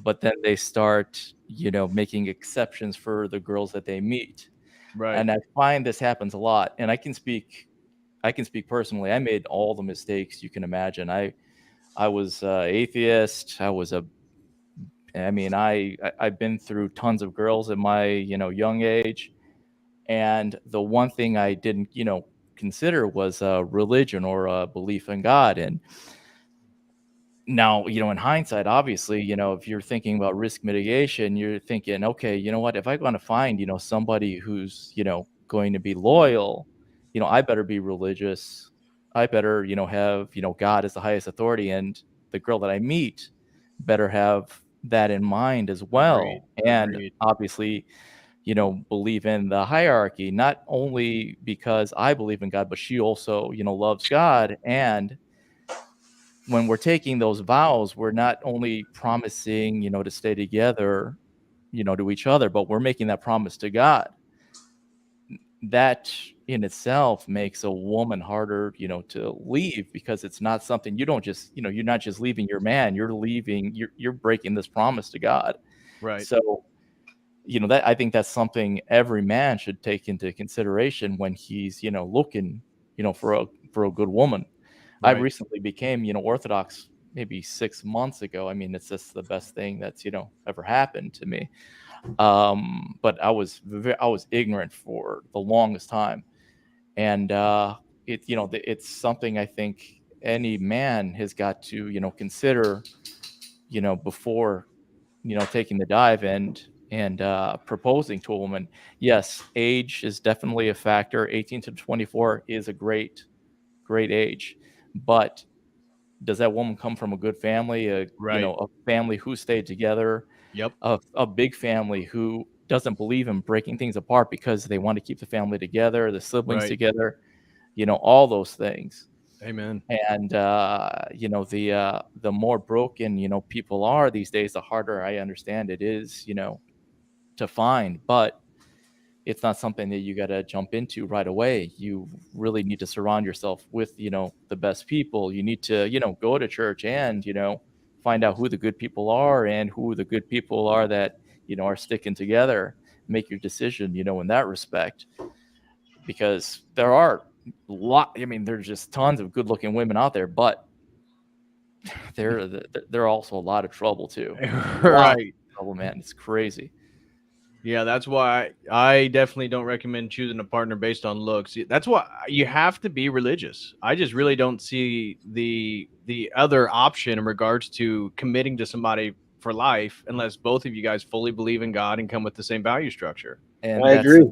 But then they start, making exceptions for the girls that they meet. Right. And I find this happens a lot. And I can speak personally. I made all the mistakes you can imagine. I I was atheist. I've been through tons of girls at my, young age. And the one thing I didn't, consider was religion or belief in God. And now, in hindsight, obviously, if you're thinking about risk mitigation, you're thinking, okay, you know what, if I want to find, somebody who's, going to be loyal, I better be religious. I better, have, God as the highest authority. And the girl that I meet better have that in mind as well. And Agreed. obviously, believe in the hierarchy, not only because I believe in God, but she also, loves God. And when we're taking those vows, we're not only promising, to stay together, to each other, but we're making that promise to God. That in itself makes a woman harder, to leave, because it's not something you don't just, you're not just leaving your man, you're breaking this promise to God. Right. So, that I think that's something every man should take into consideration when he's, looking, for a good woman. I Right. recently became, Orthodox maybe 6 months ago. I mean, it's just the best thing that's, ever happened to me. But I was ignorant for the longest time. And it's something I think any man has got to, consider, before, taking the dive and proposing to a woman. Yes, age is definitely a factor. 18 to 24 is a great age. But does that woman come from a good family, Right. a family who stayed together, Yep. a big family who doesn't believe in breaking things apart because they want to keep the family together, the siblings Right. together, all those things. Amen. And the more broken, people are these days, the harder I understand it is, to find. But it's not something that you got to jump into right away. You really need to surround yourself with, the best people. You need to, go to church and, find out who the good people are and who the good people are that, are sticking together. Make your decision, in that respect. Because there are there's just tons of good looking women out there, but there are also a lot of trouble too. Right. Trouble, man. It's crazy. Yeah, that's why I definitely don't recommend choosing a partner based on looks. That's why you have to be religious. I just really don't see the other option in regards to committing to somebody for life unless both of you guys fully believe in God and come with the same value structure. And I agree.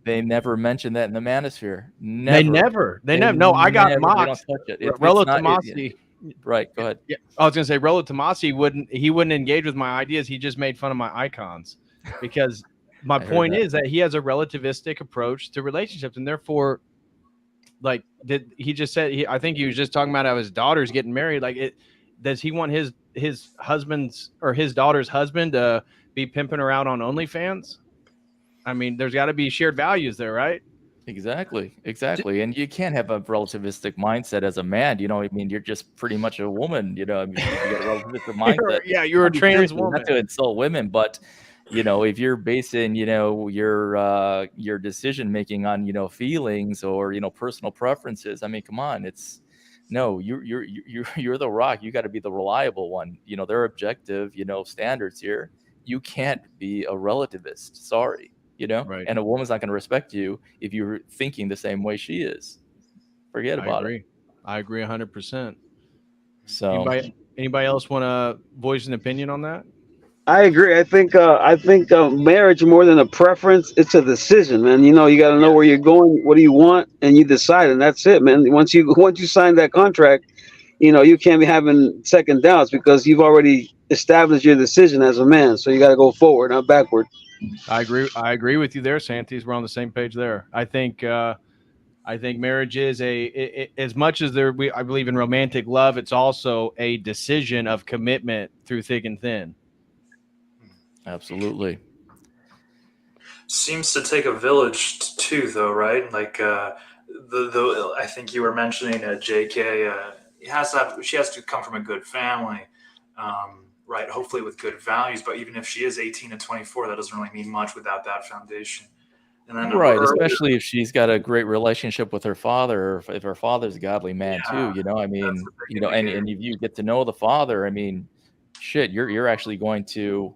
They never mentioned that in the manosphere. They never. No, I got mocked. They don't touch it. Rello Tomasi. Right. Go ahead. Yeah, I was gonna say Rello Tomasi wouldn't engage with my ideas. He just made fun of my icons because my point is that he has a relativistic approach to relationships, and therefore, like, he just said, I think he was just talking about how his daughter's getting married. Like, does he want his husband's or his daughter's husband to be pimping her out on OnlyFans? I mean, there's got to be shared values there, right? Exactly. And you can't have a relativistic mindset as a man. I mean, you're just pretty much a woman. I mean, you get a relativistic mindset. Yeah, you're a trans woman. Not to insult women, but if you're basing, your decision making on, feelings or personal preferences, I mean, come on, you're the rock. You got to be the reliable one. There are objective, standards here. You can't be a relativist. Sorry. Right. And a woman's not going to respect you if you're thinking the same way she is. Forget about it. I agree 100%. So anybody else want to voice an opinion on that? I agree. I think marriage more than a preference, it's a decision, man. You got to know where you're going, what do you want, and you decide, and that's it, man. Once you sign that contract, you can't be having second doubts because you've already established your decision as a man. So you got to go forward, not backward. I agree with you there, Santis. We're on the same page there. I think marriage is as much as I believe in romantic love, it's also a decision of commitment through thick and thin. Absolutely. Seems to take a village too, though, right? Like I think you were mentioning JK. She has to come from a good family, right? Hopefully with good values. But even if she is 18 to 24, that doesn't really mean much without that foundation. And then right, especially if she's got a great relationship with her father, or if her father's a godly man too, I mean, and if you get to know the father, I mean, shit, you're actually going to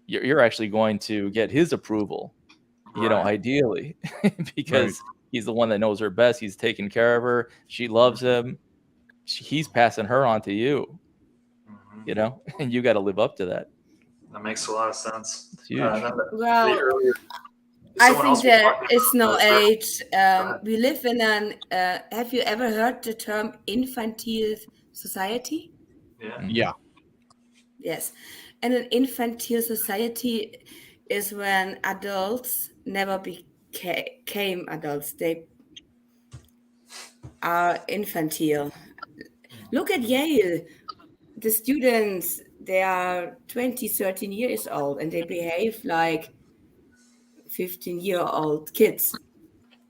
get his approval, ideally, because he's the one that knows her best. He's taking care of her. She loves him. He's passing her on to you, and you got to live up to that. That makes a lot of sense. It's huge. Well, I think there is no age. We live in an. Have you ever heard the term infantile society? Yeah. Yes, and an infantile society is when adults never became adults. They are infantile. Look at Yale. The students, they are 20, 13 years old, and they behave like 15-year-old kids.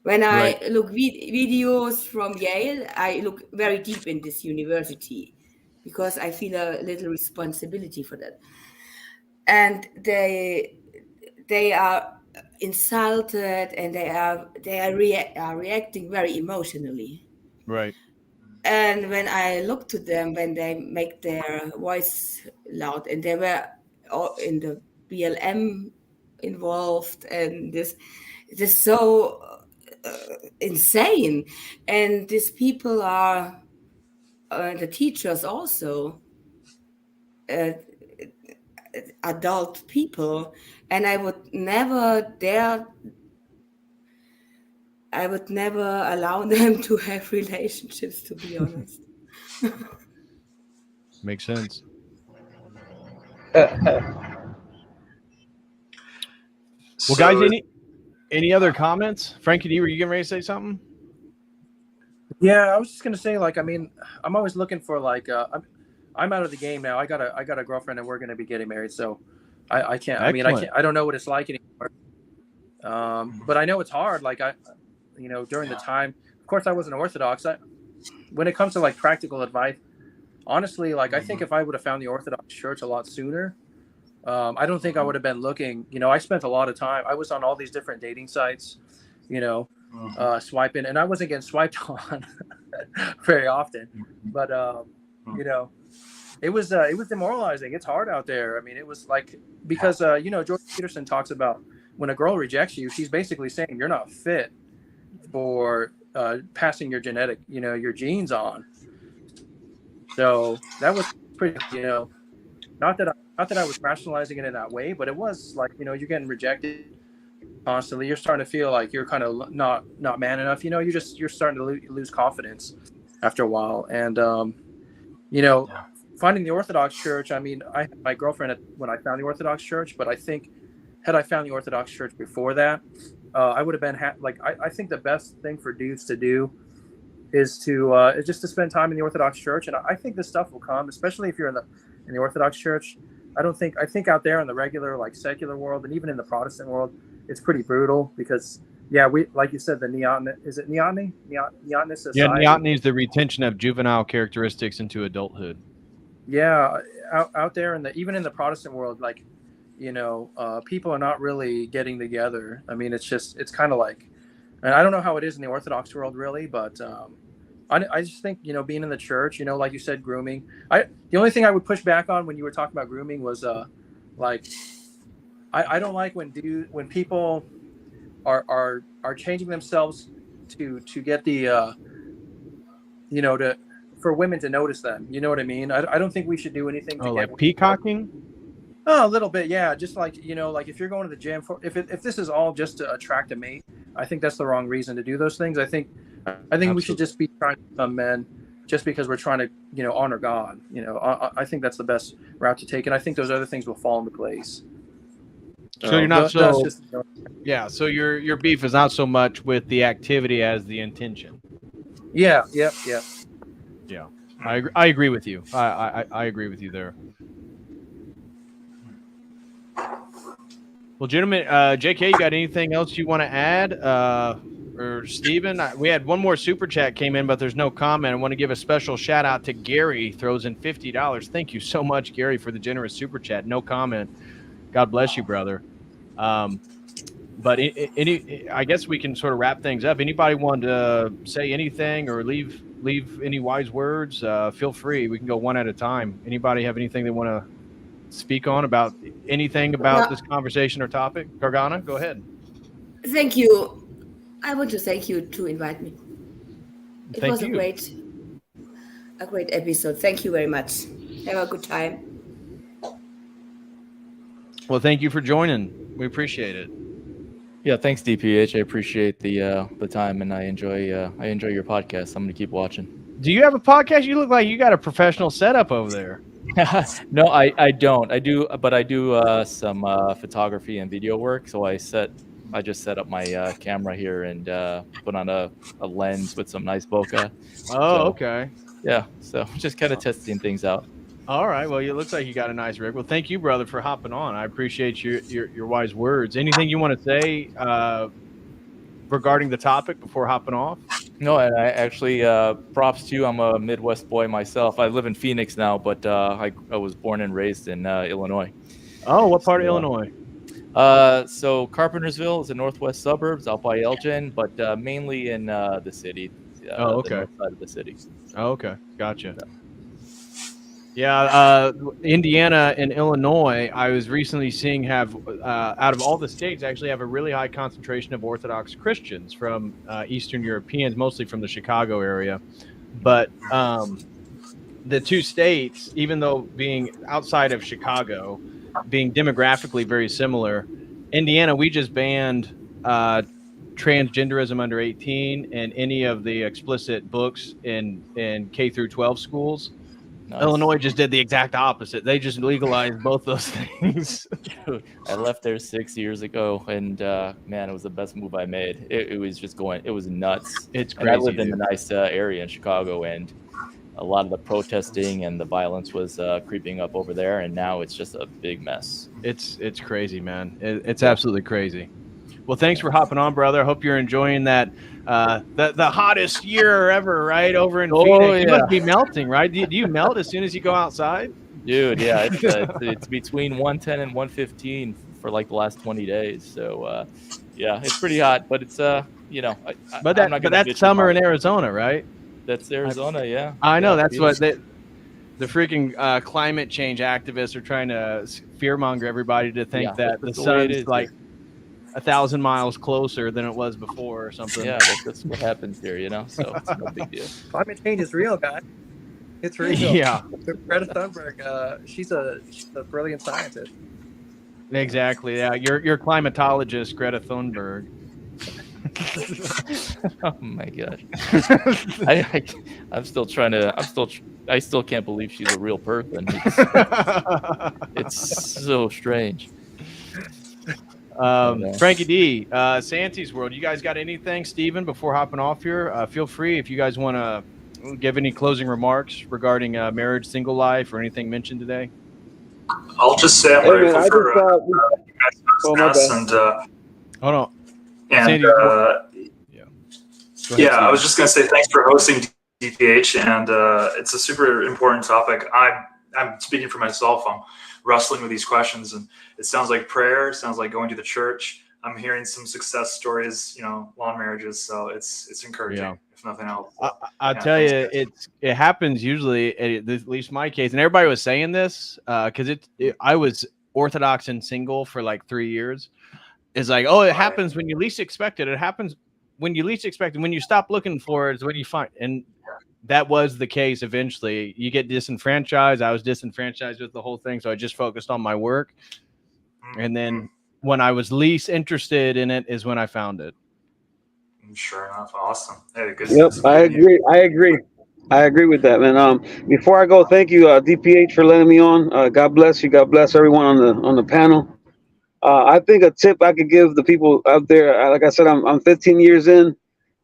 When I look videos from Yale, I look very deep in this university because I feel a little responsibility for that. And they are insulted, and they are reacting very emotionally. Right. And when I look to them, when they make their voice loud, and they were all in the BLM involved, and this is so insane. And these people are the teachers also adult people, and I would never allow them to have relationships, to be honest. Makes sense. Well, guys, any other comments? Frankie, were you getting ready to say something? Yeah, I was just gonna say, like, I mean, I'm always looking for, like, I'm out of the game now. I got a girlfriend, and we're gonna be getting married, so I can't. I mean, I don't know what it's like anymore. But I know it's hard. Like, during the time, of course, I wasn't Orthodox. When it comes to, like, practical advice, honestly, like, I think if I would have found the Orthodox Church a lot sooner, I don't think I would have been looking. I spent a lot of time. I was on all these different dating sites, swiping, and I wasn't getting swiped on very often. But it was demoralizing. It's hard out there. I mean, it was like, because Jordan Peterson talks about when a girl rejects you, she's basically saying you're not fit for passing your your genes on. So that was pretty, not that I was rationalizing it in that way, but it was like, you're getting rejected constantly. You're starting to feel like you're kind of not man enough. You're starting to lose confidence after a while. And, finding the Orthodox Church, I mean, I had my girlfriend when I found the Orthodox Church, but I think had I found the Orthodox Church before that, I would have been I think the best thing for dudes to do is just to spend time in the Orthodox Church. And I think this stuff will come, especially if you're in the Orthodox Church. I think out there in the regular, like, secular world, and even in the Protestant world, it's pretty brutal because, we, like you said, the neoteny society. Yeah, neoteny is the retention of juvenile characteristics into adulthood. Yeah, out there even in the Protestant world, like, people are not really getting together. I mean, it's kind of like, and I don't know how it is in the Orthodox world really, but I just think, being in the church, like you said, grooming. The only thing I would push back on when you were talking about grooming was like, I don't like when people are changing themselves to get the for women to notice them. You know what I mean? I don't think we should do anything to get peacocking. Oh, a little bit, yeah. Just like, like if you're going to the gym if this is all just to attract a mate, I think that's the wrong reason to do those things. I think Absolutely. We should just be trying to become men just because we're trying to, honor God. I think that's the best route to take, and I think those other things will fall into place. So you're not so your beef is not so much with the activity as the intention. Yeah. Yeah. I agree with you. I agree with you there. Well, gentlemen, JK, you got anything else you want to add? Or Steven? We had one more super chat came in, but there's no comment. I want to give a special shout out to Gary, throws in $50. Thank you so much, Gary, for the generous super chat. No comment. God bless you, brother. But I guess we can sort of wrap things up. Anybody want to say anything or leave any wise words? Feel free. We can go one at a time. Anybody have anything they want to speak on about anything about this conversation or topic? Gargana, go ahead. Thank you. I want to thank you to invite me. It was a great episode. Thank you very much. Have a good time. Well, thank you for joining. We appreciate it. Yeah, thanks, DPH. I appreciate the time, and I enjoy your podcast. I'm gonna keep watching. Do you have a podcast? You look like you got a professional setup over there. No, I don't. I do some photography and video work. So I just set up my camera here and put on a lens with some nice bokeh. Okay. Yeah, so just kind of testing things out. All right. Well, it looks like you got a nice rig. Well, thank you, brother, for hopping on. I appreciate your wise words. Anything you want to say regarding the topic before hopping off? No, and I actually props to you. I'm a Midwest boy myself. I live in Phoenix now, but I was born and raised in Illinois. Oh, what part of Illinois? So Carpentersville is the northwest suburbs out by Elgin, but mainly in the city. Okay. The north side of the city. Oh, okay. Gotcha. Yeah, Indiana and Illinois, I was recently seeing have, out of all the states, actually have a really high concentration of Orthodox Christians from Eastern Europeans, mostly from the Chicago area. But the two states, even though being outside of Chicago, being demographically very similar, Indiana, we just banned transgenderism under 18 and any of the explicit books in K through 12 schools. Nice. Illinois just did the exact opposite. They just legalized both those things. I left there 6 years ago, and man, it was the best move I made. It was just going. It was nuts. It's crazy. And I lived in a nice area in Chicago, and a lot of the protesting and the violence was creeping up over there, and now it's just a big mess. It's crazy, man. It's absolutely crazy. Well, thanks for hopping on, brother. I hope you're enjoying that. The hottest year ever, right? Over in Phoenix. Yeah. You must be melting, right? Do you melt as soon as you go outside? Dude, yeah. It's between 110 and 115 for like the last 20 days. So, yeah, it's pretty hot, but it's, but that's summer in Arizona, right? That's Arizona, yeah. I know. That's Phoenix. What the freaking climate change activists are trying to fearmonger everybody to think that the sun is like 1,000 miles closer than it was before or something. Yeah, that's what happens here, so it's no big deal. Climate change is real, guys. It's real. Yeah. Greta Thunberg, she's a brilliant scientist. Exactly. Yeah, your climatologist, Greta Thunberg. Oh my gosh. I still can't believe she's a real person. It's so strange. Frankie D, Santi's World. You guys got anything, Steven, before hopping off here? Feel free if you guys want to give any closing remarks regarding marriage, single life, or anything mentioned today. I'll just say I'm grateful for you guys and hold on. And Sandy, yeah, I was just gonna say thanks for hosting DPH, and it's a super important topic. I'm speaking for myself. I'm wrestling with these questions, and it sounds like prayer, sounds like going to the church. I'm hearing some success stories, law marriages, so it's encouraging, if nothing else. I'll tell you, it happens usually, at least my case, and everybody was saying this because I was Orthodox and single for like 3 years. It's like, it happens when you least expect it. It happens when you least expect it. When you stop looking for it is when you find. And that was the case eventually. You get disenfranchised. I was disenfranchised with the whole thing, so I just focused on my work. And then when I was least interested in it is when I found it. Sure enough. Awesome. Hey, good. Yep, I agree with that, man. Before I go, thank you, DPH, for letting me on. God bless you. God bless everyone on the panel. I think a tip I could give the people out there, like I said, I'm 15 years in,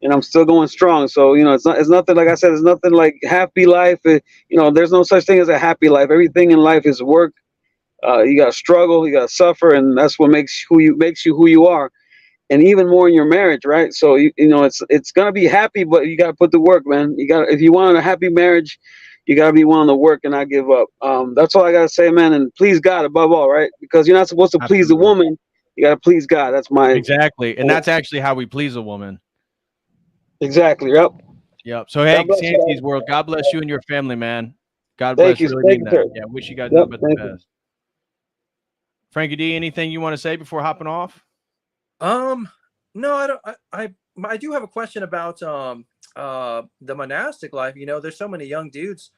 and I'm still going strong. So, it's nothing, like I said, it's nothing like happy life. There's no such thing as a happy life. Everything in life is work. You got to struggle, you got to suffer, and that's what makes you who you are. And even more in your marriage, right? So, it's going to be happy, but you got to put the work, man. If you want a happy marriage, you got to be willing to work and not give up. That's all I got to say, man. And please God above all, right? Because you're not supposed to please the woman. You got to please God. That's my exactly, and that's actually how we please a woman. Exactly. Yep. Yep. So hey, Santy's world. God bless you and your family, man. God bless you. Really mean that. Yeah. Wish you guys nothing but the best. Frankie D, anything you want to say before hopping off? No, I don't. I do have a question about the monastic life. You know, there's so many young dudes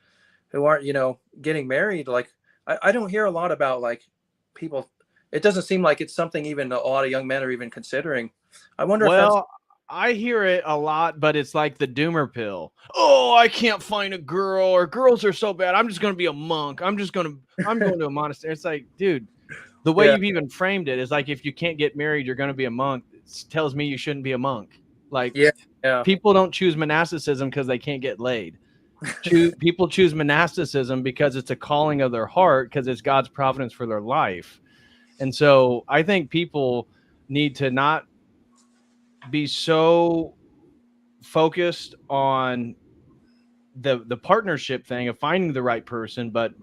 who aren't, you know, getting married. Like, I don't hear a lot about like people. It doesn't seem like it's something even a lot of young men are even considering. I wonder if that's. I hear it a lot, but it's like the doomer pill. Oh, I can't find a girl, or girls are so bad. I'm just going to be a monk. I'm going to a monastery. It's like, dude, the way you've even framed it is like, if you can't get married, you're going to be a monk. It tells me you shouldn't be a monk. Like, people don't choose monasticism because they can't get laid. People choose monasticism because it's a calling of their heart, because it's God's providence for their life. And so I think people need to not be so focused on the partnership thing of finding the right person, but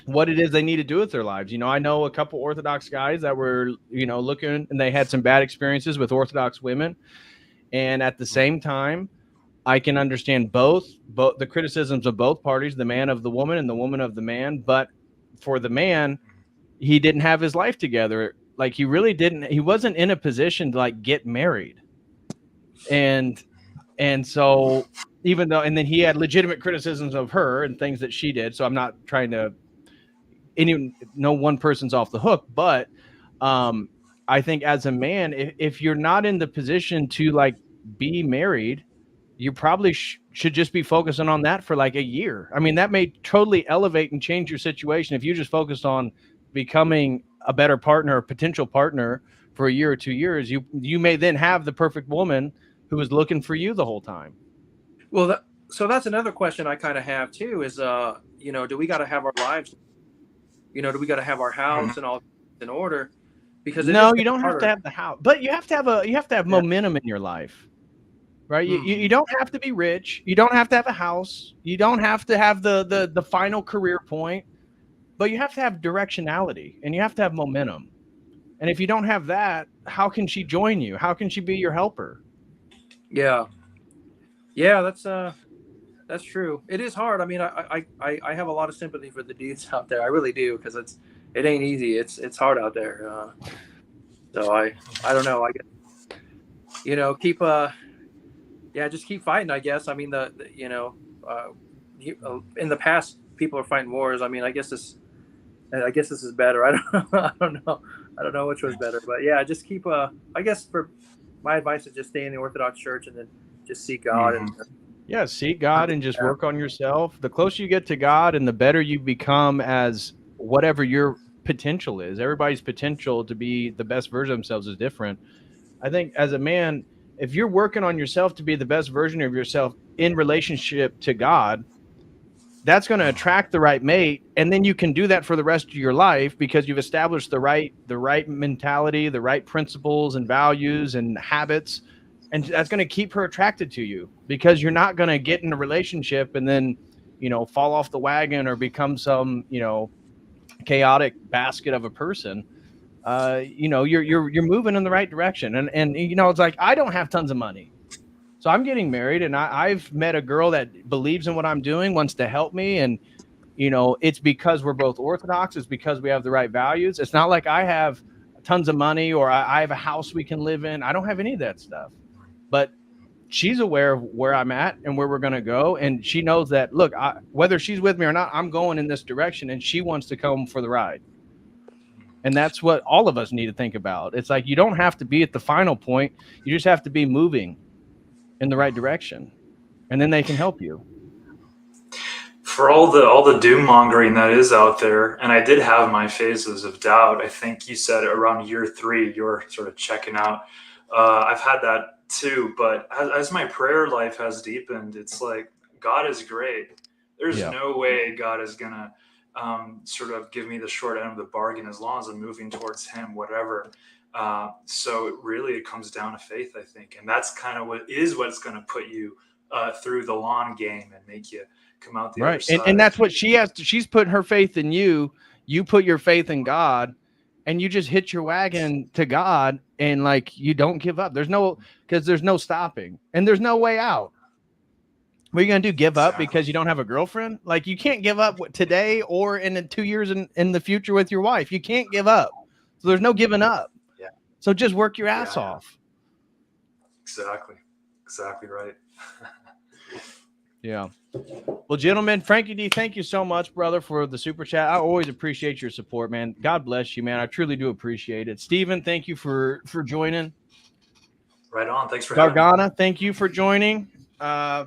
what it is they need to do with their lives. You know, I know a couple Orthodox guys that were, you know, looking, and they had some bad experiences with Orthodox women. And at the same time, I can understand both the criticisms of both parties, the man of the woman and the woman of the man. But for the man, he didn't have his life together. Like, he really didn't. He wasn't in a position to like get married. And so even though, and then he had legitimate criticisms of her and things that she did. So I'm not trying to, no one person's off the hook, but I think as a man, if you're not in the position to like be married, you probably should just be focusing on that for like a year. I mean, that may totally elevate and change your situation. If you just focused on becoming a better partner, or potential partner for a year or 2 years, you may then have the perfect woman who was looking for you the whole time. Well, so that's another question I kind of have too, is, you know, do we got to have our lives, you know, do we got to have our house and all in order? Because no, you don't have to have the house, but you have to have momentum in your life, right? You don't have to be rich. You don't have to have a house. You don't have to have the final career point, but you have to have directionality, and you have to have momentum. And if you don't have that, how can she join you? How can she be your helper? Yeah, that's true. It is hard. I mean, I have a lot of sympathy for the dudes out there. I really do, because it ain't easy. It's hard out there. So I don't know. I guess, you know, just keep fighting, I guess. I mean, you know, in the past, people are fighting wars. I mean, I guess this is better. I don't know which was better, but yeah, just keep. I guess for my advice is just stay in the Orthodox Church and then just seek God and seek God and just work on yourself. The closer you get to God and the better you become as whatever your potential is. Everybody's potential to be the best version of themselves is different. I think as a man, if you're working on yourself to be the best version of yourself in relationship to God, that's going to attract the right mate. And then you can do that for the rest of your life, because you've established the right mentality, the right principles and values and habits. And that's going to keep her attracted to you, because you're not going to get in a relationship and then, you know, fall off the wagon or become some, you know, chaotic basket of a person. You know, you're moving in the right direction. And, you know, it's like, I don't have tons of money, so I'm getting married, and I've met a girl that believes in what I'm doing, wants to help me. And, you know, it's because we're both Orthodox. It's because we have the right values. It's not like I have tons of money or I have a house we can live in. I don't have any of that stuff, but she's aware of where I'm at and where we're going to go. And she knows that, look, whether she's with me or not, I'm going in this direction, and she wants to come for the ride. And that's what all of us need to think about. It's like, you don't have to be at the final point. You just have to be moving in the right direction, and then they can help you. For all the doom mongering that is out there, and I did have my phases of doubt. I think you said around year 3, you're sort of checking out. I've had that too, but as my prayer life has deepened, it's like, God is great. There's no way God is gonna sort of give me the short end of the bargain as long as I'm moving towards Him, whatever. So it comes down to faith, I think, and that's kind of what's going to put you through the long game and make you come out the other side. And that's what she has. She's putting her faith in you. You put your faith in God, and you just hit your wagon to God, and like you don't give up. There's no stopping, and there's no way out. What are you gonna do? Give up because you don't have a girlfriend? Like, you can't give up today or in 2 years in the future with your wife. You can't give up. So there's no giving up. Yeah. So just work your ass off. Exactly right. Yeah. Well, gentlemen, Frankie D, thank you so much, brother, for the super chat. I always appreciate your support, man. God bless you, man. I truly do appreciate it. Steven, thank you for joining. Right on. Thanks for having me. Gargana, thank you for joining. I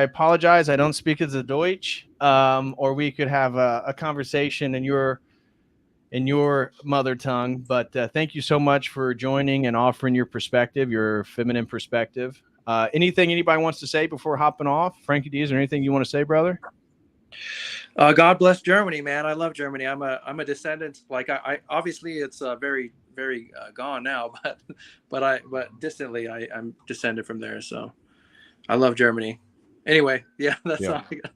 apologize. I don't speak as a Deutsch, or we could have a conversation in your mother tongue. But thank you so much for joining and offering your perspective, your feminine perspective. Anything anybody wants to say before hopping off? Frankie D, is there anything you want to say, brother? God bless Germany, man. I love Germany. I'm a descendant. Like I obviously it's very, very gone now, but distantly I'm descended from there. So I love Germany. Anyway, yeah, that's all I got.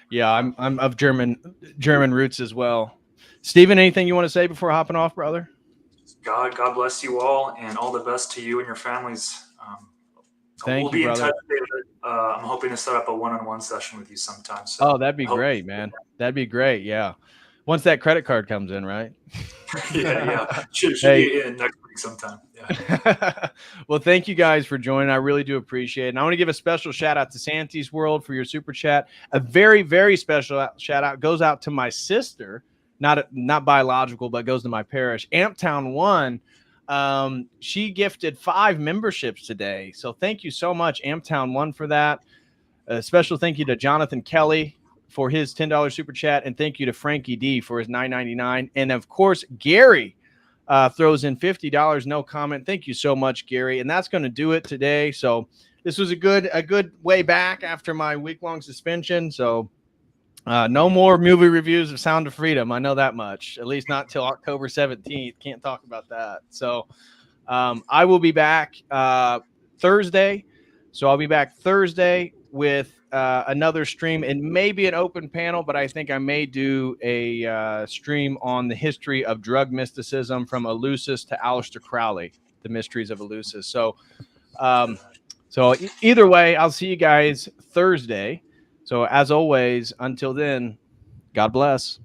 Yeah, I'm of German roots as well. Steven, anything you want to say before hopping off, brother? God bless you all, and all the best to you and your families. We'll be in touch, David. I'm hoping to set up a one-on-one session with you sometime. So that'd be great, man. That'd be great. Yeah. Once that credit card comes in, right? yeah. Should be in next week sometime. Yeah. Well, thank you guys for joining. I really do appreciate it. And I want to give a special shout out to Santi's World for your super chat. A very, very special shout out goes out to my sister, not biological, but goes to my parish, Amptown 1. She gifted 5 memberships today. So thank you so much, Amptown 1, for that. A special thank you to Jonathan Kelly for his $10 super chat, and thank you to Frankie D for his $9.99. And of course, Gary throws in $50, no comment. Thank you so much, Gary. And that's going to do it today. So this was a good way back after my week-long suspension. So no more movie reviews of Sound of Freedom. I know that much, at least not till October 17th. Can't talk about that. So I will be back Thursday. So I'll be back Thursday with another stream and maybe an open panel, but I think I may do a stream on the history of drug mysticism from Eleusis to Aleister Crowley, the mysteries of Eleusis. So either way, I'll see you guys Thursday. So as always, until then, God bless.